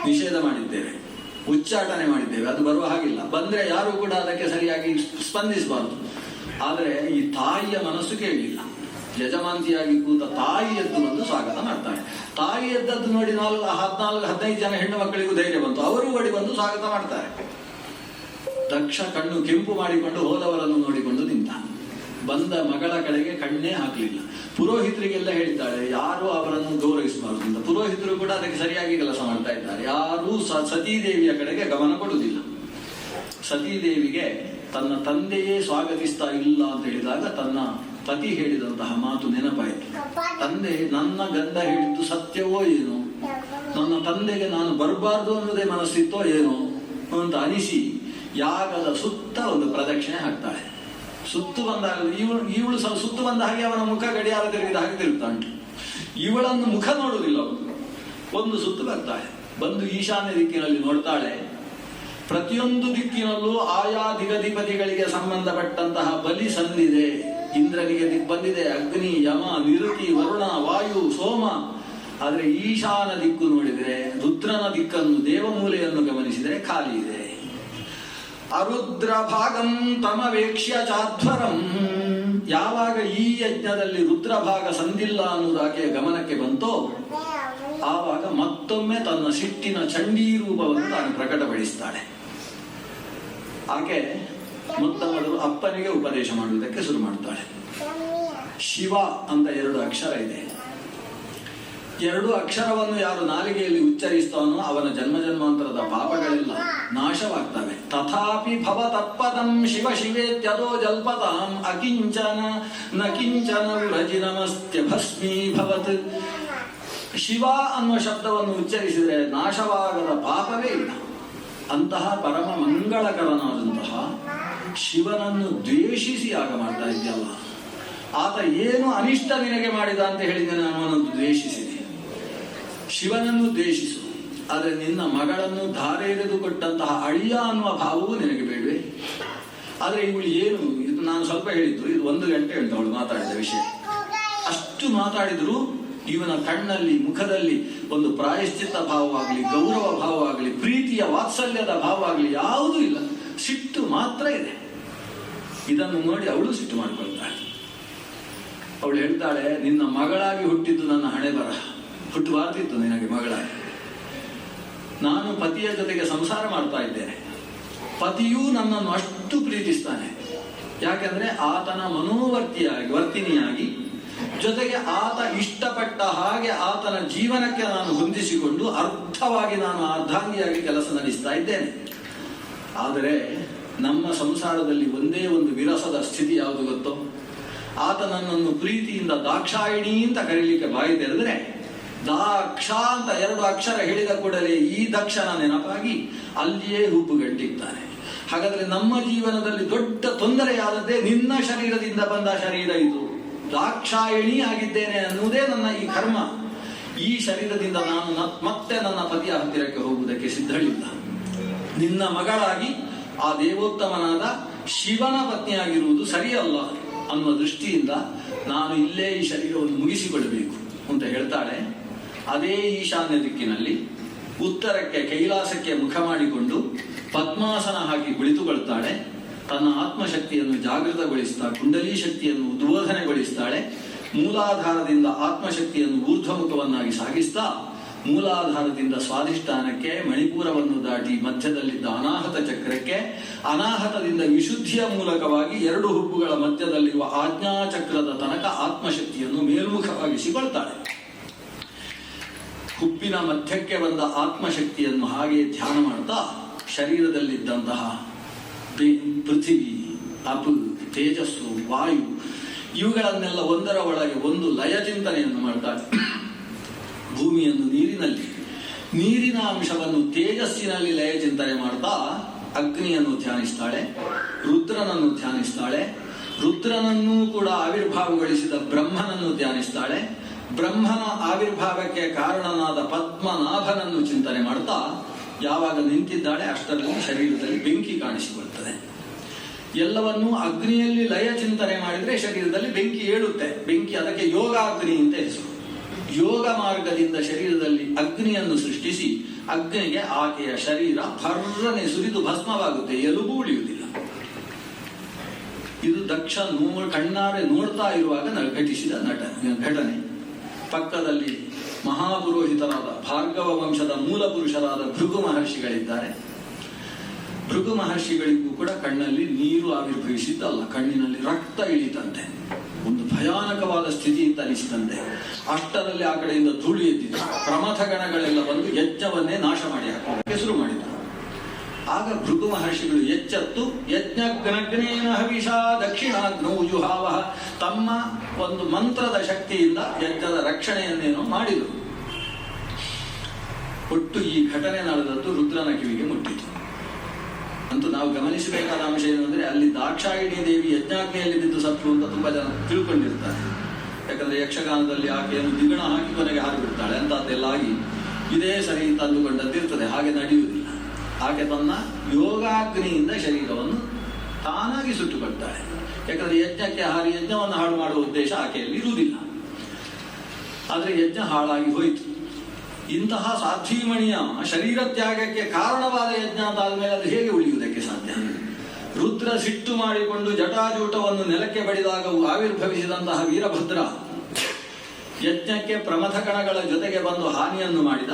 ನಿಷೇಧ ಮಾಡಿದ್ದೇವೆ, ಉಚ್ಚಾಟನೆ ಮಾಡಿದ್ದೇವೆ. ಅದು ಬರುವ ಹಾಗಿಲ್ಲ. ಬಂದ್ರೆ ಯಾರು ಕೂಡ ಅದಕ್ಕೆ ಸರಿಯಾಗಿ ಸ್ಪಂದಿಸಬಾರದು. ಆದರೆ ಈ ತಾಯಿಯ ಮನಸ್ಸು ಕೇಳಲಿಲ್ಲ. ಯಜಮಾಂತಿಯಾಗಿ ಕೂತ ತಾಯಿ ಎದ್ದು ಬಂದು ಸ್ವಾಗತ ಮಾಡ್ತಾಳೆ. ತಾಯಿ ಎದ್ದದ್ದು ನೋಡಿ 14-15 ಜನ ಹೆಣ್ಣು ಮಕ್ಕಳಿಗೂ ಧೈರ್ಯ ಬಂತು. ಅವರು ಓಡಿ ಬಂದು ಸ್ವಾಗತ ಮಾಡ್ತಾರೆ. ದಕ್ಷ ಕಣ್ಣು ಕೆಂಪು ಮಾಡಿಕೊಂಡು ಹೋದವರನ್ನು ನೋಡಿಕೊಂಡು ನಿಂತ. ಬಂದ ಮಗಳ ಕಡೆಗೆ ಕಣ್ಣೇ ಹಾಕಲಿಲ್ಲ. ಪುರೋಹಿತರಿಗೆಲ್ಲ ಹೇಳಿದ್ದಾಳೆ ಯಾರು ಅವರನ್ನು ಗೌರವಿಸಬಾರದು ಅಂತ. ಪುರೋಹಿತರು ಕೂಡ ಅದಕ್ಕೆ ಸರಿಯಾಗಿ ಕೆಲಸ ಮಾಡ್ತಾ ಇದ್ದಾರೆ. ಯಾರೂ ಸತೀದೇವಿಯ ಕಡೆಗೆ ಗಮನ ಕೊಡುವುದಿಲ್ಲ. ಸತೀದೇವಿಗೆ ತನ್ನ ತಂದೆಯೇ ಸ್ವಾಗತಿಸ್ತಾ ಇಲ್ಲ ಅಂತ ಹೇಳಿದಾಗ ತನ್ನ ಪತಿ ಹೇಳಿದಂತಹ ಮಾತು ನೆನಪಾಯಿತು. ತಂದೆ ನನ್ನ ಗಂಡ ಹೇಳಿದ್ದು ಸತ್ಯವೋ ಏನೋ, ನನ್ನ ತಂದೆಗೆ ನಾನು ಬರಬಾರ್ದು ಅನ್ನೋದೇ ಮನಸ್ಸಿತ್ತೋ ಏನೋ ಅಂತ ಅನಿಸಿ ಯಾಗದ ಸುತ್ತ ಒಂದು ಪ್ರದಕ್ಷಿಣೆ ಹಾಕ್ತಾಳೆ. ಸುತ್ತು ಬಂದಾಗ ಇವಳು ಸುತ್ತು ಬಂದ ಹಾಗೆ ಅವನ ಮುಖ ಗಡಿಯಾರ ತಿರುಗಿದ ಹಾಗೆ ತಿರುಗ್ತಾ ಉಂಟು. ಇವಳನ್ನು ಮುಖ ನೋಡುವುದಿಲ್ಲ ಅವಳು. ಒಂದು ಸುತ್ತು ಬರ್ತಾಳೆ, ಬಂದು ಈಶಾನ್ಯ ದಿಕ್ಕಿನಲ್ಲಿ ನೋಡ್ತಾಳೆ. ಪ್ರತಿಯೊಂದು ದಿಕ್ಕಿನಲ್ಲೂ ಆಯಾ ದಿಗಧಿಪತಿಗಳಿಗೆ ಸಂಬಂಧಪಟ್ಟಂತಹ ಬಲಿ ಸಂದಿದೆ. ಇಂದ್ರನಿಗೆ ಬಂದಿದೆ ಅಗ್ನಿ, ಯಮ, ನಿರುತಿ, ವರುಣ, ವಾಯು, ಸೋಮ. ಆದರೆ ಈಶಾನ ದಿಕ್ಕು ನೋಡಿದರೆ, ರುದ್ರನ ದಿಕ್ಕನ್ನು, ದೇವಮೂಲೆಯನ್ನು ಗಮನಿಸಿದರೆ ಖಾಲಿ ಇದೆ. ಅರುದ್ರ ಭಾಗಂ ತಮವೇಕ್ಷ್ಯ ಚಾಧ್ವರಂ. ಯಾವಾಗ ಈ ಯಜ್ಞದಲ್ಲಿ ರುದ್ರ ಭಾಗ ಸಂದಿಲ್ಲ ಅನ್ನೋದಾಕೆ ಗಮನಕ್ಕೆ ಬಂತೋ ಆವಾಗ ಮತ್ತೊಮ್ಮೆ ತನ್ನ ಸಿಟ್ಟಿನ ಚಂಡೀ ರೂಪವನ್ನು ತಾನು ಪ್ರಕಟಪಡಿಸ್ತಾಳೆ. ಆಕೆ ಮೊದಲು ಅಪ್ಪನಿಗೆ ಉಪದೇಶ ಮಾಡುವುದಕ್ಕೆ ಶುರು ಮಾಡ್ತಾಳೆ. ಶಿವ ಅಂತ 2 ಅಕ್ಷರ ಇದೆ. 2 ಅಕ್ಷರವನ್ನು ಯಾರು ನಾಲಿಗೆಯಲ್ಲಿ ಉಚ್ಚರಿಸ್ತಾನೋ ಅವನ ಜನ್ಮ ಜನ್ಮಾಂತರದ ಪಾಪಗಳೆಲ್ಲ ನಾಶವಾಗ್ತವೆ. ತಥಾಪಿ ಭವ ತತ್ಪದಂ ಶಿವ ಶಿವೇತ್ಯದೋ ಜಲ್ಪತಾಂ ಅಕಿಂಚನ ನ ಕಿಂಚನ ವ್ರಜಿನಮಸ್ತ್ಯ ಭಸ್ಮೀಭವತ್. ಶಿವ ಅನ್ನುವ ಶಬ್ದವನ್ನು ಉಚ್ಚರಿಸಿದರೆ ನಾಶವಾಗದ ಪಾಪವೇ ಇಲ್ಲ. ಅಂತಹ ಪರಮ ಮಂಗಳಕರನಾದಂತಹ ಶಿವನನ್ನು ದ್ವೇಷಿಸಿ ಆಗ ಮಾಡ್ತಾ ಇದೆಯಲ್ಲ. ಆತ ಏನು ಅನಿಷ್ಟ ನಿನಗೆ ಮಾಡಿದ ಅಂತ ಹೇಳಿದ ಅವನನ್ನು ದ್ವೇಷಿಸಿದೆ. ಶಿವನನ್ನು ದ್ವೇಷಿಸು, ಆದರೆ ನಿನ್ನ ಮಗಳನ್ನು ಧಾರೆ ಎರೆದು ಕೊಟ್ಟಂತಹ ಅಳಿಯ ಅನ್ನುವ ಭಾವವೂ ನಿನಗೆ ಬೇಡವೆ. ಆದರೆ ಇವಳು ಏನು, ಇದು ನಾನು ಸ್ವಲ್ಪ ಹೇಳಿದ್ದು, ಇದು 1 ಗಂಟೆ ಉಂಟು ಅವಳು ಮಾತಾಡಿದ ವಿಷಯ. ಅಷ್ಟು ಮಾತಾಡಿದ್ರು ಇವನ ಕಣ್ಣಲ್ಲಿ, ಮುಖದಲ್ಲಿ ಒಂದು ಪ್ರಾಯಶ್ಚಿತ್ತ ಭಾವವಾಗಲಿ, ಗೌರವ ಭಾವವಾಗಲಿ, ಪ್ರೀತಿಯ ವಾತ್ಸಲ್ಯದ ಭಾವವಾಗಲಿ ಯಾವುದೂ ಇಲ್ಲ. ಸಿಟ್ಟು ಮಾತ್ರ ಇದೆ. ಇದನ್ನು ನೋಡಿ ಅವಳು ಸಿಟ್ಟು ಮಾಡಿಕೊಳ್ತಾಳೆ. ಅವಳು ಹೇಳ್ತಾಳೆ, ನಿನ್ನ ಮಗಳಾಗಿ ಹುಟ್ಟಿದ್ದು ನನ್ನ ಹಣೆ ಬರಹ, ಹುಟ್ಟಬಾರ್ದಿತ್ತು ನಿನಗೆ ಮಗಳಾಗಿ. ನಾನು ಪತಿಯ ಜೊತೆಗೆ ಸಂಸಾರ ಮಾಡ್ತಾ ಇದ್ದೇನೆ. ಪತಿಯೂ ನನ್ನನ್ನು ಅಷ್ಟು ಪ್ರೀತಿಸ್ತಾನೆ. ಯಾಕೆಂದ್ರೆ ಆತನ ವರ್ತಿನಿಯಾಗಿ ಜೊತೆಗೆ ಆತ ಇಷ್ಟಪಟ್ಟ ಹಾಗೆ ಆತನ ಜೀವನಕ್ಕೆ ನಾನು ಹೊಂದಿಸಿಕೊಂಡು ಅರ್ಥವಾಗಿ ನಾನು ಅರ್ಧಾಂಗಿಯಾಗಿ ಕೆಲಸ ನಡೆಸ್ತಾ ಇದ್ದೇನೆ. ಆದರೆ ನಮ್ಮ ಸಂಸಾರದಲ್ಲಿ ಒಂದೇ ಒಂದು ವಿರಸದ ಸ್ಥಿತಿ ಯಾವುದು ಗೊತ್ತೋ? ಆತ ನನ್ನನ್ನು ಪ್ರೀತಿಯಿಂದ ದಾಕ್ಷಾಯಿಣಿ ಅಂತ ಕರೀಲಿಕ್ಕೆ ಬಾಯಿ ತೆರೆದರೆ ದಾಕ್ಷ ಅಂತ 2 ಅಕ್ಷರ ಹೇಳಿದ ಕೂಡಲೇ ಈ ದಕ್ಷನ ನೆನಪಾಗಿ ಅಲ್ಲಿಯೇ ಹುಬ್ಬುಗಟ್ಟಿರ್ತಾನೆ. ಹಾಗಾದ್ರೆ ನಮ್ಮ ಜೀವನದಲ್ಲಿ ದೊಡ್ಡ ತೊಂದರೆಯಾದದ್ದೇ ನಿನ್ನ ಶರೀರದಿಂದ ಬಂದ ಶರೀರ ಇದು. ದಾಕ್ಷಾಯಿಣಿ ಆಗಿದ್ದೇನೆ ಅನ್ನುವುದೇ ನನ್ನ ಈ ಕರ್ಮ. ಈ ಶರೀರದಿಂದ ನಾನು ಮತ್ತೆ ನನ್ನ ಪತಿಯ ಹತ್ತಿರಕ್ಕೆ ಹೋಗುವುದಕ್ಕೆ ಸಿದ್ಧಳಿಲ್ಲ. ನಿನ್ನ ಮಗಳಾಗಿ ಆ ದೇವೋತ್ತಮನಾದ ಶಿವನ ಪತ್ನಿಯಾಗಿರುವುದು ಸರಿಯಲ್ಲ ಅನ್ನುವ ದೃಷ್ಟಿಯಿಂದ ನಾನು ಇಲ್ಲೇ ಈ ಶರೀರವನ್ನು ಮುಗಿಸಿಕೊಡಬೇಕು ಅಂತ ಹೇಳ್ತಾಳೆ. ಅದೇ ಈಶಾನ್ಯ ದಿಕ್ಕಿನಲ್ಲಿ ಉತ್ತರಕ್ಕೆ ಕೈಲಾಸಕ್ಕೆ ಮುಖ ಮಾಡಿಕೊಂಡು ಪದ್ಮಾಸನ ಹಾಕಿ ಕುಳಿತುಕೊಳ್ತಾಳೆ. ತನ್ನ ಆತ್ಮಶಕ್ತಿಯನ್ನು ಜಾಗೃತಗೊಳಿಸ್ತಾ ಕುಂಡಲಿ ಶಕ್ತಿಯನ್ನು ಉದ್ಬೋಧನೆಗೊಳಿಸ್ತಾಳೆ. ಮೂಲಾಧಾರದಿಂದ ಆತ್ಮಶಕ್ತಿಯನ್ನು ಊರ್ಧ್ವಮುಖವನ್ನಾಗಿ ಸಾಗಿಸ್ತಾ ಮೂಲಾಧಾರದಿಂದ ಸ್ವಾಧಿಷ್ಠಾನಕ್ಕೆ, ಮಣಿಪುರವನ್ನು ದಾಟಿ ಮಧ್ಯದಲ್ಲಿದ್ದ ಅನಾಹತ ಚಕ್ರಕ್ಕೆ, ಅನಾಹತದಿಂದ ವಿಶುದ್ಧಿಯ ಮೂಲಕವಾಗಿ 2 ಹುಬ್ಬುಗಳ ಮಧ್ಯದಲ್ಲಿರುವ ಆಜ್ಞಾಚಕ್ರದ ತನಕ ಆತ್ಮಶಕ್ತಿಯನ್ನು ಮೇಲ್ಮುಖವಾಗಿಸಿಕೊಳ್ತಾಳೆ. ಹುಬ್ಬಿನ ಮಧ್ಯಕ್ಕೆ ಬಂದ ಆತ್ಮಶಕ್ತಿಯನ್ನು ಹಾಗೆ ಧ್ಯಾನ ಮಾಡ್ತಾ ಶರೀರದಲ್ಲಿದ್ದಂತಹ ಪೃಥಿವಿ, ಅಪು, ತೇಜಸ್ಸು, ವಾಯು ಇವುಗಳನ್ನೆಲ್ಲ ಒಂದರ ಒಳಗೆ ಒಂದು ಲಯ ಚಿಂತನೆಯನ್ನು ಮಾಡ್ತಾಳೆ. ಭೂಮಿಯನ್ನು ನೀರಿನಲ್ಲಿ, ನೀರಿನ ಅಂಶವನ್ನು ತೇಜಸ್ಸಿನಲ್ಲಿ ಲಯ ಚಿಂತನೆ ಮಾಡ್ತಾ ಅಗ್ನಿಯನ್ನು ಧ್ಯಾನಿಸ್ತಾಳೆ, ರುದ್ರನನ್ನು ಧ್ಯಾನಿಸ್ತಾಳೆ, ರುದ್ರನನ್ನೂ ಕೂಡ ಆವಿರ್ಭಾವಗೊಳಿಸಿದ ಬ್ರಹ್ಮನನ್ನು ಧ್ಯಾನಿಸ್ತಾಳೆ, ಬ್ರಹ್ಮನ ಆವಿರ್ಭಾವಕ್ಕೆ ಕಾರಣನಾದ ಪದ್ಮನಾಭನನ್ನು ಚಿಂತನೆ ಮಾಡ್ತಾ ಯಾವಾಗ ನಿಂತಿದ್ದಾಳೆ ಅಷ್ಟರಲ್ಲಿ ಶರೀರದಲ್ಲಿ ಬೆಂಕಿ ಕಾಣಿಸಿಕೊಳ್ತದೆ. ಎಲ್ಲವನ್ನೂ ಅಗ್ನಿಯಲ್ಲಿ ಲಯ ಚಿಂತನೆ ಮಾಡಿದ್ರೆ ಶರೀರದಲ್ಲಿ ಬೆಂಕಿ ಏಳುತ್ತೆ. ಬೆಂಕಿ, ಅದಕ್ಕೆ ಯೋಗಾಗ್ನಿ ಅಂತ ಹೆಸರು. ಯೋಗ ಮಾರ್ಗದಿಂದ ಶರೀರದಲ್ಲಿ ಅಗ್ನಿಯನ್ನು ಸೃಷ್ಟಿಸಿ ಅಗ್ನಿಗೆ ಆಕೆಯ ಶರೀರ ಭರ್ರನೆ ಸುರಿದು ಭಸ್ಮವಾಗುತ್ತೆ, ಎಲುಬು ಉಳಿಯುವುದಿಲ್ಲ. ಇದು ದಕ್ಷ ಕಣ್ಣಾರೆ ನೋಡ್ತಾ ಇರುವಾಗ ಘಟಿಸಿದ ಘಟನೆ. ಪಕ್ಕದಲ್ಲಿ ಮಹಾಪುರೋಹಿತರಾದ ಭಾರ್ಗವ ವಂಶದ ಮೂಲ ಪುರುಷರಾದ ಭೃಗು ಮಹರ್ಷಿಗಳಿದ್ದಾರೆ. ಭೃಗು ಮಹರ್ಷಿಗಳಿಗೂ ಕೂಡ ಕಣ್ಣಲ್ಲಿ ನೀರು ಆವಿರ್ಭವಿಸಿದ್ದಲ್ಲ, ಕಣ್ಣಿನಲ್ಲಿ ರಕ್ತ ಇಳಿತಂತೆ, ಒಂದು ಭಯಾನಕವಾದ ಸ್ಥಿತಿ ಅಂತ ಅನಿಸಿದಂತೆ. ಅಷ್ಟರಲ್ಲಿ ಆ ಕಡೆಯಿಂದ ಧೂಳಿ ಎದ್ದಿತು, ಪ್ರಮಥ ಗಣಗಳೆಲ್ಲ ಬಂದು ಯಜ್ಞವನ್ನೇ ನಾಶ ಮಾಡಿ ಹಾಕಲು ಶುರು ಮಾಡಿದರು. ಆಗ ಭೃಗು ಮಹರ್ಷಿಗಳು ಎಚ್ಚೆತ್ತು ಯಜ್ಞಗ್ನೇನ ಹವಿಷಾ ದಕ್ಷಿಣಾಗ್ನೌ ಜುಹಾವಹ, ತಮ್ಮ ಒಂದು ಮಂತ್ರದ ಶಕ್ತಿಯಿಂದ ಯಜ್ಞದ ರಕ್ಷಣೆಯನ್ನೇನೋ ಮಾಡಿದರು. ಒಟ್ಟು ಈ ಘಟನೆ ನಡೆದದ್ದು ರುದ್ರನ ಕಿವಿಗೆ ಮುಟ್ಟಿತು. ಅಂತೂ ನಾವು ಗಮನಿಸಬೇಕಾದ ಅಂಶ ಏನು ಅಂದರೆ, ಅಲ್ಲಿ ದಾಕ್ಷಾಯಿಣಿ ದೇವಿ ಯಜ್ಞಾಗ್ನಿಯಲ್ಲಿ ಬಿದ್ದು ಸತ್ರು ಅಂತ ತುಂಬಾ ಜನ ತಿಳ್ಕೊಂಡಿರ್ತಾರೆ. ಯಾಕಂದ್ರೆ ಯಕ್ಷಗಾನದಲ್ಲಿ ಆಕೆಯನ್ನು ದಿಗಣ ಹಾಕಿ ಕೊನೆಗೆ ಹಾರಿಬಿಡ್ತಾಳೆ, ಅಂತದ್ದೆಲ್ಲ ಆಗಿ ಇದೇ ಸರಿ ತಂದುಕೊಂಡದ್ದಿರ್ತದೆ. ಹಾಗೆ ನಡೆಯುವುದಿಲ್ಲ. ಆಕೆ ತನ್ನ ಯೋಗಾಗ್ನಿಯಿಂದ ಶರೀರವನ್ನು ತಾನಾಗಿ ಸುಟ್ಟುಕೊಳ್ತಾಳೆ. ಯಾಕಂದ್ರೆ ಯಜ್ಞಕ್ಕೆ ಹಾರಿ ಯಜ್ಞವನ್ನು ಹಾಳು ಮಾಡುವ ಉದ್ದೇಶ ಆಕೆಯಲ್ಲಿ ಇರುವುದಿಲ್ಲ. ಆದರೆ ಯಜ್ಞ ಹಾಳಾಗಿ ಹೋಯಿತು. ಇಂತಹ ಸಾಧ್ವೀಮಣಿಯ ಶರೀರ ತ್ಯಾಗಕ್ಕೆ ಕಾರಣವಾದ ಯಜ್ಞ ಅಂತಾದ ಮೇಲೆ ಅದು ಹೇಗೆ ಉಳಿಯುವುದಕ್ಕೆ ಸಾಧ್ಯ? ರುದ್ರ ಸಿಟ್ಟು ಮಾಡಿಕೊಂಡು ಜಟಾಜೂಟವನ್ನು ನೆಲಕ್ಕೆ ಬಡಿದಾಗ ಆವಿರ್ಭವಿಸಿದಂತಹ ವೀರಭದ್ರ ಯಜ್ಞಕ್ಕೆ ಪ್ರಮಥ ಕಣಗಳ ಜೊತೆಗೆ ಬಂದು ಹಾನಿಯನ್ನು ಮಾಡಿದ.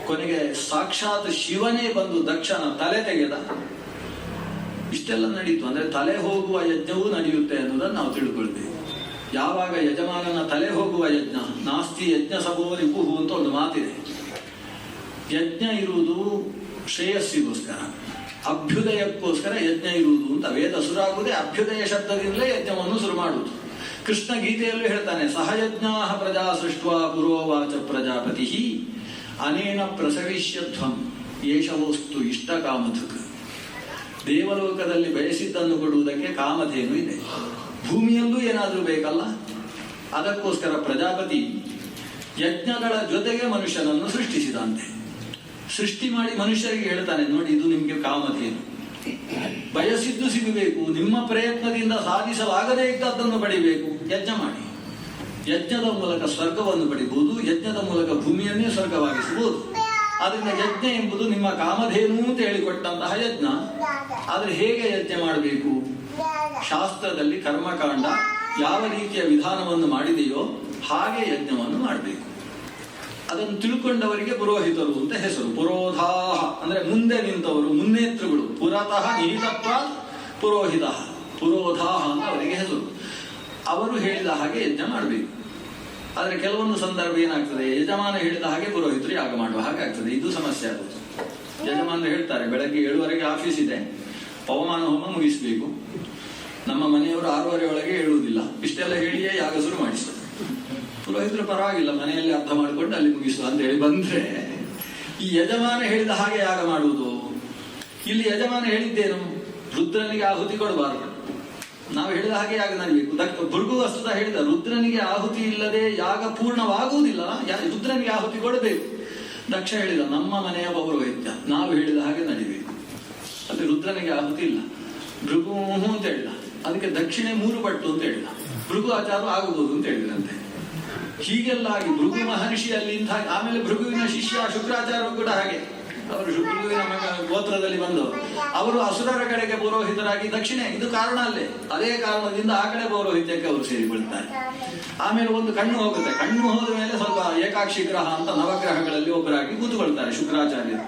ಕೊನೆಗೆ ಸಾಕ್ಷಾತ್ ಶಿವನೇ ಬಂದು ದಕ್ಷನ ತಲೆ ತೆಗೆದ. ಇಷ್ಟೆಲ್ಲ ನಡೀತು. ಅಂದ್ರೆ ತಲೆ ಹೋಗುವ ಯಜ್ಞವೂ ನಡೆಯುತ್ತೆ ಅನ್ನೋದನ್ನು ನಾವು ತಿಳ್ಕೊಳ್ತೀವಿ. ಯಾವಾಗ ಯಜಮಾನನ ತಲೆ ಹೋಗುವ ಯಜ್ಞ, ನಾಸ್ತಿ ಯಜ್ಞ ಸಭೋ ರಿಪುಹು ಅಂತ ಒಂದು ಮಾತಿದೆ. ಯಜ್ಞ ಇರುವುದು ಶ್ರೇಯಸ್ಸಿಗೋಸ್ಕರ, ಅಭ್ಯುದಯಕ್ಕೋಸ್ಕರ ಯಜ್ಞ ಇರುವುದು ಅಂತ. ವೇದ ಸುರಾಗುವುದೇ ಅಭ್ಯುದಯ ಶಬ್ದದಿಂದಲೇ ಯಜ್ಞವನ್ನು ಶುರು ಮಾಡುವುದು. ಕೃಷ್ಣ ಗೀತೆಯಲ್ಲೂ ಹೇಳ್ತಾನೆ, ಸಹಯಜ್ಞಾ ಪ್ರಜಾ ಸೃಷ್ಟ್ವಾ ಪುರೋವಾಚ ಪ್ರಜಾಪತಿ ಅನೇನ ಪ್ರಸವಿಷ್ಯಧ್ವಂ ಏಷವೋಸ್ತು ಇಷ್ಟ ಕಾಮಧುಕ್. ದೇವಲೋಕದಲ್ಲಿ ಬಯಸಿದ್ದನ್ನು ಕೊಡುವುದಕ್ಕೆ ಕಾಮಧೇನು ಇದೆ, ಭೂಮಿಯಲ್ಲೂ ಏನಾದರೂ ಬೇಕಲ್ಲ. ಅದಕ್ಕೋಸ್ಕರ ಪ್ರಜಾಪತಿ ಯಜ್ಞಗಳ ಜೊತೆಗೆ ಮನುಷ್ಯನನ್ನು ಸೃಷ್ಟಿಸಿದಂತೆ. ಸೃಷ್ಟಿ ಮಾಡಿ ಮನುಷ್ಯರಿಗೆ ಹೇಳ್ತಾನೆ, ನೋಡಿ ಇದು ನಿಮ್ಗೆ ಕಾಮಧೇನು, ಬಯಸಿದ್ದು ಸಿಗಬೇಕು, ನಿಮ್ಮ ಪ್ರಯತ್ನದಿಂದ ಸಾಧಿಸಲಾಗದೇ ಇದ್ದದ್ದನ್ನು ಪಡಿಬೇಕು, ಯಜ್ಞ ಮಾಡಿ. ಯಜ್ಞದ ಮೂಲಕ ಸ್ವರ್ಗವನ್ನು ಪಡಿಬಹುದು, ಯಜ್ಞದ ಮೂಲಕ ಭೂಮಿಯನ್ನೇ ಸ್ವರ್ಗವಾಗಿಸಬಹುದು. ಆದ್ರಿಂದ ಯಜ್ಞ ಎಂಬುದು ನಿಮ್ಮ ಕಾಮಧೇನು ಅಂತ ಹೇಳಿಕೊಟ್ಟಂತಹ ಯಜ್ಞ. ಆದ್ರೆ ಹೇಗೆ ಯಜ್ಞ ಮಾಡಬೇಕು? ಶಾಸ್ತ್ರದಲ್ಲಿ ಕರ್ಮಕಾಂಡ ಯಾವ ರೀತಿಯ ವಿಧಾನವನ್ನು ಮಾಡಿದೆಯೋ ಹಾಗೆ ಯಜ್ಞವನ್ನು ಮಾಡಬೇಕು. ಅದನ್ನು ತಿಳ್ಕೊಂಡವರಿಗೆ ಪುರೋಹಿತರು ಅಂತ ಹೆಸರು. ಪುರೋಧಾಹ ಅಂದ್ರೆ ಮುಂದೆ ನಿಂತವರು, ಮುನ್ನೇತೃಗಳು. ಪುರತಃ ನಿಹಿತತ್ವ ಪುರೋಹಿತ, ಪುರೋಧಾಹ ಅಂತ ಅವರಿಗೆ ಹೆಸರು. ಅವರು ಹೇಳಿದ ಹಾಗೆ ಯಜ್ಞ ಮಾಡಬೇಕು. ಆದರೆ ಕೆಲವೊಂದು ಸಂದರ್ಭ ಏನಾಗ್ತದೆ, ಯಜಮಾನ ಹೇಳಿದ ಹಾಗೆ ಪುರೋಹಿತರು ಯಾಗ ಮಾಡುವ ಹಾಗೆ ಆಗ್ತದೆ. ಇದು ಸಮಸ್ಯೆ ಆಗುತ್ತೆ. ಯಜಮಾನರು ಹೇಳ್ತಾರೆ, ಬೆಳಗ್ಗೆ 7 ಆಫೀಸ್ ಇದೆ, ಪವಮಾನ ಹೋಮ ಮುಗಿಸಬೇಕು, ನಮ್ಮ ಮನೆಯವರು 6:30 ಒಳಗೆ ಹೇಳುವುದಿಲ್ಲ, ಇಷ್ಟೆಲ್ಲ ಹೇಳಿಯೇ ಯಾಗ ಶುರು ಮಾಡಿಸೋದು. ಪುರೋಹಿತರು ಪರವಾಗಿಲ್ಲ, ಮನೆಯಲ್ಲಿ ಅರ್ಥ ಮಾಡಿಕೊಂಡು ಅಲ್ಲಿ ಮುಗಿಸುವ ಅಂತ ಹೇಳಿ ಬಂದ್ರೆ, ಈ ಯಜಮಾನ ಹೇಳಿದ ಹಾಗೆ ಯಾಗ ಮಾಡುವುದು. ಇಲ್ಲಿ ಯಜಮಾನ ಹೇಳಿದ್ದೇನು? ರುದ್ರನಿಗೆ ಆಹುತಿ ಕೊಡಬಾರದು, ನಾವು ಹೇಳಿದ ಹಾಗೆ ಯಾಗ ನಡೀಬೇಕು. ಭೃಗು ವಸ್ತುತ ಹೇಳಿದ, ರುದ್ರನಿಗೆ ಆಹುತಿ ಇಲ್ಲದೆ ಯಾಗ ಪೂರ್ಣವಾಗುವುದಿಲ್ಲ, ರುದ್ರನಿಗೆ ಆಹುತಿ ಕೊಡಬೇಕು. ದಕ್ಷ ಹೇಳಿದ, ನಮ್ಮ ಮನೆಯ ಪೌರೋಹಿತ್ಯ, ನಾವು ಹೇಳಿದ ಹಾಗೆ ನಡಿಬೇಕು, ಅಲ್ಲಿ ರುದ್ರನಿಗೆ ಆಹುತಿ ಇಲ್ಲ. ಭೃಗು ಅಂತ ಹೇಳಿದ, ಅದಕ್ಕೆ ದಕ್ಷಿಣೆ 3 ಪಟ್ಟು ಅಂತ ಹೇಳಿದ. ಭೃಗು ಆಚಾರ ಆಗಬಹುದು ಅಂತ ಹೇಳಿದಂತೆ. ಹೀಗೆಲ್ಲ ಆಗಿ ಭೃಗು ಮಹರ್ಷಿ ಅಲ್ಲಿ ಇಂಥ. ಆಮೇಲೆ ಭೃಗುವಿನ ಶಿಷ್ಯ ಶುಕ್ರಾಚಾರ್ಯರು ಕೂಡ ಹಾಗೆ, ಅವರು ಭೃಗುವಿನ ಗೋತ್ರದಲ್ಲಿ ಬಂದವರು. ಅವರು ಅಸುರರ ಕಡೆಗೆ ಪೌರೋಹಿತರಾಗಿ ದಕ್ಷಿಣೆ, ಇದು ಕಾರಣ ಅಲ್ಲೇ. ಅದೇ ಕಾರಣದಿಂದ ಆ ಕಡೆ ಪೌರೋಹಿತ್ಯಕ್ಕೆ ಅವರು ಸೇರಿಕೊಳ್ತಾರೆ. ಆಮೇಲೆ ಒಂದು ಕಣ್ಣು ಹೋಗುತ್ತೆ, ಕಣ್ಣು ಹೋದ ಮೇಲೆ ಸ್ವಲ್ಪ ಏಕಾಕ್ಷಿ ಗ್ರಹ ಅಂತ ನವಗ್ರಹಗಳಲ್ಲಿ ಒಬ್ಬರಾಗಿ ಕೂತುಕೊಳ್ತಾರೆ ಶುಕ್ರಾಚಾರ್ಯರು.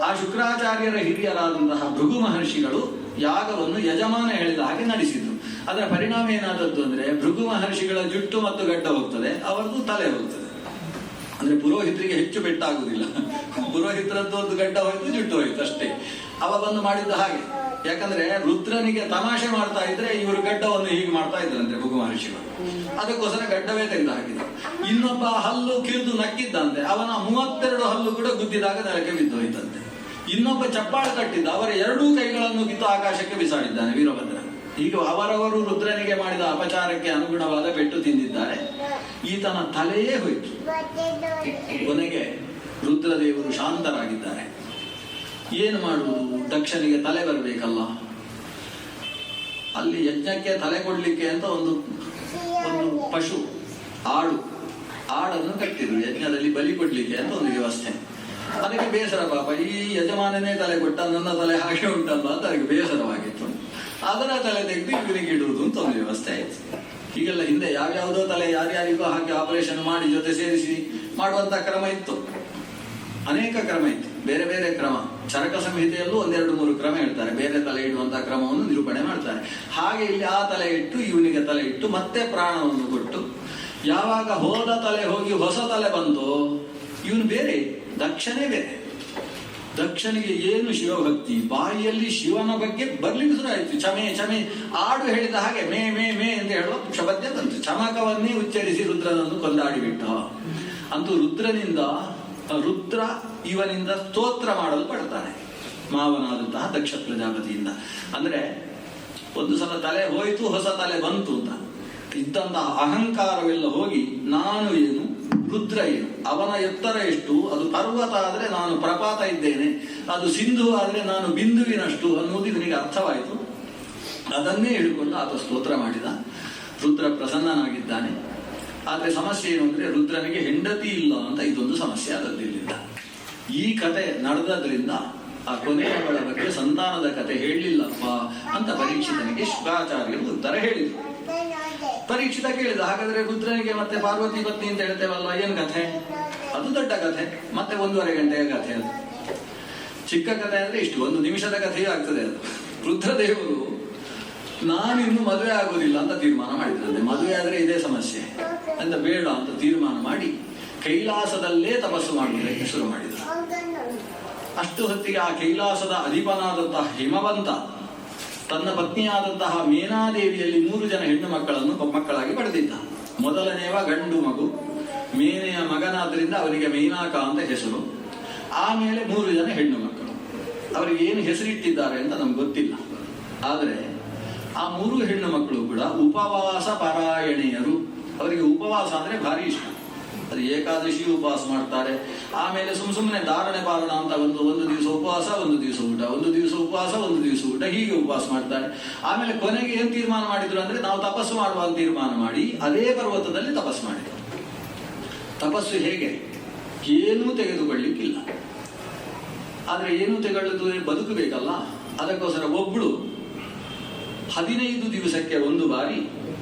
ಆ ಶುಕ್ರಾಚಾರ್ಯರ ಹಿರಿಯರಾದಂತಹ ಭೃಗು ಮಹರ್ಷಿಗಳು ಯಾಗವನ್ನು ಯಜಮಾನ ಹೇಳಿದ ಹಾಗೆ ನಡೆಸಿದ್ರು. ಅದರ ಪರಿಣಾಮ ಏನಾದದ್ದು ಅಂದ್ರೆ, ಭೃಗು ಮಹರ್ಷಿಗಳ ಜುಟ್ಟು ಮತ್ತು ಗಡ್ಡ ಹೋಗ್ತದೆ, ಅವರದ್ದು ತಲೆ ಹೋಗ್ತದೆ. ಅಂದ್ರೆ ಪುರೋಹಿತರಿಗೆ ಹೆಚ್ಚು ಬೆಟ್ಟಾಗುವುದಿಲ್ಲ. ಪುರೋಹಿತರದ್ದು ಒಂದು ಗಡ್ಡ ಹೋಯ್ತು, ಜುಟ್ಟು ಹೋಯ್ತು ಅಷ್ಟೇ. ಅವ ಬಂದು ಮಾಡಿದ್ದ ಹಾಗೆ. ಯಾಕಂದ್ರೆ ರುದ್ರನಿಗೆ ತಮಾಷೆ ಮಾಡ್ತಾ ಇದ್ರೆ ಇವರು ಗಡ್ಡವನ್ನು ಹೀಗೆ ಮಾಡ್ತಾ ಇದ್ರಂತೆ ಭೃಗು ಮಹರ್ಷಿಗಳು. ಅದಕ್ಕೋಸ್ಕರ ಗಡ್ಡವೇ ತೆಗೆದು ಹಾಕಿದ್ರು. ಇನ್ನೊಬ್ಬ ಹಲ್ಲು ಕಿರಿದು ನಕ್ಕಿದ್ದಂತೆ, ಅವನ 32 ಹಲ್ಲು ಕೂಡ ಗುದ್ದಿದಾಗ ನೆಲಕ್ಕೆ ಬಿದ್ದು ಹೋಯ್ತಂತೆ. ಇನ್ನೊಬ್ಬ ಚಪ್ಪಾಳೆ ತಟ್ಟಿದ್ದ, ಅವರ 2 ಕೈಗಳನ್ನು ಕಿತ್ತು ಆಕಾಶಕ್ಕೆ ಬಿಸಾಡಿದ್ದಾನೆ ವೀರಭದ್ರ. ಈಗ ಅವರವರು ರುದ್ರನಿಗೆ ಮಾಡಿದ ಅಪಚಾರಕ್ಕೆ ಅನುಗುಣವಾದ ಪೆಟ್ಟು ತಿಂದಿದ್ದಾರೆ. ಈತನ ತಲೆಯೇ ಹೋಯಿತು. ಕೊನೆಗೆ ರುದ್ರದೇವರು ಶಾಂತರಾಗಿದ್ದಾರೆ. ಏನು ಮಾಡುವುದು? ದಕ್ಷನಿಗೆ ತಲೆ ಬರಬೇಕಲ್ಲ. ಅಲ್ಲಿ ಯಜ್ಞಕ್ಕೆ ತಲೆ ಕೊಡ್ಲಿಕ್ಕೆ ಅಂತ ಒಂದು ಪಶು, ಆಡನ್ನು ಕಟ್ಟಿದ್ರು ಯಜ್ಞದಲ್ಲಿ ಬಲಿ ಕೊಡ್ಲಿಕ್ಕೆ ಅಂತ ಒಂದು ವ್ಯವಸ್ಥೆ. ಅದಕ್ಕೆ ಬೇಸರ, ಪಾಪ ಈ ಯಜಮಾನನೇ ತಲೆ ಕೊಟ್ಟ, ನನ್ನ ತಲೆ ಹಾಗೆ ಉಂಟಲ್ಲ ಅಂತ ಅದಕ್ಕೆ ಬೇಸರವಾಗಿತ್ತು. ಅದರ ತಲೆ ತೆಗೆದು ಇವರಿಗೆ ಇಡುವುದು ಅಂತ ಒಂದು ವ್ಯವಸ್ಥೆ ಆಯ್ತು. ಹೀಗೆಲ್ಲ ಹಿಂದೆ ಯಾವ್ಯಾವುದೋ ತಲೆ ಯಾರ್ಯಾರಿಗೋ ಹಾಕಿ ಆಪರೇಷನ್ ಮಾಡಿ ಜೊತೆ ಸೇರಿಸಿ ಮಾಡುವಂತ ಕ್ರಮ ಇತ್ತು, ಅನೇಕ ಕ್ರಮ ಇತ್ತು. ಬೇರೆ ಬೇರೆ ಕ್ರಮ. ಚರಕ ಸಂಹಿತೆಯಲ್ಲೂ 1-2-3 ಕ್ರಮ ಹೇಳ್ತಾರೆ. ಬೇರೆ ತಲೆ ಇಡುವಂತಹ ಕ್ರಮವನ್ನು ನಿರೂಪಣೆ ಮಾಡ್ತಾರೆ. ಹಾಗೆ ಇಲ್ಲಿ ಆ ತಲೆ ಇಟ್ಟು ಇವನಿಗೆ ತಲೆ ಇಟ್ಟು ಮತ್ತೆ ಪ್ರಾಣವನ್ನು ಕೊಟ್ಟು, ಯಾವಾಗ ಹೋದ ತಲೆ ಹೋಗಿ ಹೊಸ ತಲೆ ಬಂತೋ ಇವನು ಬೇರೆ, ದಕ್ಷನೇ ಬೇರೆ. ದಕ್ಷನಿಗೆ ಏನು ಶಿವಭಕ್ತಿ, ಬಾಯಿಯಲ್ಲಿ ಶಿವನ ಬಗ್ಗೆ ಬರ್ಲಿಕ್ಕೆ ಶುರು ಆಯ್ತು. ಚಮೆ ಚಮೆ ಆಡು ಹೇಳಿದ ಹಾಗೆ ಮೇ ಮೇ ಮೇ ಅಂತ ಹೇಳುವ ಶಬ್ದ ಬಂತು. ಚಮಕವನ್ನೇ ಉಚ್ಚರಿಸಿ ರುದ್ರನನ್ನು ಕೊಂದಾಡಿಬಿಟ್ಟ. ಅಂತೂ ರುದ್ರ ಇವನಿಂದ ಸ್ತೋತ್ರ ಮಾಡಲು ಪಡ್ತಾನೆ ಮಾವನಾದಂತಹ ದಕ್ಷ ಪ್ರಜಾಪತಿಯಿಂದ. ಅಂದ್ರೆ ಒಂದು ಸಲ ತಲೆ ಹೋಯಿತು, ಹೊಸ ತಲೆ ಬಂತು ಅಂತ ಇದ್ದಂತಹ ಅಹಂಕಾರವೆಲ್ಲ ಹೋಗಿ ನಾನು ಏನು, ರುದ್ರ ಏನು, ಅವನ ಎತ್ತರ ಎಷ್ಟು, ಅದು ಪರ್ವತ ಆದರೆ ನಾನು ಪ್ರಪಾತ ಇದ್ದೇನೆ, ಅದು ಸಿಂಧು ಆದರೆ ನಾನು ಬಿಂದುವಿನಷ್ಟು ಅನ್ನುವುದು ಇವನಿಗೆ ಅರ್ಥವಾಯಿತು. ಅದನ್ನೇ ಹಿಡ್ಕೊಂಡು ಆತ ಸ್ತೋತ್ರ ಮಾಡಿದ. ರುದ್ರ ಪ್ರಸನ್ನನಾಗಿದ್ದಾನೆ. ಆದರೆ ಸಮಸ್ಯೆ ಏನು ಅಂದ್ರೆ ರುದ್ರನಿಗೆ ಹೆಂಡತಿ ಇಲ್ಲ ಅಂತ ಇದೊಂದು ಸಮಸ್ಯೆ ಅದರಲ್ಲಿಲ್ಲ. ಈ ಕತೆ ನಡೆದ್ರಿಂದ ಆ ಕೊನೆಯವಳ ಬಗ್ಗೆ ಸಂತಾನದ ಕತೆ ಹೇಳಲಿಲ್ಲಪ್ಪ ಅಂತ ಪರೀಕ್ಷಿತನಿಗೆ ಶುಕಾಚಾರ್ಯರು ಉತ್ತರ ಹೇಳಿದರು. ಪರೀಕ್ಷಿತ ಕೇಳಿದ, ಹಾಗಾದ್ರೆ ರುದ್ರನಿಗೆ ಮತ್ತೆ ಪಾರ್ವತಿ ಪತ್ನಿ ಅಂತ ಹೇಳ್ತೇವಲ್ವ, ಏನ್ ಕಥೆ? ಅದು ದೊಡ್ಡ ಕಥೆ, ಮತ್ತೆ 1.5 ಗಂಟೆಯ ಕಥೆ. ಅದು ಚಿಕ್ಕ ಕಥೆ ಅಂದ್ರೆ ಇಷ್ಟು 1 ನಿಮಿಷದ ಕಥೆಯೂ ಆಗ್ತದೆ. ಅದು ರುದ್ರದೇವರು ನಾನು ಇನ್ನು ಮದುವೆ ಆಗೋದಿಲ್ಲ ಅಂತ ತೀರ್ಮಾನ ಮಾಡಿದ್ರಂತೆ. ಮದುವೆ ಆದ್ರೆ ಇದೇ ಸಮಸ್ಯೆ ಅಂತ ಬೇಡ ಅಂತ ತೀರ್ಮಾನ ಮಾಡಿ ಕೈಲಾಸದಲ್ಲೇ ತಪಸ್ಸು ಮಾಡುವುದಕ್ಕೆ ಶುರು ಮಾಡಿದರು. ಅಷ್ಟು ಹೊತ್ತಿಗೆ ಆ ಕೈಲಾಸದ ಅಧಿಪನಾದಂತಹ ಹಿಮವಂತ ತನ್ನ ಪತ್ನಿಯಾದಂತಹ ಮೇನಾದೇವಿಯಲ್ಲಿ 3 ಜನ ಹೆಣ್ಣು ಮಕ್ಕಳನ್ನು ಮಕ್ಕಳಾಗಿ ಪಡೆದಿದ್ದ. ಮೊದಲನೆಯವ ಗಂಡು ಮಗು, ಮೇನೆಯ ಮಗನಾದ್ರಿಂದ ಅವರಿಗೆ ಮೈನಾಕ ಅಂತ ಹೆಸರು. ಆಮೇಲೆ 3 ಜನ ಹೆಣ್ಣು ಮಕ್ಕಳು. ಅವರಿಗೆ ಏನು ಹೆಸರಿಟ್ಟಿದ್ದಾರೆ ಅಂತ ನಮ್ಗೆ ಗೊತ್ತಿಲ್ಲ. ಆದರೆ ಆ 3 ಹೆಣ್ಣು ಮಕ್ಕಳು ಕೂಡ ಉಪವಾಸ ಪರಾಯಣೆಯರು. ಅವರಿಗೆ ಉಪವಾಸ ಅಂದ್ರೆ ಭಾರಿ ಇಷ್ಟ. ಅದು ಏಕಾದಶಿ ಉಪವಾಸ ಮಾಡ್ತಾರೆ. ಆಮೇಲೆ ಸುಮ್ಮನೆ ಧಾರಣೆ ಪಾಲನ ಅಂತ ಒಂದು ದಿವಸ ಉಪವಾಸ, 1 ದಿವಸ ಊಟ, 1 ದಿವಸ ಉಪವಾಸ, 1 ದಿವಸ ಊಟ, ಹೀಗೆ ಉಪವಾಸ ಮಾಡ್ತಾರೆ. ಆಮೇಲೆ ಕೊನೆಗೆ ಏನ್ ತೀರ್ಮಾನ ಮಾಡಿದ್ರು ಅಂದ್ರೆ ನಾವು ತಪಸ್ಸು ಮಾಡುವ ಅಂತ ತೀರ್ಮಾನ ಮಾಡಿ ಅದೇ ಪರ್ವತದಲ್ಲಿ ತಪಸ್ಸು ಮಾಡಿದ್ರು. ತಪಸ್ಸು ಹೇಗೆ? ಏನೂ ತೆಗೆದುಕೊಳ್ಳಿಕ್ಕಿಲ್ಲ. ಆದ್ರೆ ಏನೂ ತೆಗೆದುಕೊಳ್ಳುವುದು ಬದುಕಬೇಕಲ್ಲ. ಅದಕ್ಕೋಸ್ಕರ ಒಬ್ಬಳು 15 ದಿವಸಕ್ಕೆ 1 ಬಾರಿ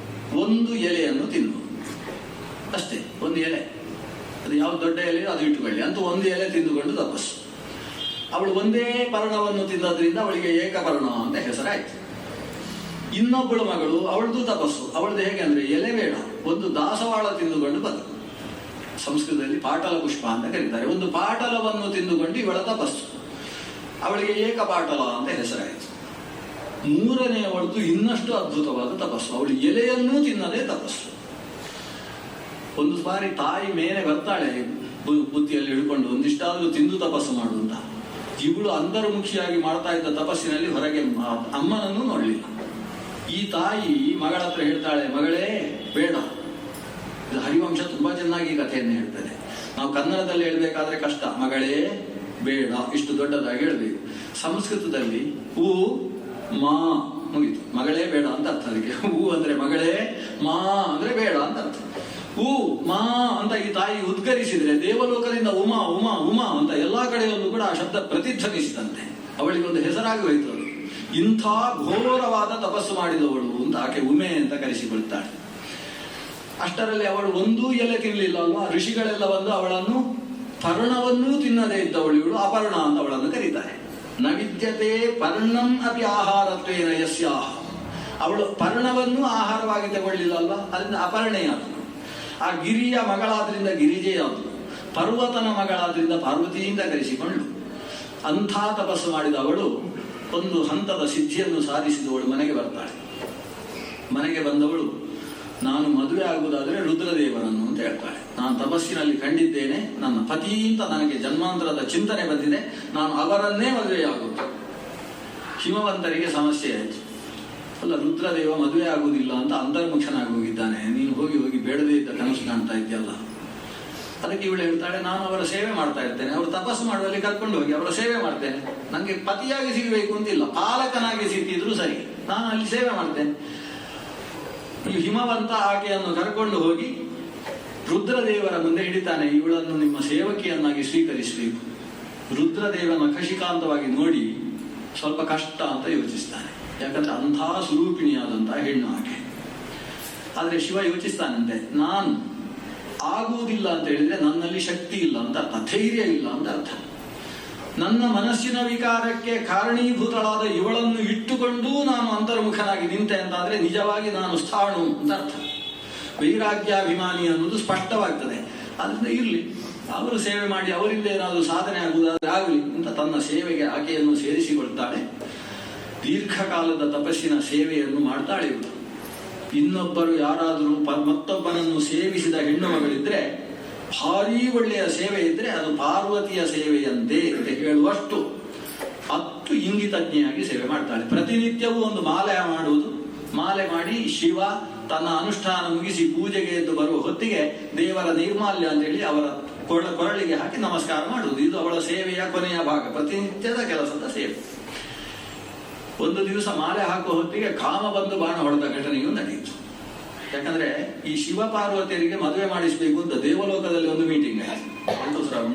1 ಎಲೆಯನ್ನು ತಿನ್ನು ಅಷ್ಟೇ. 1 ಎಲೆ, ಅದು ಯಾವ ದೊಡ್ಡ ಎಲೆ ಅದು ಇಟ್ಟುಕೊಳ್ಳಿ ಅಂತ 1 ಎಲೆ ತಿಂದುಕೊಂಡು ತಪಸ್ಸು. ಅವಳು ಒಂದೇ ಪರ್ಣವನ್ನು ತಿನ್ನೋದ್ರಿಂದ ಅವಳಿಗೆ ಏಕಪರ್ಣ ಅಂತ ಹೆಸರಾಯ್ತು. ಇನ್ನೊಬ್ಬಳು ಮಗಳು, ಅವಳದು ತಪಸ್ಸು. ಅವಳದು ಹೇಗೆ ಅಂದ್ರೆ ಎಲೆ ಬೇಡ, 1 ದಾಸವಾಳ ತಿಂದುಕೊಂಡು ಬದುಕು. ಸಂಸ್ಕೃತದಲ್ಲಿ ಪಾಟಲ ಪುಷ್ಪ ಅಂತ ಕರೀತಾರೆ. 1 ಪಾಟಲವನ್ನು ತಿಂದುಕೊಂಡು ಇವಳ ತಪಸ್ಸು. ಅವಳಿಗೆ ಏಕಪಾಟಲ ಅಂತ ಹೆಸರಾಯಿತು. 3ನೇಯವಳದು ಇನ್ನಷ್ಟು ಅದ್ಭುತವಾದ ತಪಸ್ಸು. ಅವಳು ಎಲೆಯನ್ನೂ ತಿನ್ನದೇ ತಪಸ್ಸು. ಒಂದು ಬಾರಿ ತಾಯಿ ಮೇಲೆ ಬರ್ತಾಳೆ ಬುದ್ಧಿಯಲ್ಲಿ ಹಿಡ್ಕೊಂಡು, ಒಂದಿಷ್ಟಾದ್ರೂ ತಿಂದು ತಪಸ್ಸು ಮಾಡುವಂತ. ಇವಳು ಅಂತರ್ಮುಖಿಯಾಗಿ ಮಾಡ್ತಾ ಇದ್ದ ತಪಸ್ಸಿನಲ್ಲಿ ಹೊರಗೆ ಅಮ್ಮನನ್ನು ನೋಡಲಿಲ್ಲ. ಈ ತಾಯಿ ಮಗಳ ಹತ್ರ ಹೇಳ್ತಾಳೆ, ಮಗಳೇ ಬೇಡ. ಇದು ಹರಿವಂಶ ತುಂಬಾ ಚೆನ್ನಾಗಿ ಕಥೆಯನ್ನು ಹೇಳ್ತದೆ. ನಾವು ಕನ್ನಡದಲ್ಲಿ ಹೇಳ್ಬೇಕಾದ್ರೆ ಕಷ್ಟ. ಮಗಳೇ ಬೇಡ, ಇಷ್ಟು ದೊಡ್ಡದಾಗಿ ಹೇಳ್ಬೇಕು. ಸಂಸ್ಕೃತದಲ್ಲಿ ಹೂ ಮಾ ಮುಗಿತು. ಮಗಳೇ ಬೇಡ ಅಂತ ಅರ್ಥ. ಅದಕ್ಕೆ ಹೂ ಅಂದ್ರೆ ಮಗಳೇ, ಮಾ ಅಂದ್ರೆ ಬೇಡ ಅಂತ ಅರ್ಥ. ಹೂ ಮಾ ಅಂತ ಈ ತಾಯಿ ಉದ್ಗರಿಸಿದ್ರೆ ದೇವಲೋಕದಿಂದ ಉಮಾ ಉಮಾ ಉಮಾ ಅಂತ ಎಲ್ಲಾ ಕಡೆಯಲ್ಲೂ ಕೂಡ ಆ ಶಬ್ದ ಪ್ರತಿಧ್ವನಿಸಿದಂತೆ ಅವಳಿಗೆ ಒಂದು ಹೆಸರಾಗಿ ಹೋಯಿತು. ಅವಳು ಇಂಥ ಘೋರವಾದ ತಪಸ್ಸು ಮಾಡಿದವಳು ಅಂತ ಆಕೆ ಉಮೆ ಅಂತ ಕರೆಸಿಕೊಳ್ತಾಳೆ. ಅಷ್ಟರಲ್ಲಿ ಅವಳು 1 ಎಲೆ ತಿನ್ನಲಿಲ್ಲ ಅಲ್ವಾ. ಋಷಿಗಳೆಲ್ಲ ಬಂದು ಅವಳನ್ನು ಪರ್ಣವನ್ನೂ ತಿನ್ನದೇ ಇದ್ದವಳು ಇವಳು ಅಪರ್ಣ ಅಂತ ಅವಳನ್ನು ಕರೀತಾರೆ. ನ ವಿದ್ಯತೆ ಪರ್ಣಂ ಅಪಿ ಆಹಾರತ್ವೇನ ಯಸ್ಯಾಹ. ಅವಳು ಪರ್ಣವನ್ನು ಆಹಾರವಾಗಿ ತಗೊಳ್ಳಿಲ್ಲ ಅಲ್ವಾ, ಅದರಿಂದ ಅಪರ್ಣೆಯಾದಳು. ಆ ಗಿರಿಯ ಮಗಳಾದ್ರಿಂದ ಗಿರಿಜೆಯಾದಳು. ಪರ್ವತನ ಮಗಳಾದ್ರಿಂದ ಪಾರ್ವತಿಯಿಂದ ಕರೆಸಿಕೊಂಡು ಅಂಥ ತಪಸ್ಸು ಮಾಡಿದ ಅವಳು ಒಂದು ಹಂತದ ಸಿದ್ಧಿಯನ್ನು ಸಾಧಿಸಿದವಳು ಮನೆಗೆ ಬರ್ತಾಳೆ. ಮನೆಗೆ ಬಂದವಳು, ನಾನು ಮದುವೆ ಆಗುವುದಾದರೆ ರುದ್ರದೇವರನ್ನು ಅಂತ ಹೇಳ್ತಾಳೆ. ನಾನು ತಪಸ್ಸಿನಲ್ಲಿ ಕಂಡಿದ್ದೇನೆ, ನನ್ನ ಪತಿ ಅಂತ ನನಗೆ ಜನ್ಮಾಂತರದ ಚಿಂತನೆ ಬಂದಿದೆ, ನಾನು ಅವರನ್ನೇ ಮದುವೆಯಾಗುವುದು. ಹಿಮವಂತರಿಗೆ ಸಮಸ್ಯೆ ಆಯಿತು. ಅಲ್ಲ, ರುದ್ರದೇವ ಮದುವೆ ಆಗುವುದಿಲ್ಲ ಅಂತ ಅಂತರ್ಮುಖನಾಗಿ ಹೋಗಿದ್ದಾನೆ, ನೀನು ಹೋಗಿ ಹೋಗಿ ಬೇಡದೇ ಇದ್ದ ಕನಸು ಕಾಣ್ತಾ ಇದೆಯಲ್ಲ. ಅದಕ್ಕೆ ಇವಳು ಹೇಳ್ತಾಳೆ, ನಾನು ಅವರ ಸೇವೆ ಮಾಡ್ತಾ ಇರ್ತೇನೆ, ಅವರು ತಪಸ್ಸು ಮಾಡುವಲ್ಲಿ ಕರ್ಕೊಂಡು ಹೋಗಿ ಅವರ ಸೇವೆ ಮಾಡ್ತೇನೆ. ನನಗೆ ಪತಿಯಾಗಿ ಸಿಗಬೇಕು ಅಂತಿಲ್ಲ, ಪಾಲಕನಾಗಿ ಸಿಕ್ಕಿದ್ರು ಸರಿ, ನಾನು ಅಲ್ಲಿ ಸೇವೆ ಮಾಡ್ತೇನೆ. ಈ ಹಿಮವಂತ ಆಕೆಯನ್ನು ಕರ್ಕೊಂಡು ಹೋಗಿ ರುದ್ರದೇವರ ಮುಂದೆ ಹಿಡಿತಾನೆ. ಇವಳನ್ನು ನಿಮ್ಮ ಸೇವಕಿಯನ್ನಾಗಿ ಸ್ವೀಕರಿಸಬೇಕು. ರುದ್ರದೇವನ ಕಶಿಕಾಂತವಾಗಿ ನೋಡಿ ಸ್ವಲ್ಪ ಕಷ್ಟ ಅಂತ ಯೋಚಿಸ್ತಾನೆ. ಯಾಕಂದ್ರೆ ಅಂಥ ಸ್ವರೂಪಿಣಿಯಾದಂತಹ ಹೆಣ್ಣು ಆಕೆ. ಆದ್ರೆ ಶಿವ ಯೋಚಿಸ್ತಾನಂತೆ, ನಾನು ಆಗುವುದಿಲ್ಲ ಅಂತ ಹೇಳಿದ್ರೆ ನನ್ನಲ್ಲಿ ಶಕ್ತಿ ಇಲ್ಲ ಅಂತ ಅರ್ಥ, ಧೈರ್ಯ ಇಲ್ಲ ಅಂತ ಅರ್ಥ. ನನ್ನ ಮನಸ್ಸಿನ ವಿಕಾರಕ್ಕೆ ಕಾರಣೀಭೂತಳಾದ ಇವಳನ್ನು ಇಟ್ಟುಕೊಂಡು ನಾನು ಅಂತರ್ಮುಖನಾಗಿ ನಿಂತೆ ಅಂತಾದ್ರೆ ನಿಜವಾಗಿ ನಾನು ಸ್ಥಾಣು ಅಂತ ಅರ್ಥ. ವೈರಾಗ್ಯಾಭಿಮಾನಿ ಅನ್ನೋದು ಸ್ಪಷ್ಟವಾಗ್ತದೆ. ಅದರಿಂದ ಇರಲಿ, ಅವರು ಸೇವೆ ಮಾಡಿ ಅವರಿಂದ ಏನಾದರೂ ಸಾಧನೆ ಆಗುವುದಾದ್ರೆ ಆಗಲಿ ಅಂತ ತನ್ನ ಸೇವೆಗೆ ಆಕೆಯನ್ನು ಸೇರಿಸಿಕೊಳ್ತಾಳೆ. ದೀರ್ಘಕಾಲದ ತಪಸ್ಸಿನ ಸೇವೆಯನ್ನು ಮಾಡ್ತಾಳೆ ಇವಳು. ಇನ್ನೊಬ್ಬರು ಯಾರಾದರೂ ಮತ್ತೊಬ್ಬನನ್ನು ಸೇವಿಸಿದ ಹೆಣ್ಣು ಮಗಳಿದ್ರೆ, ಭಾರೀ ಒಳ್ಳೆಯ ಸೇವೆ ಇದ್ರೆ ಅದು ಪಾರ್ವತಿಯ ಸೇವೆಯಂತೆ ಅಂತ ಹೇಳುವಷ್ಟು ಅತ್ತು ಇಂಗಿತಜ್ಞೆಯಾಗಿ ಸೇವೆ ಮಾಡ್ತಾಳೆ. ಪ್ರತಿನಿತ್ಯವೂ ಒಂದು ಮಾಲೆ ಮಾಡುವುದು, ಮಾಲೆ ಮಾಡಿ ಶಿವ ತನ್ನ ಅನುಷ್ಠಾನ ಮುಗಿಸಿ ಪೂಜೆಗೆ ಎದ್ದು ಬರುವ ಹೊತ್ತಿಗೆ ದೇವರ ನೈರ್ಮಾಲ್ಯ ಅಂತ ಹೇಳಿ ಅವರ ಕೊರಳಿಗೆ ಹಾಕಿ ನಮಸ್ಕಾರ ಮಾಡುವುದು. ಇದು ಅವಳ ಸೇವೆಯ ಕೊನೆಯ ಭಾಗ, ಪ್ರತಿನಿತ್ಯದ ಕೆಲಸದ ಸೇವೆ. ಒಂದು ದಿವಸ ಮಾಲೆ ಹಾಕುವ ಹೊತ್ತಿಗೆ ಕಾಮ ಬಂದು ಬಾಣ ಹೊಡೆದ ಘಟನೆಯೂ ನಡೆಯಿತು. ಯಾಕಂದ್ರೆ ಈ ಶಿವ ಪಾರ್ವತಿಯರಿಗೆ ಮದುವೆ ಮಾಡಿಸಬೇಕು ಅಂತ ದೇವಲೋಕದಲ್ಲಿ ಒಂದು ಮೀಟಿಂಗ್ ಆಯಿತು.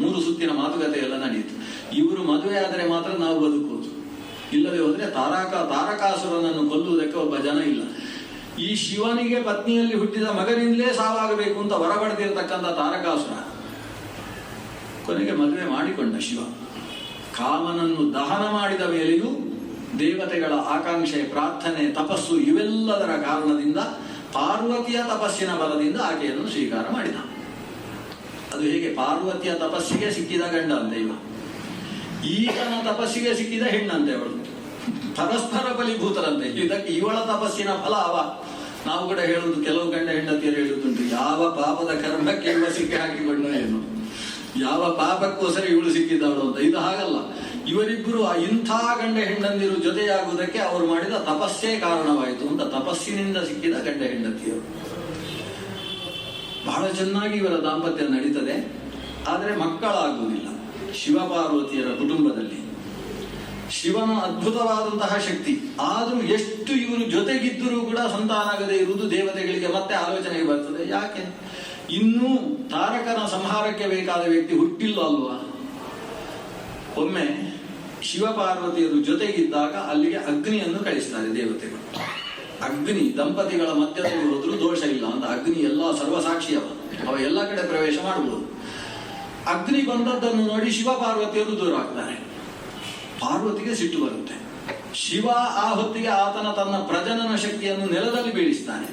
3 ಸುತ್ತಿನ ಮಾತುಕತೆ ಎಲ್ಲ ನಡೆಯಿತು. ಇವರು ಮದುವೆ ಆದರೆ ಮಾತ್ರ ನಾವು ಬದುಕುವುದು, ಇಲ್ಲದೆ ಹೋದ್ರೆ ತಾರಕಾಸುರನನ್ನು ಕೊಲ್ಲುವುದಕ್ಕೆ ಒಬ್ಬ ಜನ ಇಲ್ಲ. ಈ ಶಿವನಿಗೆ ಪತ್ನಿಯಲ್ಲಿ ಹುಟ್ಟಿದ ಮಗನಿಂದಲೇ ಸಾವಾಗಬೇಕು ಅಂತ ಹೊರಬಡ್ದಿರತಕ್ಕಂಥ ತಾರಕಾಸುರ ಕೊನೆಗೆ ಮದುವೆ ಮಾಡಿಕೊಂಡ ಶಿವ. ಕಾಮನನ್ನು ದಹನ ಮಾಡಿದ ಮೇಲೆಯೂ ದೇವತೆಗಳ ಆಕಾಂಕ್ಷೆ, ಪ್ರಾರ್ಥನೆ, ತಪಸ್ಸು ಇವೆಲ್ಲದರ ಕಾರಣದಿಂದ ಪಾರ್ವತಿಯ ತಪಸ್ಸಿನ ಬಲದಿಂದ ಆಕೆಯನ್ನು ಸ್ವೀಕಾರ ಮಾಡಿದ. ಅದು ಹೇಗೆ? ಪಾರ್ವತಿಯ ತಪಸ್ಸಿಗೆ ಸಿಕ್ಕಿದ ಗಂಡ ಅಂತ ಇವ, ಈತನ ತಪಸ್ಸಿಗೆ ಸಿಕ್ಕಿದ ಹೆಣ್ಣಂತೆ ಅವಳು. ಪರಸ್ಪರ ಫಲೀಭೂತರಂತೆ. ಇದಕ್ಕೆ ಇವಳ ತಪಸ್ಸಿನ ಫಲ ಅವ. ನಾವು ಕೂಡ ಹೇಳುವುದು, ಕೆಲವು ಗಂಡ ಹೆಂಡತಿಯರು ಹೇಳುವುದುಂಟು, ಯಾವ ಪಾಪದ ಕರ್ಮಕ್ಕೆ ಇವಳು ಸಿಕ್ಕಿ ಹಾಕಿಕೊಂಡು ಏನು, ಯಾವ ಪಾಪಕ್ಕೋಸ್ಕರ ಇವಳು ಸಿಕ್ಕಿದವಳು ಅಂತ. ಇದು ಹಾಗಲ್ಲ. ಇವರಿಬ್ಬರು ಇಂಥ ಗಂಡ ಹೆಂಡಂದಿರು ಜೊತೆಯಾಗುವುದಕ್ಕೆ ಅವರು ಮಾಡಿದ ತಪಸ್ಸೇ ಕಾರಣವಾಯಿತು ಅಂತ. ತಪಸ್ಸಿನಿಂದ ಸಿಕ್ಕಿದ ಗಂಡ ಹೆಂಡತಿಯರು. ಬಹಳ ಚೆನ್ನಾಗಿ ಇವರ ದಾಂಪತ್ಯ ನಡೀತದೆ. ಆದರೆ ಮಕ್ಕಳಾಗುವುದಿಲ್ಲ. ಶಿವಪಾರ್ವತಿಯರ ಕುಟುಂಬದಲ್ಲಿ ಶಿವನ ಅದ್ಭುತವಾದಂತಹ ಶಕ್ತಿ. ಆದರೂ ಎಷ್ಟು ಇವರು ಜೊತೆಗಿದ್ದರೂ ಕೂಡ ಸಂತಾನ ಆಗದೆ ಇರುವುದು ದೇವತೆಗಳಿಗೆ ಮತ್ತೆ ಆಲೋಚನೆಗೆ ಬರ್ತದೆ. ಯಾಕೆ? ಇನ್ನೂ ತಾರಕನ ಸಂಹಾರಕ್ಕೆ ಬೇಕಾದ ವ್ಯಕ್ತಿ ಹುಟ್ಟಿಲ್ಲ ಅಲ್ವಾ? ಒಮ್ಮೆ ಶಿವಪಾರ್ವತಿಯರು ಜೊತೆಗಿದ್ದಾಗ ಅಲ್ಲಿಗೆ ಅಗ್ನಿಯನ್ನು ಕಳಿಸ್ತಾರೆ ದೇವತೆಗಳು. ಅಗ್ನಿ ದಂಪತಿಗಳ ಮಧ್ಯದಲ್ಲಿ ಹೋದ್ರೂ ದೋಷ ಇಲ್ಲ ಅಂತ. ಅಗ್ನಿ ಎಲ್ಲ ಸರ್ವಸಾಕ್ಷಿಯವ, ಅವ ಎಲ್ಲ ಕಡೆ ಪ್ರವೇಶ ಮಾಡಬಹುದು. ಅಗ್ನಿ ಬಂದದ್ದನ್ನು ನೋಡಿ ಶಿವಪಾರ್ವತಿಯರು ದೂರ ಆಗ್ತಾರೆ. ಪಾರ್ವತಿಗೆ ಸಿಟ್ಟು ಬರುತ್ತೆ. ಶಿವ ಆ ಹೊತ್ತಿಗೆ ಆತನ ತನ್ನ ಪ್ರಜನನ ಶಕ್ತಿಯನ್ನು ನೆಲದಲ್ಲಿ ಬೀಳಿಸ್ತಾನೆ.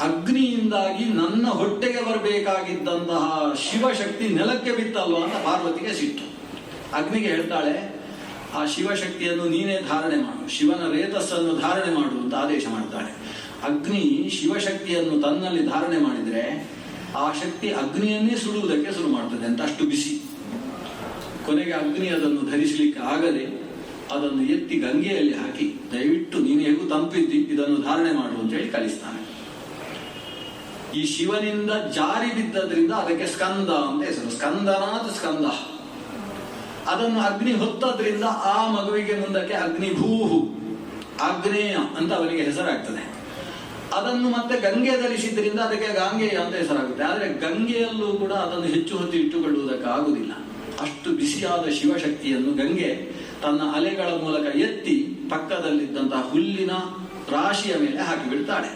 ಅಗ್ನಿಯಿಂದಾಗಿ ನನ್ನ ಹೊಟ್ಟೆಗೆ ಬರಬೇಕಾಗಿದ್ದಂತಹ ಶಿವಶಕ್ತಿ ನೆಲಕ್ಕೆ ಬಿತ್ತಲ್ವ ಅಂತ ಪಾರ್ವತಿಗೆ ಸಿಟ್ಟು. ಅಗ್ನಿಗೆ ಹೇಳ್ತಾಳೆ, ಆ ಶಿವಶಕ್ತಿಯನ್ನು ನೀನೇ ಧಾರಣೆ ಮಾಡು, ಶಿವನ ರೇತಸ್ಸನ್ನು ಧಾರಣೆ ಮಾಡು ಅಂತ ಆದೇಶ ಮಾಡ್ತಾಳೆ. ಅಗ್ನಿ ಶಿವಶಕ್ತಿಯನ್ನು ತನ್ನಲ್ಲಿ ಧಾರಣೆ ಮಾಡಿದ್ರೆ ಆ ಶಕ್ತಿ ಅಗ್ನಿಯನ್ನೇ ಸುಡುವುದಕ್ಕೆ ಶುರು ಮಾಡ್ತದೆ ಅಂತ, ಅಷ್ಟು ಬಿಸಿ. ಕೊನೆಗೆ ಅಗ್ನಿ ಅದನ್ನು ಧರಿಸಲಿಕ್ಕೆ ಆಗದೆ ಅದನ್ನು ಎತ್ತಿ ಗಂಗೆಯಲ್ಲಿ ಹಾಕಿ, ದಯವಿಟ್ಟು ನೀನು ಹೇಗೂ ತಂಪಿದ್ದಿ, ಇದನ್ನು ಧಾರಣೆ ಮಾಡು ಅಂತ ಹೇಳಿ ಕಳಿಸ್ತಾನೆ. ಈ ಶಿವನಿಂದ ಜಾರಿ ಬಿದ್ದದ್ರಿಂದ ಅದಕ್ಕೆ ಸ್ಕಂದ ಅಂತ ಹೆಸರು. ಸ್ಕಂದನಾಥ ಸ್ಕಂದ. ಅದನ್ನು ಅಗ್ನಿ ಹೊತ್ತದ್ರಿಂದ ಆ ಮಗುವಿಗೆ ಮುಂದಕ್ಕೆ ಅಗ್ನಿಭೂಹು, ಆಗ್ನೇಯ ಅಂತ ಅವನಿಗೆ ಹೆಸರಾಗ್ತದೆ. ಅದನ್ನು ಮತ್ತೆ ಗಂಗೆ ಧರಿಸಿದ್ರಿಂದ ಅದಕ್ಕೆ ಗಾಂಗೆಯ ಅಂತ ಹೆಸರಾಗುತ್ತೆ. ಆದರೆ ಗಂಗೆಯಲ್ಲೂ ಕೂಡ ಅದನ್ನು ಹೆಚ್ಚು ಹೊತ್ತು ಇಟ್ಟುಕೊಳ್ಳುವುದಕ್ಕೆ ಆಗುವುದಿಲ್ಲ. ಅಷ್ಟು ಬಿಸಿಯಾದ ಶಿವಶಕ್ತಿಯನ್ನು ಗಂಗೆ ತನ್ನ ಅಲೆಗಳ ಮೂಲಕ ಎತ್ತಿ ಪಕ್ಕದಲ್ಲಿದ್ದಂತಹ ಹುಲ್ಲಿನ ರಾಶಿಯ ಮೇಲೆ ಹಾಕಿಬಿಡ್ತಾಳೆ.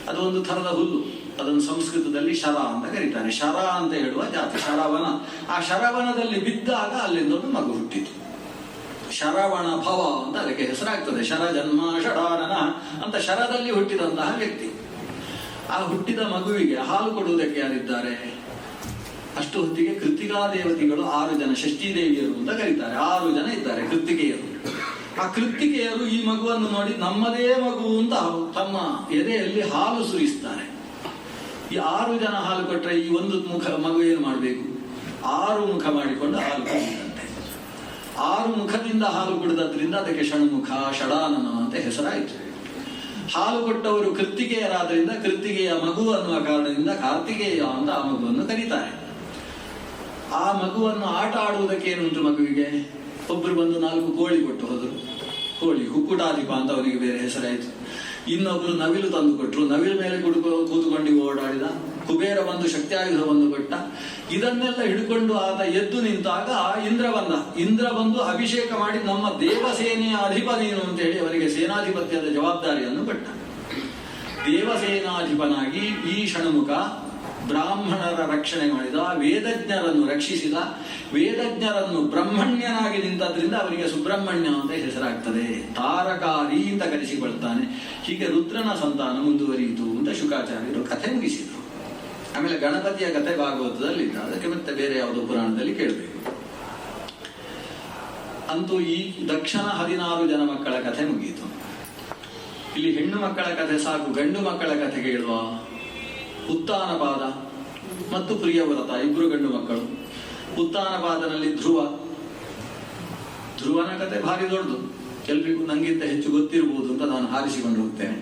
ಅದು ಒಂದು ಥರದ ಹುಲ್ಲು. ಅದನ್ನು ಸಂಸ್ಕೃತದಲ್ಲಿ ಶರ ಅಂತ ಕರೀತಾರೆ. ಶರ ಅಂತ ಹೇಳುವ ಜಾತಿ, ಶರವನ. ಆ ಶರವನದಲ್ಲಿ ಬಿದ್ದಾಗ ಅಲ್ಲಿಂದ ಒಂದು ಮಗು ಹುಟ್ಟಿತು. ಶರವಣ ಭವ ಅಂತ ಅದಕ್ಕೆ ಹೆಸರಾಗ್ತದೆ. ಶರ ಜನ್ಮ ಷಡಾನನ ಅಂತ ಶರದಲ್ಲಿ ಹುಟ್ಟಿದಂತಹ ವ್ಯಕ್ತಿ. ಆ ಹುಟ್ಟಿದ ಮಗುವಿಗೆ ಹಾಲು ಕೊಡುವುದಕ್ಕೆ ಯಾರಿದ್ದಾರೆ? ಅಷ್ಟು ಹೊತ್ತಿಗೆ ಕೃತಿಕಾ ದೇವತೆಗಳು 6 ಜನ, ಷಷ್ಠೀದೇವಿಯರು ಅಂತ ಕರೀತಾರೆ. 6 ಜನ ಇದ್ದಾರೆ ಕೃತಿಕೆಯರು. ಆ ಕೃತಿಕೆಯರು ಈ ಮಗುವನ್ನು ನೋಡಿ ನಮ್ಮದೇ ಮಗು ಅಂತ ತಮ್ಮ ಎದೆಯಲ್ಲಿ ಹಾಲು ಸುರಿಸ್ತಾರೆ. ಈ 6 ಜನ ಹಾಲು ಕೊಟ್ಟರೆ ಈ ಒಂದು ಮಗು ಏನು ಮಾಡಬೇಕು? 6 ಮುಖ ಮಾಡಿಕೊಂಡು ಹಾಲು ಕುಡಿದಂತೆ. 6 ಮುಖದಿಂದ ಹಾಲು ಕುಡಿದ್ರಿಂದ ಅದಕ್ಕೆ ಷಣ್ಮುಖ, ಷಡಾನನ ಅಂತ ಹೆಸರಾಯಿತು. ಹಾಲು ಕೊಟ್ಟವರು ಕೃತಿಕೆಯರಾದ್ರಿಂದ ಕೃತಿಕೆಯ ಮಗು ಅನ್ನುವ ಕಾರಣದಿಂದ ಕಾರ್ತಿಕೇಯ ಅಂತ ಆ ಮಗುವನ್ನು ಕರೀತಾರೆ. ಆ ಮಗುವನ್ನು ಆಟ ಆಡುವುದಕ್ಕೆ ಏನುಂಟು ಮಗುವಿಗೆ? ಒಬ್ಬರು ಬಂದು 4 ಕೋಳಿ ಕೊಟ್ಟು ಹೋದರು. ಕೋಳಿ ಹುಕ್ಕುಟಾಧಿಪ ಅಂತ ಅವನಿಗೆ ಬೇರೆ ಹೆಸರಾಯಿತು. ಇನ್ನೊಬ್ರು ನವಿಲು ತಂದು ಕೊಟ್ಟರು. ನವಿಲು ಮೇಲೆ ಕೂತುಕೊಂಡು ಓಡಾಡಿದ. ಕುಬೇರ ಬಂದು ಶಕ್ತಿಯಾಯುಧವನ್ನು ಕೊಟ್ಟ. ಇದನ್ನೆಲ್ಲ ಹಿಡ್ಕೊಂಡು ಆತ ಎದ್ದು ನಿಂತಾಗ ಇಂದ್ರ ಬಂದು ಅಭಿಷೇಕ ಮಾಡಿ ನಮ್ಮ ದೇವಸೇನೆಯ ಅಧಿಪ ನೀನು ಅಂತ ಹೇಳಿ ಅವನಿಗೆ ಸೇನಾಧಿಪತ್ಯದ ಜವಾಬ್ದಾರಿಯನ್ನು ಕೊಟ್ಟ. ದೇವಸೇನಾಧಿಪನಾಗಿ ಈ ಷಣ್ಮುಖ ಬ್ರಾಹ್ಮಣರ ರಕ್ಷಣೆ ಮಾಡಿದ, ವೇದಜ್ಞರನ್ನು ರಕ್ಷಿಸಿದ, ವೇದಜ್ಞರನ್ನು ಬ್ರಹ್ಮಣ್ಯನಾಗಿ ನಿಂತದ್ರಿಂದ ಅವನಿಗೆ ಸುಬ್ರಹ್ಮಣ್ಯ ಅಂತ ಹೆಸರಾಗ್ತದೆ. ತಾರಕಾರಿ ಅಂತ ಕರೆಸಿಕೊಳ್ತಾನೆ. ಹೀಗೆ ರುದ್ರನ ಸಂತಾನ ಮುಂದುವರಿಯಿತು ಅಂತ ಶುಕಾಚಾರ್ಯರು ಕಥೆ ಮುಗಿಸಿದರು. ಆಮೇಲೆ ಗಣಪತಿಯ ಕಥೆ ಭಾಗವತದಲ್ಲಿದ್ದ, ಅದಕ್ಕೆ ಮತ್ತೆ ಬೇರೆ ಯಾವುದೋ ಪುರಾಣದಲ್ಲಿ ಕೇಳಬೇಕು. ಅಂತೂ ಈ ದಕ್ಷನ 16 ಜನ ಮಕ್ಕಳ ಕಥೆ ಮುಗಿಯಿತು. ಇಲ್ಲಿ ಹೆಣ್ಣು ಮಕ್ಕಳ ಕಥೆ ಸಾಕು, ಗಂಡು ಮಕ್ಕಳ ಕಥೆ ಕೇಳುವ. ಉತ್ತಾನಪಾದ ಮತ್ತು ಪ್ರಿಯವ್ರತ ಇಬ್ಬರು ಗಂಡು ಮಕ್ಕಳು. ಉತ್ತಾನಪಾದನಲ್ಲಿ ಧ್ರುವನ ಕಥೆ ಭಾರಿ ದೊಡ್ಡದು, ಎಲ್ರಿಗೂ ನಂಗಿಂತ ಹೆಚ್ಚು ಗೊತ್ತಿರಬಹುದು ಅಂತ ನಾನು ಹಾರಿಸಿಕೊಂಡು ಹೋಗ್ತೇನೆ.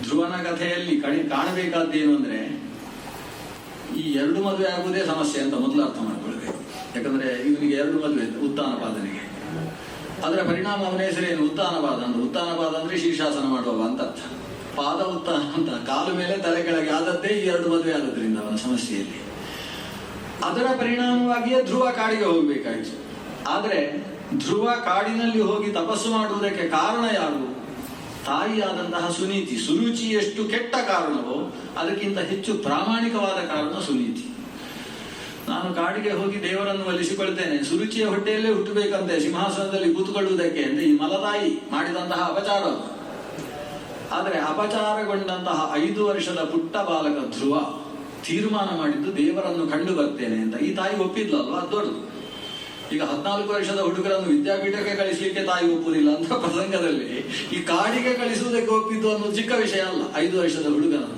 ಧ್ರುವನ ಕಥೆಯಲ್ಲಿ ಕಾಣಬೇಕಾದ್ದೇನು ಅಂದ್ರೆ, ಈ 2 ಮದುವೆ ಆಗುವುದೇ ಸಮಸ್ಯೆ ಅಂತ ಮೊದಲು ಅರ್ಥ ಮಾಡ್ಕೊಳ್ಬೇಕು. ಯಾಕಂದ್ರೆ ಇವನಿಗೆ 2 ಮದುವೆ ಉತ್ತಾನಪಾದನಿಗೆ. ಅದರ ಪರಿಣಾಮ ಅವನ ಹೆಸರೇನು? ಉತ್ತಾನಪಾದ ಅಂತ. ಉತ್ತಾನಪಾದ ಅಂದ್ರೆ ಶೀರ್ಷಾಸನ ಮಾಡುವ ಅಂತ ಅರ್ಥ. ಪಾದ ಉತ್ತಾನ ಅಂತ, ಕಾಲು ಮೇಲೆ ತಲೆ ಕೆಳಗೆ ಆದದ್ದೇ ಈ 2 ಮದುವೆ ಆದದ್ರಿಂದ ಅವನ ಸಮಸ್ಯೆಯಲ್ಲಿ. ಅದರ ಪರಿಣಾಮವಾಗಿಯೇ ಧ್ರುವ ಕಾಡಿಗೆ ಹೋಗಬೇಕಾಯಿತು. ಆದ್ರೆ ಧ್ರುವ ಕಾಡಿನಲ್ಲಿ ಹೋಗಿ ತಪಸ್ಸು ಮಾಡುವುದಕ್ಕೆ ಕಾರಣ ಯಾರು? ತಾಯಿಯಾದಂತಹ ಸುನೀತಿ. ಸುರುಚಿ ಎಷ್ಟು ಕೆಟ್ಟ ಕಾರಣವೋ ಅದಕ್ಕಿಂತ ಹೆಚ್ಚು ಪ್ರಾಮಾಣಿಕವಾದ ಕಾರಣ ಸುನೀತಿ. ನಾನು ಕಾಡಿಗೆ ಹೋಗಿ ದೇವರನ್ನು ಒಲಿಸಿಕೊಳ್ತೇನೆ, ಸುರುಚಿಯ ಹೊಟ್ಟೆಯಲ್ಲೇ ಹುಟ್ಟಬೇಕಂತೆ ಸಿಂಹಾಸನದಲ್ಲಿ ಕೂತುಕೊಳ್ಳುವುದಕ್ಕೆ ಅಂತ ಈ ಮಲತಾಯಿ ಮಾಡಿದಂತಹ ಅಪಚಾರ. ಆದರೆ ಅಪಚಾರಗೊಂಡಂತಹ 5 ವರ್ಷದ ಪುಟ್ಟ ಬಾಲಕ ಧ್ರುವ ತೀರ್ಮಾನ ಮಾಡಿದ್ದು ದೇವರನ್ನು ಕಂಡು ಬರ್ತೇನೆ ಅಂತ. ಈ ತಾಯಿ ಒಪ್ಪಿದ್ಲಲ್ವಾ, ಅದು ದೊಡ್ಡದು. ಈಗ 14 ವರ್ಷದ ಹುಡುಗರನ್ನು ವಿದ್ಯಾಪೀಠಕ್ಕೆ ಕಳಿಸಲಿಕ್ಕೆ ತಾಯಿ ಒಪ್ಪುವುದಿಲ್ಲ ಅಂತ ಪ್ರಸಂಗದಲ್ಲಿ ಈ ಕಾಡಿಗೆ ಕಳಿಸುವುದಕ್ಕೆ ಒಪ್ಪಿದ್ದು ಅನ್ನೋದು ಚಿಕ್ಕ ವಿಷಯ ಅಲ್ಲ. 5 ವರ್ಷದ ಹುಡುಗನನ್ನು,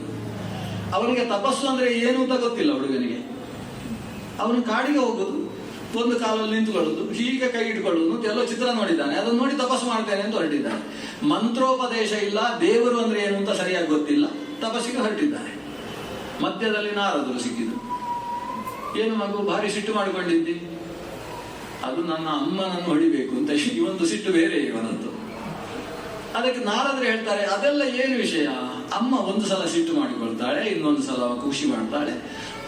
ಅವನಿಗೆ ತಪಸ್ಸು ಅಂದ್ರೆ ಏನು ಅಂತ ಗೊತ್ತಿಲ್ಲ ಹುಡುಗನಿಗೆ. ಅವನು ಕಾಡಿಗೆ ಹೋಗುದು, ಒಂದು ಕಾಲಲ್ಲಿ ನಿಂತುಕೊಳ್ಳುದು, ಹೀಗೆ ಕೈ ಇಟ್ಕೊಳ್ಳುದು, ಎಲ್ಲೋ ಚಿತ್ರ ನೋಡಿದ್ದಾನೆ, ಅದನ್ನು ನೋಡಿ ತಪಸ್ಸು ಮಾಡ್ತೇನೆ ಅಂತ ಹೊರಟಿದ್ದಾನೆ. ಮಂತ್ರೋಪದೇಶ ಇಲ್ಲ, ದೇವರು ಅಂದ್ರೆ ಏನು ಅಂತ ಸರಿಯಾಗಿ ಗೊತ್ತಿಲ್ಲ, ತಪಸ್ಸಿಗೆ ಹೊರಟಿದ್ದಾನೆ. ಮಧ್ಯದಲ್ಲಿ ನಾರದರು ಸಿಕ್ಕಿದ್ರು. ಏನು ಮಗು ಭಾರಿ ಸಿಟ್ಟು ಮಾಡಿಕೊಂಡಿದ್ದಿ? ಅದು ನನ್ನ ಅಮ್ಮನನ್ನು ಹೊಡಿಬೇಕು ಅಂತ. ಇವೊಂದು ಸಿಟ್ಟು ಬೇರೆ ಇವನದ್ದು. ಅದಕ್ಕೆ ನಾರದರು ಹೇಳ್ತಾರೆ, ಅದೆಲ್ಲ ಏನು ವಿಷಯ? ಅಮ್ಮ ಒಂದು ಸಲ ಸಿಟ್ಟು ಮಾಡಿಕೊಳ್ತಾಳೆ, ಇನ್ನೊಂದು ಸಲ ಖುಷಿ ಮಾಡ್ತಾಳೆ.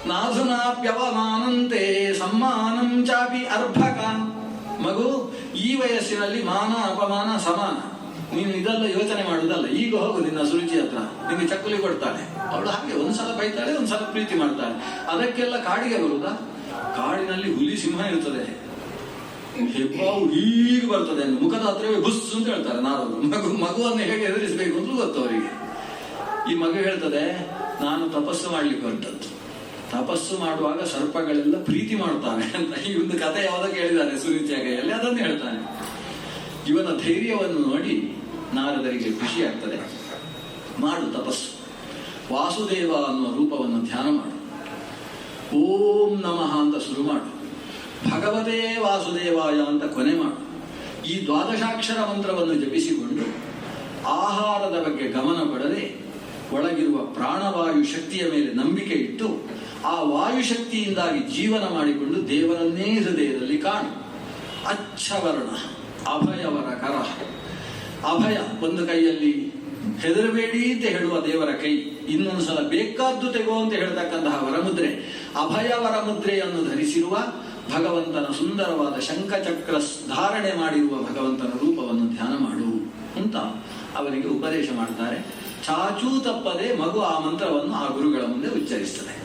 ನಾಧುನಾಪ್ಯವಮಾನಂತೆ ಸಮ್ಮಾನಂ ಚಾಪಿ ಅರ್ಭಕ. ಮಗು, ಈ ವಯಸ್ಸಿನಲ್ಲಿ ಮಾನ ಅಪಮಾನ ಸಮಾನ. ನೀನು ಇದೆಲ್ಲ ಯೋಚನೆ ಮಾಡುವುದಲ್ಲ. ಈಗ ಹೋಗು ನಿನ್ನ ಸುರುಚಿ ಹತ್ರ, ನಿಮಗೆ ಚಕ್ಕಲಿ ಕೊಡ್ತಾಳೆ. ಅವಳು ಹಾಗೆ ಒಂದ್ಸಲ ಬೈತಾಳೆ, ಒಂದ್ಸಲ ಪ್ರೀತಿ ಮಾಡ್ತಾಳೆ. ಅದಕ್ಕೆಲ್ಲ ಕಾಡಿಗೆ ಬರುವುದಾ? ಕಾಡಿನಲ್ಲಿ ಹುಲಿ ಸಿಂಹ ಇರ್ತದೆ, ಹೆಬ್ಬಾವು ಹೀಗೆ ಬರ್ತದೆ, ಮುಖದ ಹತ್ರವೇ ಬುಸ್ ಅಂತ ಹೇಳ್ತಾರೆ ನಾರದರು. ಮಗುವನ್ನು ಹೇಗೆ ಎದುರಿಸಬೇಕು ಅಂತ ಗೊತ್ತು ಅವರಿಗೆ. ಈ ಮಗು ಹೇಳ್ತದೆ, ನಾನು ತಪಸ್ಸು ಮಾಡ್ಲಿಕ್ಕೆ ಹೊರಟದ್ದು. ತಪಸ್ಸು ಮಾಡುವಾಗ ಸರ್ಪಗಳೆಲ್ಲ ಪ್ರೀತಿ ಮಾಡ್ತಾನೆ ಅಂತ ಈ ಒಂದು ಕಥೆ ಯಾವುದಕ್ಕೆ ಹೇಳಿದ್ದಾನೆ ಸುರುಚಿಯ ಕೈಯಲ್ಲಿ, ಅದನ್ನು ಹೇಳ್ತಾನೆ. ಇವನ ಧೈರ್ಯವನ್ನು ನೋಡಿ ನಾರದರಿಗೆ ಖುಷಿ ಆಗ್ತದೆ. ಮಾಡು ತಪಸ್ಸು, ವಾಸುದೇವ ಅನ್ನುವ ರೂಪವನ್ನು ಧ್ಯಾನ ಮಾಡು, ಓಂ ನಮಃ ಅಂತ ಶುರು ಮಾಡು, ಭಗವತೇ ವಾಸುದೇವಾಯ ಅಂತ ಕೊನೆ ಮಾಡು. ಈ 12 ಮಂತ್ರವನ್ನು ಜಪಿಸಿಕೊಂಡು ಆಹಾರದ ಬಗ್ಗೆ ಗಮನ ಕೊಡದೆ ಒಳಗಿರುವ ಪ್ರಾಣವಾಯು ಶಕ್ತಿಯ ಮೇಲೆ ನಂಬಿಕೆ ಇಟ್ಟು ಆ ವಾಯುಶಕ್ತಿಯಿಂದಾಗಿ ಜೀವನ ಮಾಡಿಕೊಂಡು ದೇವರನ್ನೇ ಹೃದಯದಲ್ಲಿ ಕಾಣು. ಅಚ್ಛವರ್ಣ ಅಭಯವರ ಕರ. ಅಭಯ ಒಂದು ಕೈಯಲ್ಲಿ ಹೆದರಬೇಡಿ ಅಂತ ಹೇಳುವ ದೇವರ ಕೈ, ಇನ್ನೊಂದು ಸಲ ಬೇಕಾದ್ದು ತೆಗೋ ಅಂತ ಹೇಳ್ತಕ್ಕಂತಹ ವರಮುದ್ರೆ. ಅಭಯ ವರಮುದ್ರೆಯನ್ನು ಧರಿಸಿರುವ ಭಗವಂತನ ಸುಂದರವಾದ ಶಂಖಚಕ್ರ ಧಾರಣೆ ಮಾಡಿರುವ ಭಗವಂತನ ರೂಪವನ್ನು ಧ್ಯಾನ ಮಾಡು ಅಂತ ಅವರಿಗೆ ಉಪದೇಶ ಮಾಡ್ತಾರೆ. ಚಾಚೂ ತಪ್ಪದೆ ಮಗು ಆ ಮಂತ್ರವನ್ನು ಆ ಗುರುಗಳ ಮುಂದೆ ಉಚ್ಚರಿಸ್ತದೆ.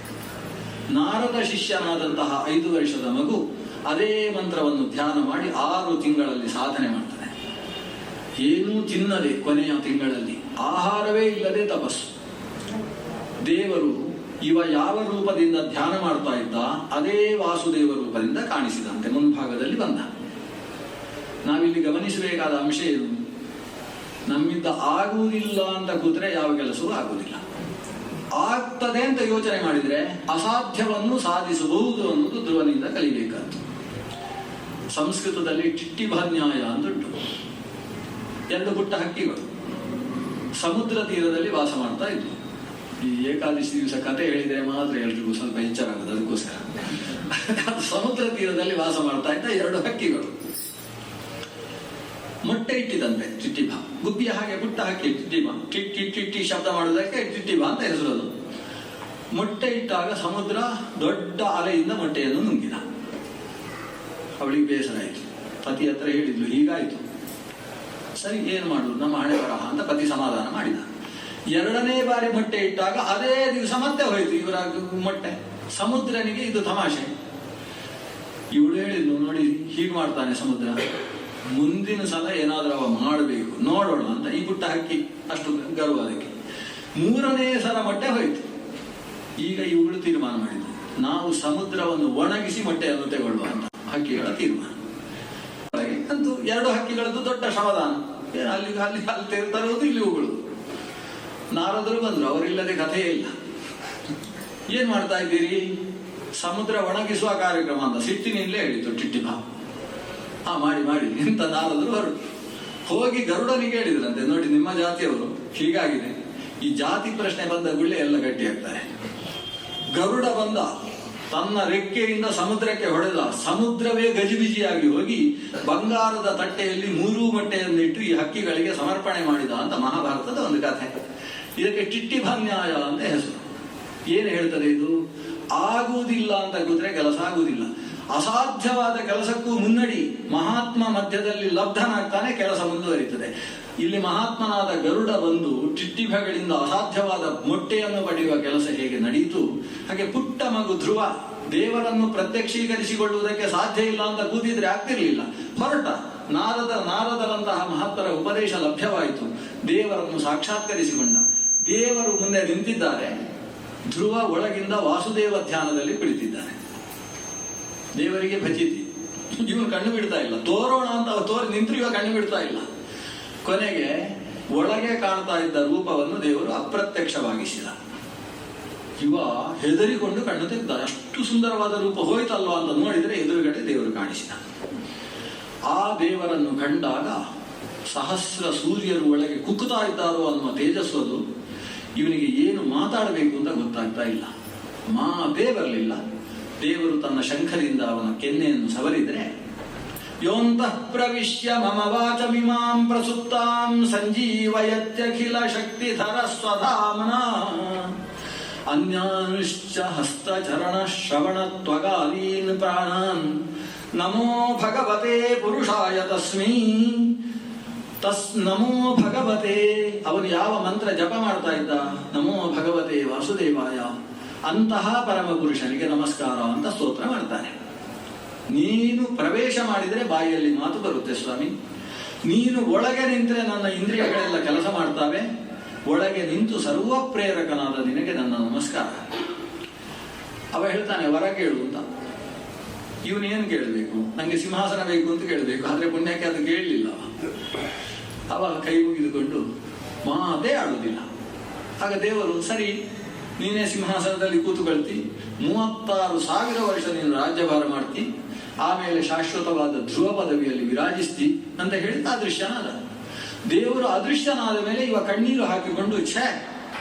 ನಾರದ ಶಿಷ್ಯನಾದಂತಹ 5 ವರ್ಷದ ಮಗು ಅದೇ ಮಂತ್ರವನ್ನು ಧ್ಯಾನ ಮಾಡಿ 6 ತಿಂಗಳಲ್ಲಿ ಸಾಧನೆ ಮಾಡ್ತಾನೆ. ಏನೂ ತಿನ್ನದೆ ಕೊನೆಯ ತಿಂಗಳಲ್ಲಿ ಆಹಾರವೇ ಇಲ್ಲದೆ ತಪಸ್ಸು. ದೇವರು ಇವ ಯಾವ ರೂಪದಿಂದ ಧ್ಯಾನ ಮಾಡ್ತಾ ಇದ್ದ ಅದೇ ವಾಸುದೇವ ರೂಪದಿಂದ ಕಾಣಿಸಿದಂತೆ ಮುಂಭಾಗದಲ್ಲಿ ಬಂದ. ನಾವಿಲ್ಲಿ ಗಮನಿಸಬೇಕಾದ ಅಂಶ ಏನು? ನಮ್ಮಿಂದ ಆಗುವುದಿಲ್ಲ ಅಂತ ಕೂತ್ರೆ ಯಾವ ಕೆಲಸವೂ ಆಗುವುದಿಲ್ಲ. ಆಗ್ತದೆ ಅಂತ ಯೋಚನೆ ಮಾಡಿದ್ರೆ ಅಸಾಧ್ಯವನ್ನು ಸಾಧಿಸಬಹುದು ಅನ್ನೋದು ಧ್ರುವನಿಂದ ಕಲಿಬೇಕಾದ್ದು. ಸಂಸ್ಕೃತದಲ್ಲಿ ಟಿಟ್ಟಿಭಾನ್ಯಾಯ ಅಂತುಂಟು. 2 ಪುಟ್ಟ ಹಕ್ಕಿಗಳು ಸಮುದ್ರ ತೀರದಲ್ಲಿ ವಾಸ ಮಾಡ್ತಾ ಇದ್ವು. ಈ ಏಕಾದಶಿ ದಿವಸ ಕತೆ ಹೇಳಿದ್ರೆ ಮಾತ್ರ ಎಲ್ರಿಗೂ ಸ್ವಲ್ಪ ಎಚ್ಚರ ಆಗುತ್ತೆ, ಅದಕ್ಕೋಸ್ಕರ. ಸಮುದ್ರ ತೀರದಲ್ಲಿ ವಾಸ ಮಾಡ್ತಾ ಇದ್ದ 2 ಹಕ್ಕಿಗಳು. ಮೊಟ್ಟೆ ಇಟ್ಟಿದಂತೆ ಟಿಟ್ಟಿಭಾ, ಗುಬ್ಬಿಯ ಹಾಗೆ ಪುಟ್ಟ ಹಕ್ಕಿ ಟಿಟ್ಟಿಭಾ. ಟಿಟ್ಟಿ ಟಿಟ್ಟಿ ಶಬ್ದ ಮಾಡುವುದಕ್ಕೆ ಟಿಟ್ಟಿಭಾ ಅಂತ ಹೆಸರದು. ಮೊಟ್ಟೆ ಇಟ್ಟಾಗ ಸಮುದ್ರ ದೊಡ್ಡ ಅಲೆಯಿಂದ ಮೊಟ್ಟೆಯನ್ನು ನುಂಗಿದ. ಅವಳಿಗೆ ಬೇಸರ ಆಯಿತು. ಪತಿ ಹತ್ರ ಹೇಳಿದ್ಲು, ಹೀಗಾಯಿತು, ಸರಿ ಏನು ಮಾಡುದು, ನಮ್ಮ ಹಣೆ ಬರಹ ಅಂತ ಪತಿ ಸಮಾಧಾನ ಮಾಡಿದ. ಎರಡನೇ ಬಾರಿ ಮೊಟ್ಟೆ ಇಟ್ಟಾಗ ಅದೇ ದಿವಸ ಮತ್ತೆ ಹೋಯ್ತು ಇವರ ಮೊಟ್ಟೆ. ಸಮುದ್ರನಿಗೆ ಇದು ತಮಾಷೆ. ಇವಳು ಹೇಳಿದ್ನು, ನೋಡಿ ಹೀಗೆ ಮಾಡ್ತಾನೆ ಸಮುದ್ರ, ಮುಂದಿನ ಸಲ ಏನಾದ್ರೂ ಅವ ಮಾಡಬೇಕು ನೋಡೋಣ ಅಂತ. ಈ ಪುಟ್ಟ ಹಕ್ಕಿ ಅಷ್ಟು ಗರ್ವ ಅದಕ್ಕೆ. ಮೂರನೇ ಸಲ ಮೊಟ್ಟೆ ಹೋಯ್ತು. ಈಗ ಇವಳು ತೀರ್ಮಾನ ಮಾಡಿದ್ರು, ನಾವು ಸಮುದ್ರವನ್ನು ಒಣಗಿಸಿ ಮೊಟ್ಟೆಯನ್ನು ತಗೊಳ್ಳುವ ಅಂತ ಹಕ್ಕಿಗಳ ತೀರ್ಮಾನ. ಅಂತೂ ಎರಡು ಹಕ್ಕಿಗಳದ್ದು ದೊಡ್ಡ ಶ್ರಮದಾನ. ಅಲ್ಲಿ ಅಲ್ಲಿ ಅಲ್ಲಿ ತರುವುದು, ಇಲ್ಲಿ ಉಗುಳುದು. ನಾರದರು ಬಂದ್ರು, ಅವರಿಲ್ಲದೆ ಕಥೆಯೇ ಇಲ್ಲ. ಏನ್ ಮಾಡ್ತಾ ಇದ್ದೀರಿ? ಸಮುದ್ರ ಒಣಗಿಸುವ ಕಾರ್ಯಕ್ರಮ ಅಂತ ಸಿಟ್ಟಿನಿಂದಲೇ ಹೇಳಿತು ಟಿಟ್ಟಿಬಾ. ಮಾಡಿ ಮಾಡಿ ಇಂತ ನಾರದರು ಹೊರಟು ಹೋಗಿ ಗರುಡನಿಗೆ ಹೇಳಿದ್ರಂತೆ, ನೋಡಿ ನಿಮ್ಮ ಜಾತಿಯವರು ಹೀಗಾಗಿದೆ. ಈ ಜಾತಿ ಪ್ರಶ್ನೆ ಬಂದ ಗುಳ್ಳೆ ಎಲ್ಲ ಗಟ್ಟಿ ಆಗ್ತಾರೆ. ಗರುಡ ಬಂದ, ತನ್ನ ರೆಕ್ಕೆಯಿಂದ ಸಮುದ್ರಕ್ಕೆ ಹೊಡೆದ. ಸಮುದ್ರವೇ ಗಜಿಬಿಜಿಯಾಗಿ ಹೋಗಿ ಬಂಗಾರದ ತಟ್ಟೆಯಲ್ಲಿ 3 ಮೊಟ್ಟೆಯನ್ನಿಟ್ಟು ಈ ಹಕ್ಕಿಗಳಿಗೆ ಸಮರ್ಪಣೆ ಮಾಡಿದ ಅಂತ ಮಹಾಭಾರತದ ಒಂದು ಕಥೆ. ಇದಕ್ಕೆ ಟಿಟ್ಟಿಭನ್ಯಾಯ ಅಂತ ಹೆಸರು. ಏನು ಹೇಳ್ತದೆ ಇದು? ಆಗುವುದಿಲ್ಲ ಅಂತ ಕೂತ್ರೆ ಕೆಲಸ ಆಗುವುದಿಲ್ಲ. ಅಸಾಧ್ಯವಾದ ಕೆಲಸಕ್ಕೂ ಮುನ್ನಡಿ. ಮಹಾತ್ಮ ಮಧ್ಯದಲ್ಲಿ ಲಬ್ಧನಾಗ್ತಾನೆ, ಕೆಲಸ ಮುಂದುವರಿತದೆ. ಇಲ್ಲಿ ಮಹಾತ್ಮನಾದ ಗರುಡ ಬಂದು ಟಿಟ್ಟಿಭಗಳಿಂದ ಅಸಾಧ್ಯವಾದ ಮೊಟ್ಟೆಯನ್ನು ಪಡೆಯುವ ಕೆಲಸ ಹೇಗೆ ನಡೆಯಿತು, ಹಾಗೆ ಪುಟ್ಟ ಮಗು ಧ್ರುವ ದೇವರನ್ನು ಪ್ರತ್ಯಕ್ಷೀಕರಿಸಿಕೊಳ್ಳುವುದಕ್ಕೆ ಸಾಧ್ಯ ಇಲ್ಲ ಅಂತ ಕೂತಿದ್ರೆ ಆಗ್ತಿರ್ಲಿಲ್ಲ. ಹೊರಟ ನಾರದರಂತಹ ಮಹತ್ತರ ಉಪದೇಶ ಲಭ್ಯವಾಯಿತು. ದೇವರನ್ನು ಸಾಕ್ಷಾತ್ಕರಿಸಿಕೊಂಡ. ದೇವರು ಮುಂದೆ ನಿಂತಿದ್ದಾರೆ. ಧ್ರುವ ಒಳಗಿಂದ ವಾಸುದೇವ ಧ್ಯಾನದಲ್ಲಿ ಕುಳಿತಿದ್ದಾನೆ. ದೇವರಿಗೆ ಭಜಿತಿ. ಇವನು ಕಣ್ಣು ಬಿಡ್ತಾ ಇಲ್ಲ. ತೋರೋಣ ಅಂತ ತೋರಿ ನಿಂತರು ಇವ ಕಣ್ಣು ಬಿಡ್ತಾ ಇಲ್ಲ. ಕೊನೆಗೆ ಒಳಗೆ ಕಾಣ್ತಾ ಇದ್ದ ರೂಪವನ್ನು ದೇವರು ಅಪ್ರತ್ಯಕ್ಷವಾಗಿಸಿದ. ಇವ ಹೆದರಿಕೊಂಡು ಕಣ್ಣು ತೆಗೆದ. ಅಷ್ಟು ಸುಂದರವಾದ ರೂಪ ಹೋಯ್ತಲ್ವಾ ಅಂತ ನೋಡಿದರೆ ಎದುರುಗಡೆ ದೇವರು ಕಾಣಿಸಿದ. ಆ ದೇವರನ್ನು ಕಂಡಾಗ ಸಹಸ್ರ ಸೂರ್ಯರು ಒಳಗೆ ಕುಕ್ಕುತ್ತಾ ಇದ್ದಾರೋ ಅನ್ನುವ ತೇಜಸ್ಸು ಅದು. ಇವನಿಗೆ ಏನು ಮಾತಾಡಬೇಕು ಅಂತ ಗೊತ್ತಾಗ್ತಾ ಇಲ್ಲ. ಮಾತೇ ಬರಲಿಲ್ಲ. ದೇವರು ತನ್ನ ಶಂಖದಿಂದ ಅವನ ಕೆನ್ನೆಯನ್ನು ಸವರಿದ್ರೆ, ಯೋಂತಃ ಪ್ರವಿಶ್ಯ ಮಮ ವಾಚಮಿಮಾಂ ಪ್ರಸುಪ್ತಾಂ ಸಂಜೀವಯತ್ಯಖಿಲ ಶಕ್ತಿಧರ ಸ್ವಧಾಮ್ನಾ ಅನ್ಯಾನುಶ್ಚ ಹಸ್ತಚರಣ ಶ್ರವಣ ತ್ವಗಾದೀನ್ ಪ್ರಾಣಾನ್ ನಮೋ ಭಗವತೆ ಪುರುಷಾಯ ತಸ್ಮೈ. ನಮೋ ಭಗವತೆ. ಅವನು ಯಾವ ಮಂತ್ರ ಜಪ ಮಾಡ್ತಾ ಇದ್ದ? ನಮೋ ಭಗವತೆ ವಾಸುದೇವಾಯ. ಅಂತಹ ಪರಮ ಪುರುಷನಿಗೆ ನಮಸ್ಕಾರ ಅಂತ ಸ್ತೋತ್ರ ಮಾಡ್ತಾನೆ. ನೀನು ಪ್ರವೇಶ ಮಾಡಿದರೆ ಬಾಯಿಯಲ್ಲಿ ಮಾತು ಬರುತ್ತೆ ಸ್ವಾಮಿ. ನೀನು ಒಳಗೆ ನಿಂತರೆ ನನ್ನ ಇಂದ್ರಿಯಗಳೆಲ್ಲ ಕೆಲಸ ಮಾಡ್ತಾವೆ. ಒಳಗೆ ನಿಂತು ಸರ್ವ ಪ್ರೇರಕನಾದ ನಿನಗೆ ನನ್ನ ನಮಸ್ಕಾರ. ಅವ ಹೇಳ್ತಾನೆ, ವರ ಕೇಳು ಅಂತ. ಇವನೇನು ಕೇಳಬೇಕು? ನಂಗೆ ಸಿಂಹಾಸನ ಬೇಕು ಅಂತ ಕೇಳಬೇಕು. ಆದ್ರೆ ಪುಣ್ಯಕ್ಕೆ ಅದು ಕೇಳಲಿಲ್ಲ. ಅವ ಕೈ ಮುಗಿದುಕೊಂಡು ಮಾತೇ ಆಡುವುದಿಲ್ಲ. ಆಗ ದೇವರು, ಸರಿ ನೀನೇ ಸಿಂಹಾಸನದಲ್ಲಿ ಕೂತುಕೊಳ್ತಿ, 36,000 ವರ್ಷ ನೀನು ರಾಜ್ಯಭಾರ ಮಾಡ್ತಿ, ಆಮೇಲೆ ಶಾಶ್ವತವಾದ ಧ್ರುವ ಪದವಿಯಲ್ಲಿ ವಿರಾಜಿಸ್ತಿ ಅಂತ ಹೇಳಿ ಅದೃಶ್ಯನಾದ. ದೇವರು ಅದೃಶ್ಯನಾದ ಮೇಲೆ ಇವ ಕಣ್ಣೀರು ಹಾಕಿಕೊಂಡು, ಛೇ,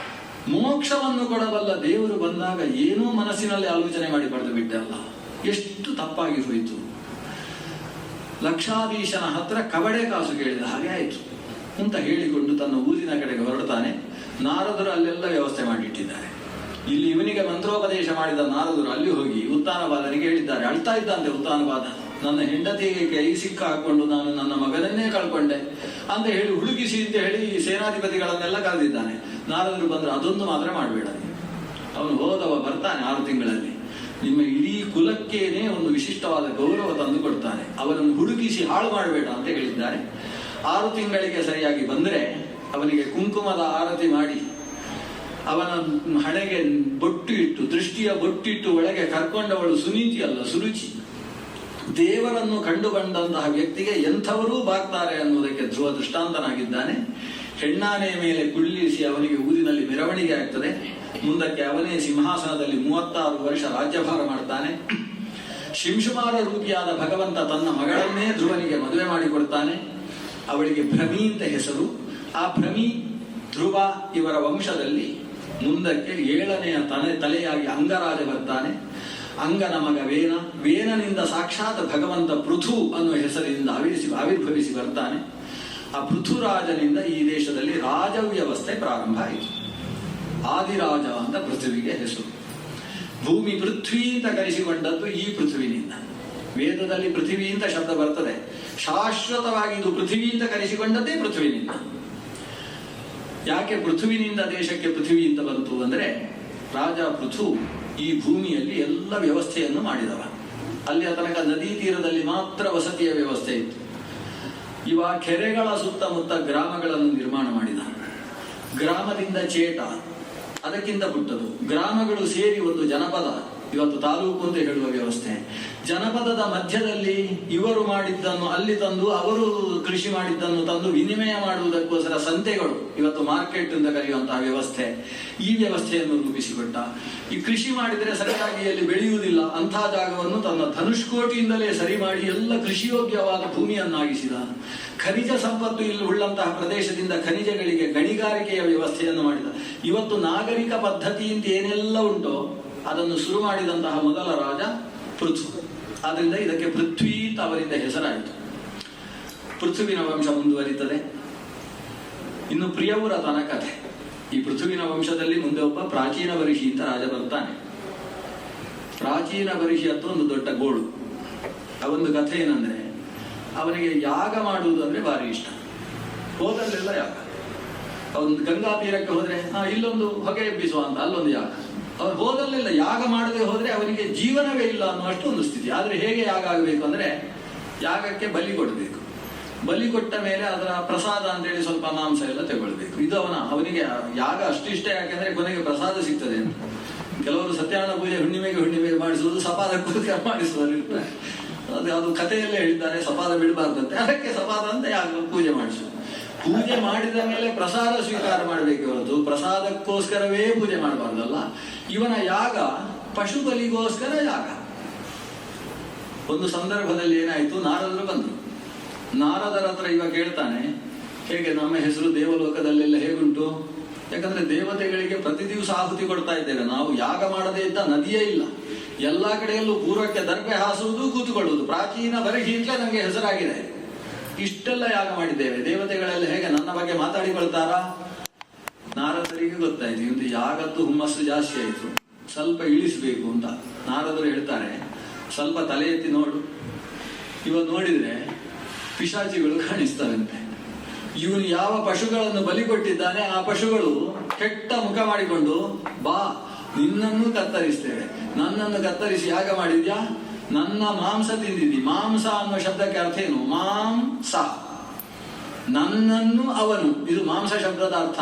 ಮೋಕ್ಷವನ್ನು ಕೊಡಬಲ್ಲ ದೇವರು ಬಂದಾಗ ಏನೋ ಮನಸ್ಸಿನಲ್ಲಿ ಆಲೋಚನೆ ಮಾಡಿ ಪಡೆದು ಬಿಟ್ಟಲ್ಲ, ಎಷ್ಟು ತಪ್ಪಾಗಿ ಹೋಯಿತು. ಲಕ್ಷಾಧೀಶನ ಹತ್ರ ಕಬಡೆ ಕಾಸು ಕೇಳಿದ ಹಾಗೆ ಆಯಿತು ಅಂತ ಹೇಳಿಕೊಂಡು ತನ್ನ ಊರಿನ ಕಡೆಗೆ ಹೊರಡ್ತಾನೆ. ನಾರದರು ಅಲ್ಲೆಲ್ಲ ವ್ಯವಸ್ಥೆ ಮಾಡಿಟ್ಟಿದ್ದಾರೆ. ಇಲ್ಲಿ ಇವನಿಗೆ ಮಂತ್ರೋಪದೇಶ ಮಾಡಿದ ನಾರದರು ಅಲ್ಲಿ ಹೋಗಿ ಉತ್ತಾನಪಾದನಿಗೆ ಹೇಳಿದ್ದಾರೆ. ಅಳ್ತಾ ಇದ್ದಂತೆ ಉತ್ತಾನಪಾದ, ನನ್ನ ಹೆಂಡತಿಗೆ ಕೈ ಸಿಕ್ಕ ಹಾಕೊಂಡು ನಾನು ನನ್ನ ಮಗನನ್ನೇ ಕಳ್ಕೊಂಡೆ ಅಂತ ಹೇಳಿ ಹುಡುಗಿಸಿ ಅಂತ ಹೇಳಿ ಸೇನಾಧಿಪತಿಗಳನ್ನೆಲ್ಲ ಕರೆದಿದ್ದಾನೆ. ನಾರದರು ಬಂದ್ರೆ ಅದೊಂದು ಮಾತ್ರ ಮಾಡಬೇಡ, ಅವನು ಹೋದವ ಬರ್ತಾನೆ 6 ತಿಂಗಳಲ್ಲಿ, ನಿಮ್ಮ ಇಡೀ ಕುಲಕ್ಕೇನೆ ಒಂದು ವಿಶಿಷ್ಟವಾದ ಗೌರವ ತಂದು ಕೊಡ್ತಾನೆ, ಅವನನ್ನು ಹುಡುಕಿಸಿ ಹಾಳು ಮಾಡಬೇಡ ಅಂತ ಹೇಳಿದ್ದಾರೆ. 6 ತಿಂಗಳಿಗೆ ಸರಿಯಾಗಿ ಬಂದರೆ ಅವನಿಗೆ ಕುಂಕುಮದ ಆರತಿ ಮಾಡಿ ಅವನ ಹಣೆಗೆ ಬೊಟ್ಟು ಇಟ್ಟು, ದೃಷ್ಟಿಯ ಬೊಟ್ಟಿಟ್ಟು ಒಳಗೆ ಕರ್ಕೊಂಡವಳು ಸುನೀತಿ ಅಲ್ಲ, ಸುರುಚಿ. ದೇವರನ್ನು ಕಂಡು ಬಂದಂತಹ ವ್ಯಕ್ತಿಗೆ ಎಂಥವರೂ ಬಾಗ್ತಾರೆ ಅನ್ನುವುದಕ್ಕೆ ಧ್ರುವ ದೃಷ್ಟಾಂತನಾಗಿದ್ದಾನೆ. ಹೆಣ್ಣಾನೆಯ ಮೇಲೆ ಕುಳ್ಳಿಸಿ ಅವನಿಗೆ ಊರಿನಲ್ಲಿ ಮೆರವಣಿಗೆ ಆಗ್ತದೆ. ಮುಂದಕ್ಕೆ ಅವನೇ ಸಿಂಹಾಸನದಲ್ಲಿ 36 ವರ್ಷ ರಾಜ್ಯಭಾರ ಮಾಡ್ತಾನೆ. ಶಿಂಶುಮಾರ ರೂಪಿಯಾದ ಭಗವಂತ ತನ್ನ ಮಗಳನ್ನೇ ಧ್ರುವನಿಗೆ ಮದುವೆ ಮಾಡಿಕೊಡ್ತಾನೆ. ಅವಳಿಗೆ ಭ್ರಮಿ ಅಂತ ಹೆಸರು. ಆ ಭ್ರಮಿ ಧ್ರುವ ಇವರ ವಂಶದಲ್ಲಿ ಮುಂದಕ್ಕೆ 7ನೆಯ ತಲೆಯಾಗಿ ಅಂಗರಾಜ ಬರ್ತಾನೆ. ಅಂಗನ ಮಗ ವೇನ, ವೇನನಿಂದ ಸಾಕ್ಷಾತ್ ಭಗವಂತ ಪೃಥು ಅನ್ನುವ ಹೆಸರಿನಿಂದ ಆವಿರ್ಭವಿಸಿ ಬರ್ತಾನೆ. ಆ ಪೃಥುರಾಜನಿಂದ ಈ ದೇಶದಲ್ಲಿ ರಾಜವ್ಯವಸ್ಥೆ ಪ್ರಾರಂಭ ಆಯಿತು. ಆದಿರಾಜ ಅಂತ ಪೃಥ್ವಿಗೆ ಹೆಸರು. ಭೂಮಿ ಪೃಥ್ವಿ ಅಂತ ಕರೆಸಿಕೊಂಡದ್ದು ಈ ಪೃಥ್ವಿನಿಂದ. ವೇದದಲ್ಲಿ ಪೃಥ್ವಿ ಅಂತ ಶಬ್ದ ಬರ್ತದೆ. ಶಾಶ್ವತವಾಗಿ ಇದು ಪೃಥ್ವಿ ಅಂತ ಕರೆಸಿಕೊಂಡದ್ದೇ ಪೃಥ್ವಿನಿಂದ. ಯಾಕೆ ಪೃಥುವಿನಿಂದ ದೇಶಕ್ಕೆ ಪೃಥ್ವಿ ಅಂತ ಬಂತು ಅಂದರೆ, ರಾಜ ಪೃಥು ಈ ಭೂಮಿಯಲ್ಲಿ ಎಲ್ಲ ವ್ಯವಸ್ಥೆಯನ್ನು ಮಾಡಿದವ. ಅಲ್ಲಿ ತನಕ ನದಿ ತೀರದಲ್ಲಿ ಮಾತ್ರ ವಸತಿಯ ವ್ಯವಸ್ಥೆ ಇತ್ತು. ಇವ ಕೆರೆಗಳ ಸುತ್ತಮುತ್ತ ಗ್ರಾಮಗಳನ್ನು ನಿರ್ಮಾಣ ಮಾಡಿದ. ಗ್ರಾಮದಿಂದ ಚೇಟ, ಅದಕ್ಕಿಂತ ಪುಟ್ಟದು. ಗ್ರಾಮಗಳು ಸೇರಿ ಒಂದು ಜನಪದ, ಇವತ್ತು ತಾಲೂಕು ಅಂತ ಹೇಳುವ ವ್ಯವಸ್ಥೆ. ಜನಪದದ ಮಧ್ಯದಲ್ಲಿ ಇವರು ಮಾಡಿದ್ದನ್ನು ಅಲ್ಲಿ ತಂದು, ಅವರು ಕೃಷಿ ಮಾಡಿದ್ದನ್ನು ತಂದು ವಿನಿಮಯ ಮಾಡುವುದಕ್ಕೋಸ್ಕರ ಸಂತೆಗಳು, ಇವತ್ತು ಮಾರ್ಕೆಟ್ ಅಂತ ಕರೆಯುವಂತಹ ವ್ಯವಸ್ಥೆ, ಈ ವ್ಯವಸ್ಥೆಯನ್ನು ರೂಪಿಸಿಕೊಟ್ಟ. ಈ ಕೃಷಿ ಮಾಡಿದರೆ ಸರಿಯಾಗಿ ಅಲ್ಲಿ ಬೆಳೆಯುವುದಿಲ್ಲ, ಅಂತಹ ಜಾಗವನ್ನು ತನ್ನ ಧನುಷ್ಕೋಟಿಯಿಂದಲೇ ಸರಿ ಮಾಡಿ ಎಲ್ಲ ಕೃಷಿಯೋಗ್ಯವಾದ ಭೂಮಿಯನ್ನಾಗಿಸಿದ. ಖನಿಜ ಸಂಪತ್ತು ಇಲ್ಲಿ ಉಳ್ಳಂತಹ ಪ್ರದೇಶದಿಂದ ಖನಿಜಗಳಿಗೆ ಗಣಿಗಾರಿಕೆಯ ವ್ಯವಸ್ಥೆಯನ್ನು ಮಾಡಿದ. ಇವತ್ತು ನಾಗರಿಕ ಪದ್ಧತಿ ಅಂತ ಏನೆಲ್ಲ ಉಂಟೋ ಅದನ್ನು ಶುರು ಮಾಡಿದಂತಹ ಮೊದಲ ರಾಜ ಪೃಥು. ಆದ್ರಿಂದ ಇದಕ್ಕೆ ಪೃಥ್ವಿ ಅಂತ ಅವರಿಂದ ಹೆಸರಾಯಿತು. ಪೃಥುವಿನ ವಂಶ ಮುಂದುವರಿತದೆ. ಇನ್ನು ಪ್ರಿಯವ್ರತನ ಕಥೆ. ಈ ಪೃಥುವಿನ ವಂಶದಲ್ಲಿ ಮುಂದೆ ಒಬ್ಬ ಪ್ರಾಚೀನ ಬರಿಷಿ ಅಂತ ರಾಜ ಬರ್ತಾನೆ. ಪ್ರಾಚೀನ ಬರಿಷಿ ಅಂತ ಒಂದು ದೊಡ್ಡ ಗೋಳು. ಅವೊಂದು ಕಥೆ ಏನಂದ್ರೆ, ಅವನಿಗೆ ಯಾಗ ಮಾಡುವುದು ಅಂದ್ರೆ ಭಾರಿ ಇಷ್ಟ. ಹೋದಲ್ಲೆಲ್ಲ ಯಾಗ. ಅವನು ಗಂಗಾ ತೀರಕ್ಕೆ ಹೋದ್ರೆ ಇಲ್ಲೊಂದು ಹೊಗೆ ಎಬ್ಬಿಸುವ ಅಂತ ಅಲ್ಲೊಂದು ಯಾಗ. ಅವ್ರು ಹೋದಲ್ಲೆಲ್ಲ ಯಾಗ ಮಾಡದೆ ಹೋದ್ರೆ ಅವನಿಗೆ ಜೀವನವೇ ಇಲ್ಲ ಅನ್ನುವಷ್ಟು ಒಂದು ಸ್ಥಿತಿ. ಆದ್ರೆ ಹೇಗೆ ಯಾಗ ಆಗಬೇಕು ಅಂದ್ರೆ, ಯಾಗಕ್ಕೆ ಬಲಿ ಕೊಡಬೇಕು. ಬಲಿ ಕೊಟ್ಟ ಮೇಲೆ ಅದರ ಪ್ರಸಾದ ಅಂತೇಳಿ ಸ್ವಲ್ಪ ಮಾಂಸ ಎಲ್ಲ ತಗೊಳ್ಬೇಕು. ಇದು ಅವನಿಗೆ ಯಾಗ ಅಷ್ಟಿಷ್ಟ. ಯಾಕೆಂದ್ರೆ ಕೊನೆಗೆ ಪ್ರಸಾದ ಸಿಗ್ತದೆ ಅಂತ. ಕೆಲವರು ಸತ್ಯನಾರಾಯಣ ಪೂಜೆ ಹುಣ್ಣಿಮೆಗೆ ಮಾಡಿಸುವುದು, ಸಪಾದಕ್ಕೋಸ್ಕರ ಮಾಡಿಸುವರು ಇರ್ತಾರೆ. ಅದು ಕಥೆಯಲ್ಲೇ ಹೇಳಿದ್ದಾರೆ, ಸಪಾದ ಬಿಡಬಾರ್ದಂತೆ, ಅದಕ್ಕೆ ಸಪಾದ ಅಂತ ಯಾಗ ಪೂಜೆ ಮಾಡಿಸುವುದು. ಪೂಜೆ ಮಾಡಿದ ಮೇಲೆ ಪ್ರಸಾದ ಸ್ವೀಕಾರ ಮಾಡಬೇಕು ಹೊರತು ಪ್ರಸಾದಕ್ಕೋಸ್ಕರವೇ ಪೂಜೆ ಮಾಡಬಾರ್ದಲ್ಲ. ಇವನ ಯಾಗ ಪಶು ಬಲಿಗೋಸ್ಕರ ಯಾಗ. ಒಂದು ಸಂದರ್ಭದಲ್ಲಿ ಏನಾಯ್ತು, ನಾರದರು ಬಂದರು. ನಾರದರ ಹತ್ರ ಇವ ಕೇಳ್ತಾನೆ, ಹೇಗೆ ನಮ್ಮ ಹೆಸರು ದೇವಲೋಕದಲ್ಲೆಲ್ಲ ಹೇಗುಂಟು? ಯಾಕಂದ್ರೆ ದೇವತೆಗಳಿಗೆ ಪ್ರತಿ ದಿವಸ ಆಹುತಿ ಕೊಡ್ತಾ ಇದ್ದೇವೆ ನಾವು. ಯಾಗ ಮಾಡದೇ ಇದ್ದ ನದಿಯೇ ಇಲ್ಲ. ಎಲ್ಲಾ ಕಡೆಯಲ್ಲೂ ಪೂರ್ವಕ್ಕೆ ದರ್ಬೆ ಹಾಸುವುದು, ಕೂತುಕೊಳ್ಳುವುದು. ಪ್ರಾಚೀನ ಬರಿಹಿಂತಲೇ ನಮಗೆ ಹೆಸರಾಗಿದೆ. ಇಷ್ಟೆಲ್ಲ ಯಾಗ ಮಾಡಿದ್ದೇವೆ, ದೇವತೆಗಳೆಲ್ಲ ಹೇಗೆ ನನ್ನ ಬಗ್ಗೆ ಮಾತಾಡಿಕೊಳ್ತಾರಾ? ನಾರದರಿಗೆ ಗೊತ್ತಾಯ್ತು ಇವತ್ತು ಯಾಗದ್ದು ಹುಮ್ಮಸ್ಸು ಜಾಸ್ತಿ ಆಯ್ತು, ಸ್ವಲ್ಪ ಇಳಿಸಬೇಕು ಅಂತ. ನಾರದರು ಹೇಳ್ತಾರೆ, ಸ್ವಲ್ಪ ತಲೆ ಎತ್ತಿ ನೋಡು. ಇವ ನೋಡಿದ್ರೆ ಪಿಶಾಚಿಗಳು ಕಾಣಿಸ್ತವಂತೆ. ಇವನು ಯಾವ ಪಶುಗಳನ್ನು ಬಲಿ ಕೊಟ್ಟಿದ್ದಾನೆ ಆ ಪಶುಗಳು ಕೆಟ್ಟ ಮುಖ ಮಾಡಿಕೊಂಡು, ಬಾ ನಿನ್ನನ್ನು ಕತ್ತರಿಸ್ತೇವೆ, ನನ್ನನ್ನು ಕತ್ತರಿಸಿ ಯಾಗ ಮಾಡಿದ್ಯಾ, ನನ್ನ ಮಾಂಸ ತಿಂದಿದ್ದಿ. ಮಾಂಸ ಅನ್ನೋ ಶಬ್ದಕ್ಕೆ ಅರ್ಥ ಏನು? ಮಾಂಸ, ನನ್ನನ್ನು ಅವನು, ಇದು ಮಾಂಸ ಶಬ್ದದ ಅರ್ಥ.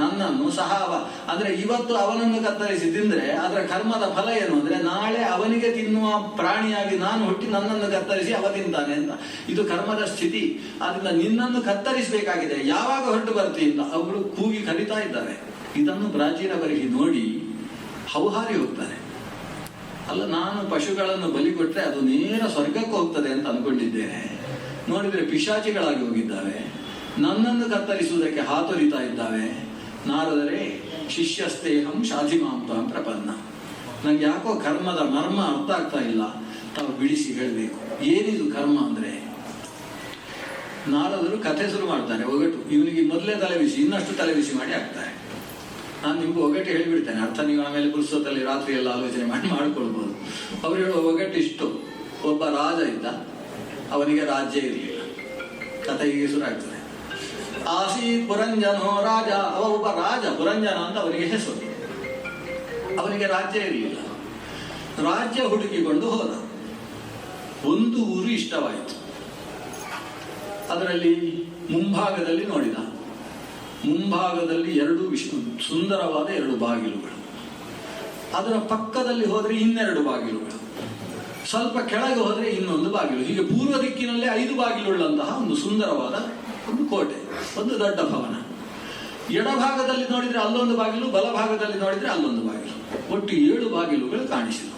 ನನ್ನನ್ನು ಸಹ ಅವ ಅಂದ್ರೆ ಇವತ್ತು ಅವನನ್ನು ಕತ್ತರಿಸಿ ತಿಂದ್ರೆ ಅದರ ಕರ್ಮದ ಫಲ ಏನು ಅಂದ್ರೆ, ನಾಳೆ ಅವನಿಗೆ ತಿನ್ನುವ ಪ್ರಾಣಿಯಾಗಿ ನಾನು ಹುಟ್ಟಿ ನನ್ನನ್ನು ಕತ್ತರಿಸಿ ಅವ ತಿಂತಾನೆ ಅಂತ. ಇದು ಕರ್ಮದ ಸ್ಥಿತಿ. ಆದ್ರಿಂದ ನಿನ್ನನ್ನು ಕತ್ತರಿಸಬೇಕಾಗಿದೆ, ಯಾವಾಗ ಹೊರಟು ಬರ್ತೀವಿ ಅಂತ ಅವರು ಕೂಗಿ ಕರೀತಾ ಇದ್ದಾರೆ. ಇದನ್ನು ಪ್ರಾಚೀನ ಬರಿಹಿ ನೋಡಿ ಹೌಹಾರಿ ಹೋಗ್ತಾರೆ. ಅಲ್ಲ, ನಾನು ಪಶುಗಳನ್ನು ಬಲಿ ಕೊಟ್ರೆ ಅದು ನೇರ ಸ್ವರ್ಗಕ್ಕೆ ಹೋಗ್ತದೆ ಅಂತ ಅನ್ಕೊಂಡಿದ್ದೇನೆ. ನೋಡಿದ್ರೆ ಪಿಶಾಚಿಗಳಾಗಿ ಹೋಗಿದ್ದಾವೆ, ನನ್ನನ್ನು ಕತ್ತರಿಸುವುದಕ್ಕೆ ಹಾತೊರಿತಾ ಇದ್ದಾವೆ. ನಾರದರೆ ಶಿಷ್ಯಸ್ತೇಹಂ ಶಾಧಿಮಾಂತಾಂ ಪ್ರಪನ್ನ. ನಂಗೆ ಯಾಕೋ ಕರ್ಮದ ಮರ್ಮ ಅರ್ಥ ಆಗ್ತಾ ಇಲ್ಲ, ತಾವು ಬಿಡಿಸಿ ಹೇಳಬೇಕು. ಏನಿದು ಕರ್ಮ ಅಂದ್ರೆ? ನಾರದರು ಕಥೆ ಶುರು ಮಾಡ್ತಾರೆ. ಒಗಟು ಇವನಿಗೆ ಮೊದಲೇ ತಲೆಬಿಸಿ, ಇನ್ನಷ್ಟು ತಲೆಬಿಸಿ ಮಾಡಿ ಹಾಕ್ತಾರೆ. ನಾನು ನಿಮ್ಗೆ ಒಗಟ್ಟು ಹೇಳಿಬಿಡ್ತೇನೆ, ಅರ್ಥ ನೀವು ಆಮೇಲೆ ಪುಸ್ತಕದಲ್ಲಿ ರಾತ್ರಿ ಎಲ್ಲ ಆಲೋಚನೆ ಮಾಡಿ ಮಾಡ್ಕೊಳ್ಬಹುದು. ಅವ್ರು ಹೇಳುವ ಒಗಟ್ಟು ಇಷ್ಟು: ಒಬ್ಬ ರಾಜ ಇದ್ದ, ಅವನಿಗೆ ರಾಜ್ಯ ಇರಲಿಲ್ಲ. ಕಥೆ ಹೀಗೆ ಶುರು ಆಗ್ತದೆ. ಆಸೀತ್ ಪುರಂಜನೋ ರಾಜ. ಅವ ಒಬ್ಬ ರಾಜ, ಪುರಂಜನ ಅಂತ ಅವನಿಗೆ ಹೆಸರು. ಅವನಿಗೆ ರಾಜ್ಯ ಇರಲಿಲ್ಲ. ರಾಜ್ಯ ಹುಡುಕಿಕೊಂಡು ಹೋದ. ಒಂದು ಊರು ಇಷ್ಟವಾಯಿತು. ಅದರಲ್ಲಿ ಮುಂಭಾಗದಲ್ಲಿ ನೋಡಿದ. ಮುಂಭಾಗದಲ್ಲಿ ಸುಂದರವಾದ 2 ಬಾಗಿಲುಗಳು. ಅದರ ಪಕ್ಕದಲ್ಲಿ ಹೋದ್ರೆ ಇನ್ನೆರಡು ಬಾಗಿಲುಗಳು. ಸ್ವಲ್ಪ ಕೆಳಗೆ ಹೋದ್ರೆ ಇನ್ನೊಂದು ಬಾಗಿಲು. ಹೀಗೆ ಪೂರ್ವ ದಿಕ್ಕಿನಲ್ಲೇ 5 ಬಾಗಿಲುಳ್ಳಂತಹ ಒಂದು ಸುಂದರವಾದ ಒಂದು ಕೋಟೆ, ಒಂದು ದೊಡ್ಡ ಭವನ. ಎಡಭಾಗದಲ್ಲಿ ನೋಡಿದ್ರೆ ಅಲ್ಲೊಂದು ಬಾಗಿಲು, ಬಲಭಾಗದಲ್ಲಿ ನೋಡಿದ್ರೆ ಅಲ್ಲೊಂದು ಬಾಗಿಲು. ಒಟ್ಟು 7 ಬಾಗಿಲುಗಳು ಕಾಣಿಸಿದವು.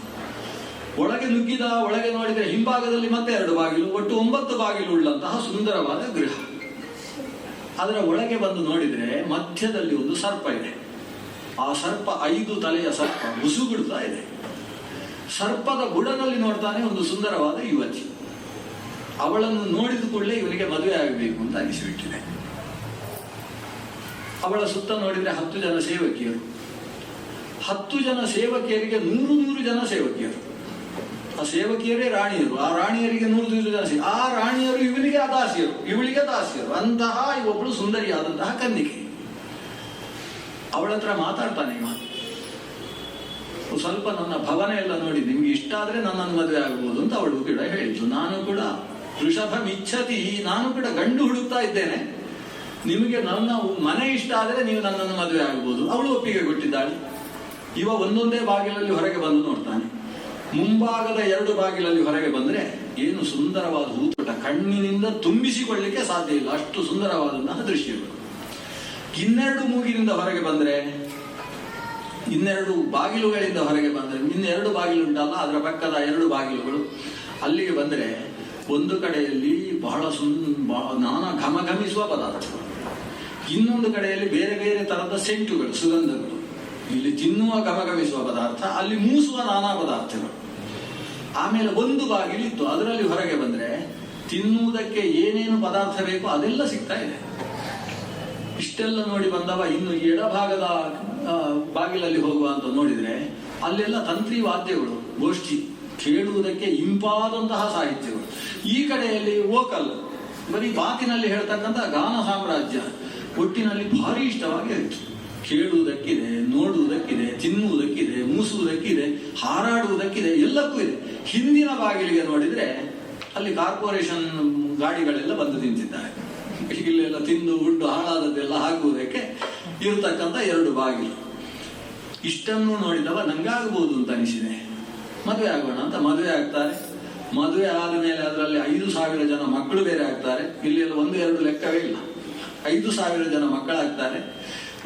ಒಳಗೆ ನುಗ್ಗಿದ. ಒಳಗೆ ನೋಡಿದ್ರೆ ಹಿಂಭಾಗದಲ್ಲಿ ಮತ್ತೆ 2 ಬಾಗಿಲು. ಒಟ್ಟು 9 ಬಾಗಿಲು ಉಳ್ಳಂತಹ ಸುಂದರವಾದ ಗೃಹ. ಅದರ ಒಳಗೆ ಬಂದು ನೋಡಿದ್ರೆ ಮಧ್ಯದಲ್ಲಿ ಒಂದು ಸರ್ಪ ಇದೆ. ಆ ಸರ್ಪ 5 ತಲೆಯ ಸರ್ಪ ಮುಸುಗುಡ್ತಾ ಇದೆ. ಸರ್ಪದ ಬುಡದಲ್ಲಿ ನೋಡ್ತಾನೆ ಒಂದು ಸುಂದರವಾದ ಯುವತಿ. ಅವಳನ್ನು ನೋಡಿದ ಕೂಡಲೇ ಇವನಿಗೆ ಮದುವೆ ಆಗಬೇಕು ಅಂತ ಅನಿಸಿಬಿಟ್ಟಿದೆ. ಅವಳ ಸುತ್ತ ನೋಡಿದ್ರೆ 10 ಜನ ಸೇವಕಿಯರು. 10 ಜನ ಸೇವಕಿಯರಿಗೆ 100 ಜನ ಸೇವಕಿಯರು. ಆ ಸೇವಕಿಯರೇ ರಾಣಿಯರು. ಆ ರಾಣಿಯರಿಗೆ 100 ಜನ ಆ ರಾಣಿಯರು ಇವನಿಗೆ ದಾಸಿಯರು, ಇವಳಿಗೆ ದಾಸಿಯರು. ಅಂತಹ ಒಬ್ಬಳು ಸುಂದರಿಯಾದಂತಹ ಕನ್ನಿಕೆ. ಅವಳ ಹತ್ರ ಮಾತಾಡ್ತಾನೆ ಇವ, ಸ್ವಲ್ಪ ನನ್ನ ಭವನ ಎಲ್ಲ ನೋಡಿ ನಿಮ್ಗೆ ಇಷ್ಟ ಆದ್ರೆ ನನ್ನನ್ನು ಮದುವೆ ಆಗ್ಬೋದು ಅಂತ ಅವಳು ಕೂಡ ಹೇಳಿದ್ಲು. ನಾನು ಕೂಡ ವೃಷಭ ಮಿಚ್ಛತಿ, ನಾನು ಕೂಡ ಗಂಡು ಹುಡುಕ್ತಾ ಇದ್ದೇನೆ, ನಿಮಗೆ ನನ್ನ ಮನೆ ಇಷ್ಟ ಆದ್ರೆ ನೀವು ನನ್ನನ್ನು ಮದುವೆ ಆಗ್ಬೋದು. ಅವಳು ಒಪ್ಪಿಗೆ ಕೊಟ್ಟಿದ್ದಾಳೆ. ಇವ ಒಂದೊಂದೇ ಬಾಗಿಲಲ್ಲಿ ಹೊರಗೆ ಬಂದು ನೋಡ್ತಾನೆ. ಮುಂಭಾಗದ 2 ಬಾಗಿಲಲ್ಲಿ ಹೊರಗೆ ಬಂದ್ರೆ ಏನು ಸುಂದರವಾದ ಹೂತೋಟ, ಕಣ್ಣಿನಿಂದ ತುಂಬಿಸಿಕೊಳ್ಳಿಕ್ಕೆ ಸಾಧ್ಯ ಇಲ್ಲ, ಅಷ್ಟು ಸುಂದರವಾದಂತಹ ದೃಶ್ಯಗಳು. ಇನ್ನೆರಡು ಮೂಗಿನಿಂದ ಹೊರಗೆ ಬಂದ್ರೆ, ಇನ್ನೆರಡು ಬಾಗಿಲುಗಳಿಂದ ಹೊರಗೆ ಬಂದ್ರೆ, ಇನ್ನೆರಡು ಬಾಗಿಲು ಉಂಟಲ್ಲ ಅದರ ಪಕ್ಕದ 2 ಬಾಗಿಲುಗಳು, ಅಲ್ಲಿಗೆ ಬಂದ್ರೆ ಒಂದು ಕಡೆಯಲ್ಲಿ ಬಹಳ ನಾನಾ ಘಮಘಮಿಸುವ ಪದಾರ್ಥಗಳು, ಇನ್ನೊಂದು ಕಡೆಯಲ್ಲಿ ಬೇರೆ ಬೇರೆ ತರದ ಸೆಂಟುಗಳು, ಸುಗಂಧಗಳು. ಇಲ್ಲಿ ತಿನ್ನುವ ಘಮಘಮಿಸುವ ಪದಾರ್ಥ, ಅಲ್ಲಿ ಮೂಸುವ ನಾನಾ ಪದಾರ್ಥಗಳು. ಆಮೇಲೆ ಒಂದು ಬಾಗಿಲಿತ್ತು, ಅದರಲ್ಲಿ ಹೊರಗೆ ಬಂದ್ರೆ ತಿನ್ನುವುದಕ್ಕೆ ಏನೇನು ಪದಾರ್ಥ ಬೇಕೋ ಅದೆಲ್ಲ ಸಿಗ್ತಾ ಇದೆ. ಇಷ್ಟೆಲ್ಲ ನೋಡಿ ಬಂದವ ಇನ್ನು ಎಡಭಾಗದ ಬಾಗಿಲಲ್ಲಿ ಹೋಗುವ ಅಂತ ನೋಡಿದ್ರೆ ಅಲ್ಲೆಲ್ಲ ತಂತ್ರಿ ವಾದ್ಯಗಳು, ಗೋಷ್ಠಿ, ಕೇಳುವುದಕ್ಕೆ ಇಂಪಾದಂತಹ ಸಾಹಿತ್ಯಗಳು. ಈ ಕಡೆಯಲ್ಲಿ ವೋಕಲ್, ಬರೀ ಮಾತಿನಲ್ಲಿ ಹೇಳ್ತಕ್ಕಂಥ ಗಾನ ಸಾಮ್ರಾಜ್ಯ. ಒಟ್ಟಿನಲ್ಲಿ ಭಾರಿ ಇಷ್ಟವಾಗಿ ಆಯಿತು. ಕೇಳುವುದಕ್ಕಿದೆ, ನೋಡುವುದಕ್ಕಿದೆ, ತಿನ್ನುವುದಕ್ಕಿದೆ, ಮೂಸುವುದಕ್ಕಿದೆ, ಹಾರಾಡುವುದಕ್ಕಿದೆ, ಎಲ್ಲಕ್ಕೂ ಇದೆ. ಹಿಂದಿನ ಬಾಗಿಲಿಗೆ ನೋಡಿದ್ರೆ ಅಲ್ಲಿ ಕಾರ್ಪೊರೇಷನ್ ಗಾಡಿಗಳೆಲ್ಲ ಬಂದು ನಿಂತಿದ್ದಾರೆ. ಇಲ್ಲೆಲ್ಲ ತಿಂದು ಉಂಡು ಹಾಳಾದದ್ದೆಲ್ಲ ಹಾಕುವುದಕ್ಕೆ ಇರತಕ್ಕಂಥ 2 ಬಾಗಿಲು. ಇಷ್ಟನ್ನು ನೋಡಿದವ ನಂಗಾಗಬಹುದು ಅಂತ ಅನಿಸಿದೆ, ಮದುವೆ ಆಗೋಣ ಅಂತ ಮದುವೆ ಆಗ್ತಾರೆ. ಮದುವೆ ಆದ ಮೇಲೆ ಅದರಲ್ಲಿ 5,000 ಜನ ಮಕ್ಕಳು ಬೇರೆ ಆಗ್ತಾರೆ. ಇಲ್ಲಿ 1-2 ಲೆಕ್ಕವೇ ಇಲ್ಲ, 5,000 ಜನ ಮಕ್ಕಳಾಗ್ತಾರೆ.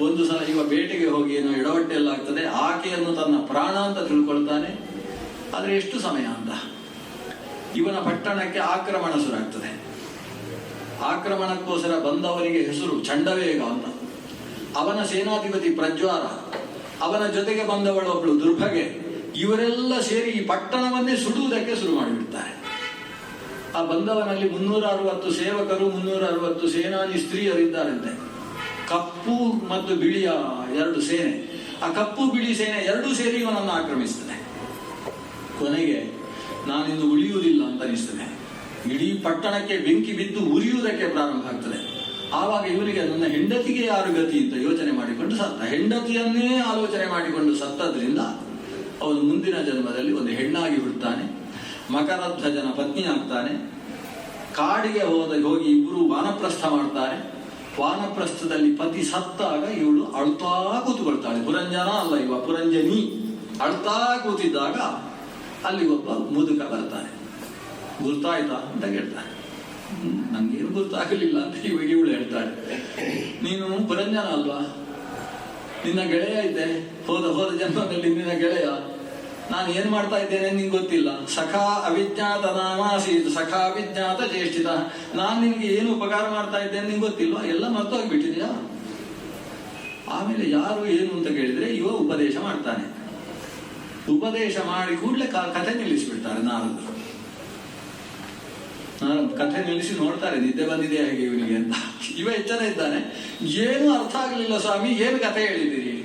ಒಂದು ಸಲ ಇವ ಬೇಟೆಗೆ ಹೋಗಿ ಏನೋ ಎಡವಟ್ಟೆ ಎಲ್ಲ ಆಗ್ತದೆ, ಆಕೆಯನ್ನು ತನ್ನ ಪ್ರಾಣ ಅಂತ ತಿಳ್ಕೊಳ್ತಾನೆ. ಆದ್ರೆ ಎಷ್ಟು ಸಮಯ ಅಂತ, ಇವನ ಪಟ್ಟಣಕ್ಕೆ ಆಕ್ರಮಣ ಶುರುವಾಗ್ತದೆ. ಆಕ್ರಮಣಕ್ಕೋಸ್ಕರ ಬಂದವರಿಗೆ ಹೆಸರು ಚಂಡವೇಗ ಅಂತ. ಅವನ ಸೇನಾಧಿಪತಿ ಪ್ರಜ್ವಾರ, ಅವನ ಜೊತೆಗೆ ಬಂದವಳೊಬ್ಬಳು ದುರ್ಭಗೆ, ಇವರೆಲ್ಲ ಸೇರಿ ಈ ಪಟ್ಟಣವನ್ನೇ ಸುಡುವುದಕ್ಕೆ ಶುರು ಮಾಡಿಬಿಡ್ತಾರೆ. ಆ ಬಂದವನಲ್ಲಿ 360 ಸೇವಕರು, 360 ಸೇನಾನಿ ಸ್ತ್ರೀಯರಿದ್ದಾರಂತೆ. ಕಪ್ಪು ಮತ್ತು ಬಿಳಿಯ 2 ಸೇನೆ. ಆ ಕಪ್ಪು ಬಿಳಿ ಸೇನೆ 2 ಸೇರಿ ಇವನನ್ನು ಆಕ್ರಮಿಸ್ತದೆ. ಕೊನೆಗೆ ನಾನಿಂದು ಉಳಿಯುವುದಿಲ್ಲ ಅಂತ ಅನಿಸ್ತದೆ. ಇಡೀ ಪಟ್ಟಣಕ್ಕೆ ಬೆಂಕಿ ಬಿದ್ದು ಉರಿಯುವುದಕ್ಕೆ ಪ್ರಾರಂಭ ಆಗ್ತದೆ. ಆವಾಗ ಇವನಿಗೆ ನನ್ನ ಹೆಂಡತಿಗೆ ಯಾರು ಗತಿ ಅಂತ ಯೋಚನೆ ಮಾಡಿಕೊಂಡು ಸತ್ತ. ಹೆಂಡತಿಯನ್ನೇ ಆಲೋಚನೆ ಮಾಡಿಕೊಂಡು ಸತ್ತದ್ರಿಂದ ಅವನು ಮುಂದಿನ ಜನ್ಮದಲ್ಲಿ ಒಂದು ಹೆಣ್ಣಾಗಿ ಹುಡ್ತಾನೆ. ಮಕರಧ್ವಜನ ಪತ್ನಿ ಆಗ್ತಾನೆ. ಕಾಡಿಗೆ ಹೋಗಿ ಇಬ್ಬರು ವಾನಪ್ರಸ್ಥ ಮಾಡ್ತಾರೆ. ವಾನಪ್ರಸ್ಥದಲ್ಲಿ ಪತಿ ಸತ್ತಾಗ ಇವಳು ಅಳ್ತಾ ಕೂತುಕೊಳ್ತಾಳೆ. ಪುರಂಜನ ಅಲ್ಲ ಇವ, ಪುರಂಜನಿ. ಅಳ್ತಾ ಕೂತಿದ್ದಾಗ ಅಲ್ಲಿ ಒಬ್ಬ ಮುದುಕ ಬರ್ತಾನೆ. ಗುರ್ತಾಯ್ತಾ ಅಂತ ಕೇಳ್ತಾನೆ. ನಂಗೇನು ಗುರ್ತಾಗಲಿಲ್ಲ ಅಂತ ಇವಾಗ ಇವಳು ಹೇಳ್ತಾಳೆ. ನೀನು ಪುರಂಜನ ಅಲ್ವಾ? ನಿನ್ನ ಗೆಳೆಯ ಇದ್ದೆ, ಹೋದ ಜನ್ಮದಲ್ಲಿ ನಿನ್ನ ಗೆಳೆಯ. ನಾನು ಏನ್ ಮಾಡ್ತಾ ಇದ್ದೇನೆ ನಿಂಗೆ ಗೊತ್ತಿಲ್ಲ. ಸಖಾ ಅವಿಜ್ಞಾತ ನಾಮಾಸೀತ್ ಸಖಾ ಅವಿಜ್ಞಾತ ಚೇಷ್ಟಿತ. ನಾನು ನಿನ್ಗೆ ಏನು ಉಪಕಾರ ಮಾಡ್ತಾ ಇದ್ದೇನೆ ನಿಂಗೆ ಗೊತ್ತಿಲ್ವಾ? ಎಲ್ಲ ಮರ್ತೋಗ್ಬಿಟ್ಟಿದ್ಯಾ? ಆಮೇಲೆ ಯಾರು ಏನು ಅಂತ ಕೇಳಿದ್ರೆ ಇವ ಉಪದೇಶ ಮಾಡ್ತಾನೆ. ಉಪದೇಶ ಮಾಡಿ ಕೂಡಲೇ ಕಥೆ ನಿಲ್ಲಿಸಿಬಿಡ್ತಾರೆ ನಾರದರು. ಕಥೆ ನಿಲ್ಲಿಸಿ ನೋಡ್ತಾರೆ, ನಿದ್ದೆ ಬಂದಿದೆ ಹೇಗೆ ಇವನಿಗೆ ಅಂತ. ಇವ ಎಚ್ಚರ ಇದ್ದಾನೆ. ಏನು ಅರ್ಥ ಆಗಲಿಲ್ಲ ಸ್ವಾಮಿ, ಏನು ಕಥೆ ಹೇಳಿದ್ದೀರಿ?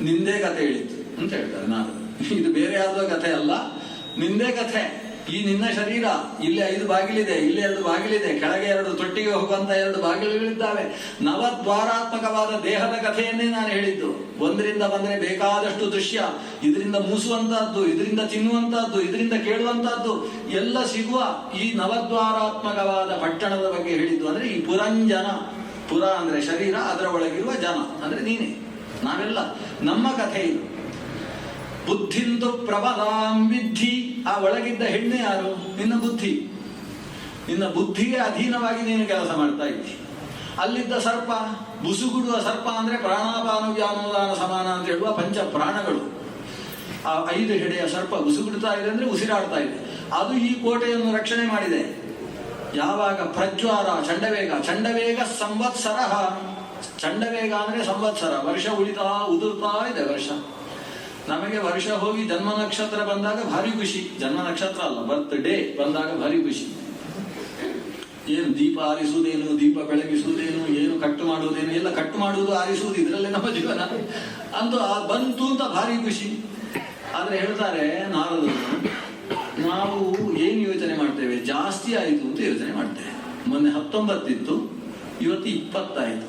ನಿಂದೇ ಕಥೆ ಹೇಳಿತ್ತು ಅಂತ ಹೇಳ್ತಾರೆ ನಾರದರು. ಇದು ಬೇರೆ ಯಾವುದೋ ಕಥೆ ಅಲ್ಲ, ನಿಂದೇ ಕಥೆ. ಈ ನಿನ್ನ ಶರೀರ, ಇಲ್ಲಿ 5 ಬಾಗಿಲಿದೆ, ಇಲ್ಲಿ 2 ಬಾಗಿಲಿದೆ, ಕೆಳಗೆ 2 ತೊಟ್ಟಿಗೆ ಹೋಗುವಂತ 2 ಬಾಗಿಲುಗಳಿದ್ದಾವೆ. ನವದ್ವಾರಾತ್ಮಕವಾದ ದೇಹದ ಕಥೆಯನ್ನೇ ನಾನು ಹೇಳಿದ್ದು. 1ರಿಂದ ಬಂದ್ರೆ ಬೇಕಾದಷ್ಟು ದೃಶ್ಯ, ಇದರಿಂದ ಮೂಸುವಂತಹದ್ದು, ಇದರಿಂದ ತಿನ್ನುವಂತಹದ್ದು, ಇದರಿಂದ ಕೇಳುವಂತಹದ್ದು ಎಲ್ಲ ಸಿಗುವ ಈ ನವದ್ವಾರಾತ್ಮಕವಾದ ಪಟ್ಟಣದ ಬಗ್ಗೆ ಹೇಳಿದ್ದು. ಅಂದ್ರೆ ಈ ಪುರಂಜನ, ಪುರ ಅಂದ್ರೆ ಶರೀರ, ಅದರ ಒಳಗಿರುವ ಜನ ಅಂದ್ರೆ ನೀನೇ, ನಾವೆಲ್ಲ, ನಮ್ಮ ಕಥೆ ಇದು. ಬುದ್ಧಿಂದು ಪ್ರಬಲಾಂ ವಿದ್ಧಿ. ಆ ಒಳಗಿದ್ದ ಹೆಣ್ಣೆ ಯಾರು? ನಿನ್ನ ಬುದ್ಧಿ. ನಿನ್ನ ಬುದ್ಧಿಗೆ ಅಧೀನವಾಗಿ ನೀನು ಕೆಲಸ ಮಾಡ್ತಾ ಇದ್ದಿ. ಅಲ್ಲಿದ್ದ ಸರ್ಪ, ಬುಸುಗುಡುವ ಸರ್ಪ ಅಂದ್ರೆ ಪ್ರಾಣಾಪಾನ ವ್ಯಾಮೋದಾನ ಸಮಾನ ಅಂತ ಹೇಳುವ 5 ಪ್ರಾಣಗಳು. ಆ 5 ಹೆಡೆಯ ಸರ್ಪ ಬುಸುಗುಡ್ತಾ ಇದೆ ಅಂದ್ರೆ ಉಸಿರಾಡ್ತಾ ಇದೆ. ಅದು ಈ ಕೋಟೆಯನ್ನು ರಕ್ಷಣೆ ಮಾಡಿದೆ. ಯಾವಾಗ ಪ್ರಜ್ವಾರ, ಚಂಡವೇಗ ಸಂವತ್ಸರ. ಚಂಡವೇಗ ಅಂದ್ರೆ ಸಂವತ್ಸರ, ವರ್ಷ ಉದುರ್ತಾ ಇದೆ ವರ್ಷ. ನಮಗೆ ವರ್ಷ ಹೋಗಿ ಜನ್ಮ ನಕ್ಷತ್ರ ಬಂದಾಗ ಭಾರಿ ಖುಷಿ. ಜನ್ಮ ನಕ್ಷತ್ರ ಅಲ್ಲ, ಬರ್ತ್ ಡೇ ಬಂದಾಗ ಭಾರಿ ಖುಷಿ. ಏನು ದೀಪ ಆರಿಸುವುದೇನು, ದೀಪ ಬೆಳಗಿಸುವುದೇನು, ಏನು ಕಟ್ಟು ಮಾಡುವುದೇನು, ಎಲ್ಲ ಕಟ್ಟು ಮಾಡುವುದು, ಆರಿಸುವುದು, ಇದರಲ್ಲೇ ನಮ್ಮ ಜೀವನ ಅಂತೂ ಬಂತು ಅಂತ ಭಾರಿ ಖುಷಿ. ಆದ್ರೆ ಹೇಳ್ತಾರೆ ನಾರದರು, ನಾವು ಏನು ಯೋಚನೆ ಮಾಡ್ತೇವೆ, ಜಾಸ್ತಿ ಆಯಿತು ಅಂತ ಯೋಚನೆ ಮಾಡ್ತೇವೆ. ಮೊನ್ನೆ 19 ಇತ್ತು, ಇವತ್ತು 20 ಆಯಿತು.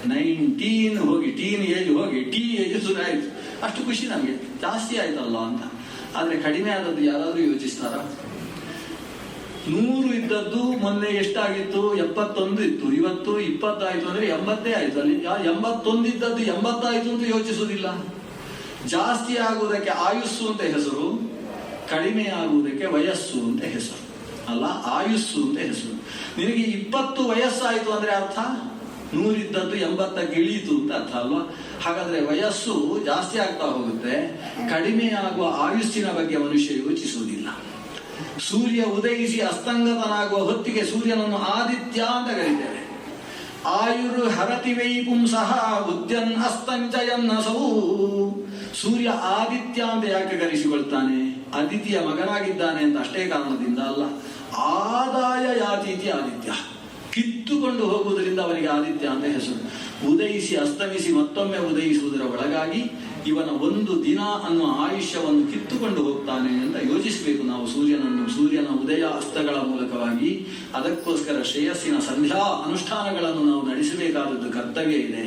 19 ಹೋಗಿ ಟೀನ್ ಏಜ್ ಹೋಗಿ ಟೀ ಏಜ್ ಶುರು ಆಯಿತು. ಅಷ್ಟು ಖುಷಿ ನಮಗೆ, ಜಾಸ್ತಿ ಆಯ್ತಲ್ಲ ಅಂತ. ಆದರೆ ಕಡಿಮೆ ಆದದ್ದು ಯಾರಾದರೂ ಯೋಚಿಸ್ತಾರ? 100 ಇದ್ದದ್ದು ಮೊನ್ನೆ ಎಷ್ಟಾಗಿತ್ತು? 71 ಇತ್ತು. ಇವತ್ತು 20 ಆಯ್ತು ಅಂದ್ರೆ 80 ಆಯ್ತು. ಅಲ್ಲಿ 81 ಇದ್ದದ್ದು 80 ಆಯ್ತು ಅಂತ ಯೋಚಿಸುವುದಿಲ್ಲ. ಜಾಸ್ತಿ ಆಗುವುದಕ್ಕೆ ಆಯುಸ್ಸು ಅಂತ ಹೆಸರು, ಕಡಿಮೆ ಆಗುವುದಕ್ಕೆ ವಯಸ್ಸು ಅಂತ ಹೆಸರು ಅಲ್ಲ, ಆಯುಸ್ಸು ಅಂತ ಹೆಸರು. ನಿನಗೆ 20 ವಯಸ್ಸಾಯಿತು ಅಂದ್ರೆ ಅರ್ಥ 100 ಇದ್ದದ್ದು 80ಕ್ಕೆ ಇಳೀತು ಅಂತ ಅರ್ಥ ಅಲ್ವಾ? ಹಾಗಾದ್ರೆ ವಯಸ್ಸು ಜಾಸ್ತಿ ಆಗ್ತಾ ಹೋಗುತ್ತೆ, ಕಡಿಮೆ ಆಗುವ ಆಯುಸ್ಸಿನ ಬಗ್ಗೆ ಮನುಷ್ಯ ಯೋಚಿಸುವುದಿಲ್ಲ. ಸೂರ್ಯ ಉದಯಿಸಿ ಅಸ್ತಂಗತನಾಗುವ ಹೊತ್ತಿಗೆ ಸೂರ್ಯನನ್ನು ಆದಿತ್ಯ ಅಂತ ಕರೀತೇವೆ. ಆಯುರ್ ಹರತಿ ವೈ ಪುಂಸಃ ಉದ್ಯನ್ ಅಸ್ತಂಚಯನ್ನಸೌ. ಸೂರ್ಯ ಆದಿತ್ಯ ಅಂತ ಯಾಕೆ ಕರೆಸಿಕೊಳ್ತಾನೆ? ಅದಿತಿಯ ಮಗನಾಗಿದ್ದಾನೆ ಅಂತ ಅಷ್ಟೇ ಕಾರಣದಿಂದ ಅಲ್ಲ. ಆದಾಯ ಯಾತೀತಿ ಆದಿತ್ಯ, ಕಿತ್ತುಕೊಂಡು ಹೋಗುವುದರಿಂದ ಅವನಿಗೆ ಆದಿತ್ಯ ಅಂತ ಹೆಸರು. ಉದಯಿಸಿ ಅಸ್ತಮಿಸಿ ಮತ್ತೊಮ್ಮೆ ಉದಯಿಸುವುದರ ಒಳಗಾಗಿ ಇವನ ಒಂದು ದಿನ ಅನ್ನುವ ಆಯುಷ್ಯವನ್ನು ಕಿತ್ತುಕೊಂಡು ಹೋಗ್ತಾನೆ ಅಂತ ಯೋಚಿಸಬೇಕು ನಾವು ಸೂರ್ಯನ ಉದಯ ಅಸ್ತಗಳ ಮೂಲಕವಾಗಿ. ಅದಕ್ಕೋಸ್ಕರ ಶ್ರೇಯಸ್ಸಿನ ಸಂಧ್ಯಾ ಅನುಷ್ಠಾನಗಳನ್ನು ನಾವು ನಡೆಸಬೇಕಾದದ್ದು ಕರ್ತವ್ಯ ಇದೆ.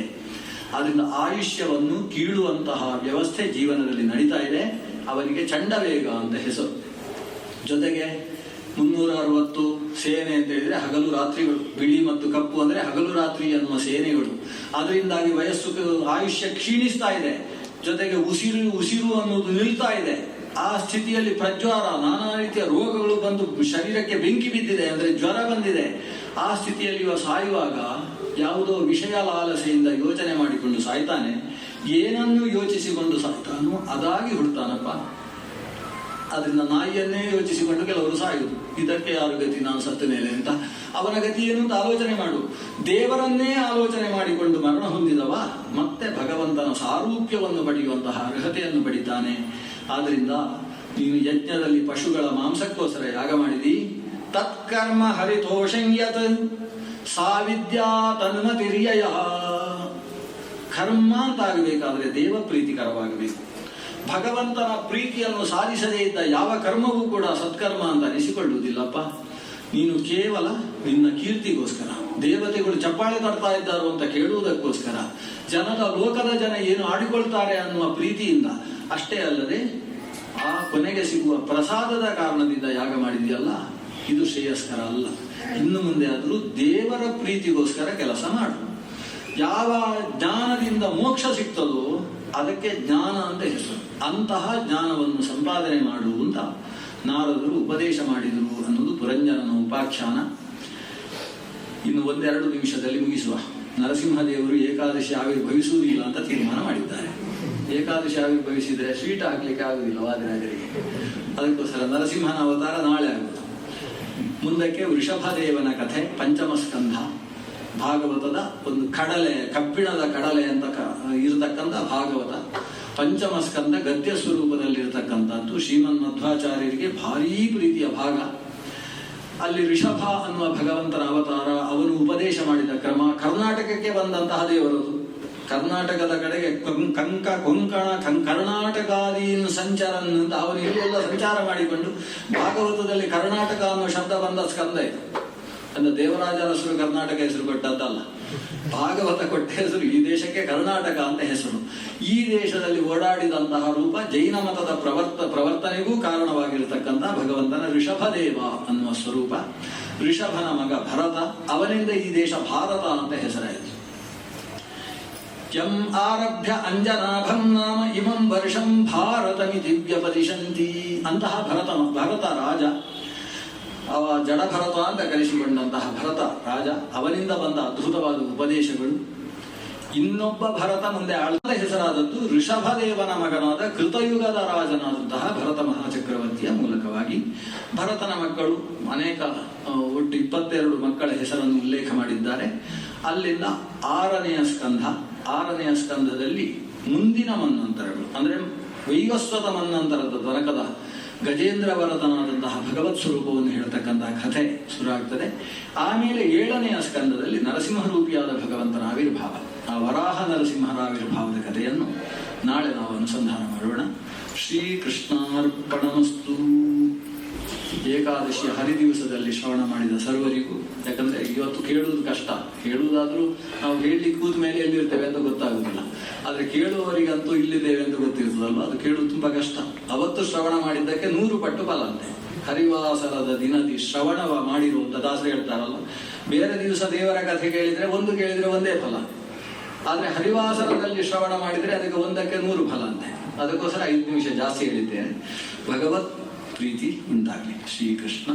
ಅದರಿಂದ ಆಯುಷ್ಯವನ್ನು ಕೀಳುವಂತಹ ವ್ಯವಸ್ಥೆ ಜೀವನದಲ್ಲಿ ನಡೀತಾ ಇದೆ. ಅವನಿಗೆ ಚಂಡವೇಗ ಅಂತ ಹೆಸರು. ಜೊತೆಗೆ 360 ಸೇನೆ ಅಂತ ಹೇಳಿದ್ರೆ ಹಗಲು ರಾತ್ರಿಗಳು, ಬಿಳಿ ಮತ್ತು ಕಪ್ಪು ಅಂದ್ರೆ ಹಗಲು ರಾತ್ರಿ ಅನ್ನುವ ಸೇನೆಗಳು. ಅದರಿಂದಾಗಿ ವಯಸ್ಸು ಆಯುಷ್ಯ ಕ್ಷೀಣಿಸ್ತಾ ಇದೆ. ಜೊತೆಗೆ ಉಸಿರು ಅನ್ನೋದು ನಿಲ್ತಾ ಇದೆ. ಆ ಸ್ಥಿತಿಯಲ್ಲಿ ಪ್ರಜ್ವಾರ, ನಾನಾ ರೀತಿಯ ರೋಗಗಳು ಬಂದು ಶರೀರಕ್ಕೆ ಬೆಂಕಿ ಬಿದ್ದಿದೆ, ಅಂದ್ರೆ ಜ್ವರ ಬಂದಿದೆ. ಆ ಸ್ಥಿತಿಯಲ್ಲಿ ಇವ ಸಾಯುವಾಗ ಯಾವುದೋ ವಿಷಯ ಲಾಲಸೆಯಿಂದ ಯೋಚನೆ ಮಾಡಿಕೊಂಡು ಸಾಯ್ತಾನೆ. ಏನನ್ನು ಯೋಚಿಸಿಕೊಂಡು ಸಾಯ್ತಾನೋ ಅದಾಗಿ ಹುಡ್ತಾನಪ್ಪ. ಅದರಿಂದ ನಾಯಿಯನ್ನೇ ಯೋಚಿಸಿಕೊಂಡು ಕೆಲವರು ಸಾಯುವುದು. ಇದಕ್ಕೆ ಯಾರು ಗತಿ, ನಾನು ಸತ್ತ ಮೇಲೆ ಅಂತ. ಅವನ ಗತಿ ಏನು ಅಂತ ಆಲೋಚನೆ ಮಾಡು. ದೇವರನ್ನೇ ಆಲೋಚನೆ ಮಾಡಿಕೊಂಡು ಮರಣ ಹೊಂದಿದವ ಮತ್ತೆ ಭಗವಂತನ ಸಾರೂಪ್ಯವನ್ನು ಪಡೆಯುವಂತಹ ಅರ್ಹತೆಯನ್ನು ಪಡಿತಾನೆ. ಆದ್ರಿಂದ ನೀನು ಯಜ್ಞದಲ್ಲಿ ಪಶುಗಳ ಮಾಂಸಕ್ಕೋಸ್ಕರ ಯಾಗ ಮಾಡಿದಿ. ತತ್ಕರ್ಮ ಹರಿತೋಷಂಯತ್ ಸಾವಿದ್ಯಾ ತನ್ಮತಿರ್ಯಯ. ಕರ್ಮ ಅಂತ ಆಗಬೇಕಾದ್ರೆ ದೇವ ಪ್ರೀತಿಕರವಾಗಬೇಕು. ಭಗವಂತನ ಪ್ರೀತಿಯನ್ನು ಸಾಧಿಸದೇ ಇದ್ದ ಯಾವ ಕರ್ಮವೂ ಕೂಡ ಸತ್ಕರ್ಮ ಅಂತ ಅನಿಸಿಕೊಳ್ಳುವುದಿಲ್ಲಪ್ಪ. ನೀನು ಕೇವಲ ನಿನ್ನ ಕೀರ್ತಿಗೋಸ್ಕರ, ದೇವತೆಗಳು ಚಪ್ಪಾಳೆ ತಡ್ತಾ ಇದ್ದಾರೋ ಅಂತ ಕೇಳುವುದಕ್ಕೋಸ್ಕರ, ಲೋಕದ ಜನ ಏನು ಆಡಿಕೊಳ್ತಾರೆ ಅನ್ನುವ ಪ್ರೀತಿಯಿಂದ ಅಷ್ಟೇ ಅಲ್ಲದೆ ಆ ಕೊನೆಗೆ ಸಿಗುವ ಪ್ರಸಾದದ ಕಾರಣದಿಂದ ಯಾಗ ಮಾಡಿದೆಯಲ್ಲ, ಇದು ಶ್ರೇಯಸ್ಕರ ಅಲ್ಲ. ಇನ್ನು ಮುಂದೆ ಆದರೂ ದೇವರ ಪ್ರೀತಿಗೋಸ್ಕರ ಕೆಲಸ ಮಾಡು. ಯಾವ ಜ್ಞಾನದಿಂದ ಮೋಕ್ಷ ಸಿಗ್ತದೋ ಅದಕ್ಕೆ ಜ್ಞಾನ ಅಂತ ಹೆಸರು. ಅಂತಹ ಜ್ಞಾನವನ್ನು ಸಂಪಾದನೆ ಮಾಡು ಅಂತ ನಾರದರು ಉಪದೇಶ ಮಾಡಿದರು ಅನ್ನೋದು ಪುರಂಜನನ ಉಪಾಖ್ಯಾನ. ಇನ್ನು 1-2 ನಿಮಿಷದಲ್ಲಿ ಮುಗಿಸುವ. ನರಸಿಂಹದೇವರು ಏಕಾದಶಿ ಆವಿರ್ಭವಿಸುವುದಿಲ್ಲ ಅಂತ ತೀರ್ಮಾನ ಮಾಡಿದ್ದಾರೆ. ಏಕಾದಶಿ ಆವಿರ್ಭವಿಸಿದ್ರೆ ಸ್ವೀಟ್ ಹಾಕ್ಲಿಕ್ಕೆ ಆಗುವುದಿಲ್ಲ ವಾದಿರಾಜರಿಗೆ. ಅದಕ್ಕೋಸ್ಕರ ನರಸಿಂಹನ ಅವತಾರ ನಾಳೆ ಆಗುವುದು. ಮುಂದಕ್ಕೆ ವೃಷಭದೇವನ ಕಥೆ, ಪಂಚಮ ಸ್ಕಂಧ. ಭಾಗವತದ ಒಂದು ಕಬ್ಬಿಣದ ಕಡಲೆ ಅಂತ ಇರತಕ್ಕಂಥ ಭಾಗವತ. ಪಂಚಮ ಸ್ಕಂದ ಗದ್ಯ ಸ್ವರೂಪದಲ್ಲಿರತಕ್ಕಂಥದ್ದು. ಶ್ರೀಮನ್ ಮಧ್ವಾಚಾರ್ಯರಿಗೆ ಭಾರೀ ಪ್ರೀತಿಯ ಭಾಗ. ಅಲ್ಲಿ ಋಷಭ ಅನ್ನುವ ಭಗವಂತನ ಅವತಾರ, ಅವನು ಉಪದೇಶ ಮಾಡಿದ ಕ್ರಮ. ಕರ್ನಾಟಕಕ್ಕೆ ಬಂದಂತಹ ದೇವರದು. ಕರ್ನಾಟಕದ ಕಡೆಗೆ ಕರ್ನಾಟಕಾದೀನ್ ಸಂಚರನ್ ಅಂತ ಅವನು ಇಲ್ಲೆಲ್ಲ ಸಂಚಾರ ಮಾಡಿಕೊಂಡು, ಭಾಗವತದಲ್ಲಿ ಕರ್ನಾಟಕ ಅನ್ನೋ ಶಬ್ದ ಬಂದ ಸ್ಕಂದ ಇದು. ಅಂದ್ರೆ ದೇವರಾಜ ಅರಸರು ಕರ್ನಾಟಕ ಹೆಸರು ಕೊಟ್ಟದ್ದಲ್ಲ, ಭಾಗವತ ಕೊಟ್ಟ ಹೆಸರು. ಈ ದೇಶಕ್ಕೆ ಕರ್ನಾಟಕ ಅಂತ ಹೆಸರು. ಈ ದೇಶದಲ್ಲಿ ಓಡಾಡಿದಂತಹ ರೂಪ ಜೈನ ಮತದ ಪ್ರವರ್ತನೆಗೂ ಕಾರಣವಾಗಿರತಕ್ಕಂತಹ ಭಗವಂತನ ಋಷಭದೇವ ಅನ್ನುವ ಸ್ವರೂಪ. ಋಷಭನ ಮಗ ಭರತ, ಅವನಿಂದ ಈ ದೇಶ ಭಾರತ ಅಂತ ಹೆಸರಾಯಿತು. ಯಂ ಆರಭ್ಯ ಅಂಜನಾಭಂ ನಾಮ ಇಮಂ ವರ್ಷಂ ಭಾರತಮಿತಿ ವ್ಯಪದಿಶಂತಿ. ಅಂತಹ ಭರತ ರಾಜ, ಅವ ಜಡಭರತ ಅಂತ ಕರೆಸಿಕೊಂಡಂತಹ ಭರತ ರಾಜ, ಅವನಿಂದ ಬಂದ ಅದ್ಭುತವಾದ ಉಪದೇಶಗಳು. ಇನ್ನೊಬ್ಬ ಭರತ ಮುಂದೆ ಆಳುವ ಹೆಸರಾದದ್ದು ಋಷಭದೇವನ ಮಗನಾದ ಕೃತಯುಗದ ರಾಜನಾದಂತಹ ಭರತ ಮಹಾಚಕ್ರವರ್ತಿಯ ಮೂಲಕವಾಗಿ. ಭರತನ ಮಕ್ಕಳು ಅನೇಕ, ಒಟ್ಟು 22 ಮಕ್ಕಳ ಹೆಸರನ್ನು ಉಲ್ಲೇಖ ಮಾಡಿದ್ದಾರೆ. ಅಲ್ಲಿಂದ 6ನೆಯ ಸ್ಕಂಧದಲ್ಲಿ ಮುಂದಿನ ಮನ್ವಂತರಗಳು, ಅಂದ್ರೆ ವೈವಸ್ವತ ಮನ್ವಂತರದ ತನಕದ ಗಜೇಂದ್ರ ಭರತನಾದಂತಹ ಭಗವತ್ ಸ್ವರೂಪವನ್ನು ಹೇಳ್ತಕ್ಕಂತಹ ಕಥೆ ಶುರುವಾಗ್ತದೆ. ಆಮೇಲೆ 7ನೆಯ ಸ್ಕಂದದಲ್ಲಿ ನರಸಿಂಹರೂಪಿಯಾದ ಭಗವಂತನ ಆವಿರ್ಭಾವ, ಆ ವರಾಹ ನರಸಿಂಹರ ಆವಿರ್ಭಾವದ ಕಥೆಯನ್ನು ನಾಳೆ ನಾವು ಅನುಸಂಧಾನ ಮಾಡೋಣ. ಶ್ರೀಕೃಷ್ಣಾರ್ಪಣಮಸ್ತು. ಏಕಾದಶಿಯ ಹರಿದಿವಸದಲ್ಲಿ ಶ್ರವಣ ಮಾಡಿದ ಸರ್ವರಿಗೂ, ಯಾಕಂದ್ರೆ ಇವತ್ತು ಕೇಳುವುದು ಕಷ್ಟ, ಕೇಳುವುದಾದ್ರೂ ನಾವು ಹೇಳಲಿಕ್ಕೆ ಕೂತ ಮೇಲೆ ಎಲ್ಲಿರ್ತೇವೆ ಅಂತ ಗೊತ್ತಾಗುದಿಲ್ಲ. ಆದ್ರೆ ಕೇಳುವವರಿಗಂತೂ ಇಲ್ಲಿದ್ದೇವೆ ಅಂತ ಗೊತ್ತಿರ್ತದಲ್ವ, ಅದು ಕೇಳುವುದು ತುಂಬಾ ಕಷ್ಟ. ಅವತ್ತು ಶ್ರವಣ ಮಾಡಿದ್ದಕ್ಕೆ 100 ಪಟ್ಟು ಫಲ ಅಂತೆ. ಹರಿವಾಸರದ ದಿನದಿ ಶ್ರವಣವ ಮಾಡಿರುವಂತ ದಾಸರು ಹೇಳ್ತಾರಲ್ಲ, ಬೇರೆ ದಿವಸ ದೇವರ ಕಥೆ ಕೇಳಿದ್ರೆ ಕೇಳಿದ್ರೆ ಒಂದೇ ಫಲ, ಆದ್ರೆ ಹರಿವಾಸರದಲ್ಲಿ ಶ್ರವಣ ಮಾಡಿದ್ರೆ ಅದಕ್ಕೆ 1ಕ್ಕೆ 100 ಫಲ ಅಂತೆ. ಅದಕ್ಕೋಸ್ಕರ 5 ನಿಮಿಷ ಜಾಸ್ತಿ ಹೇಳಿದ್ದೇನೆ. ಭಗವತ್ ಪ್ರೀತಿ ಉಂಟಾಗಲಿ. ಶ್ರೀಕೃಷ್ಣ.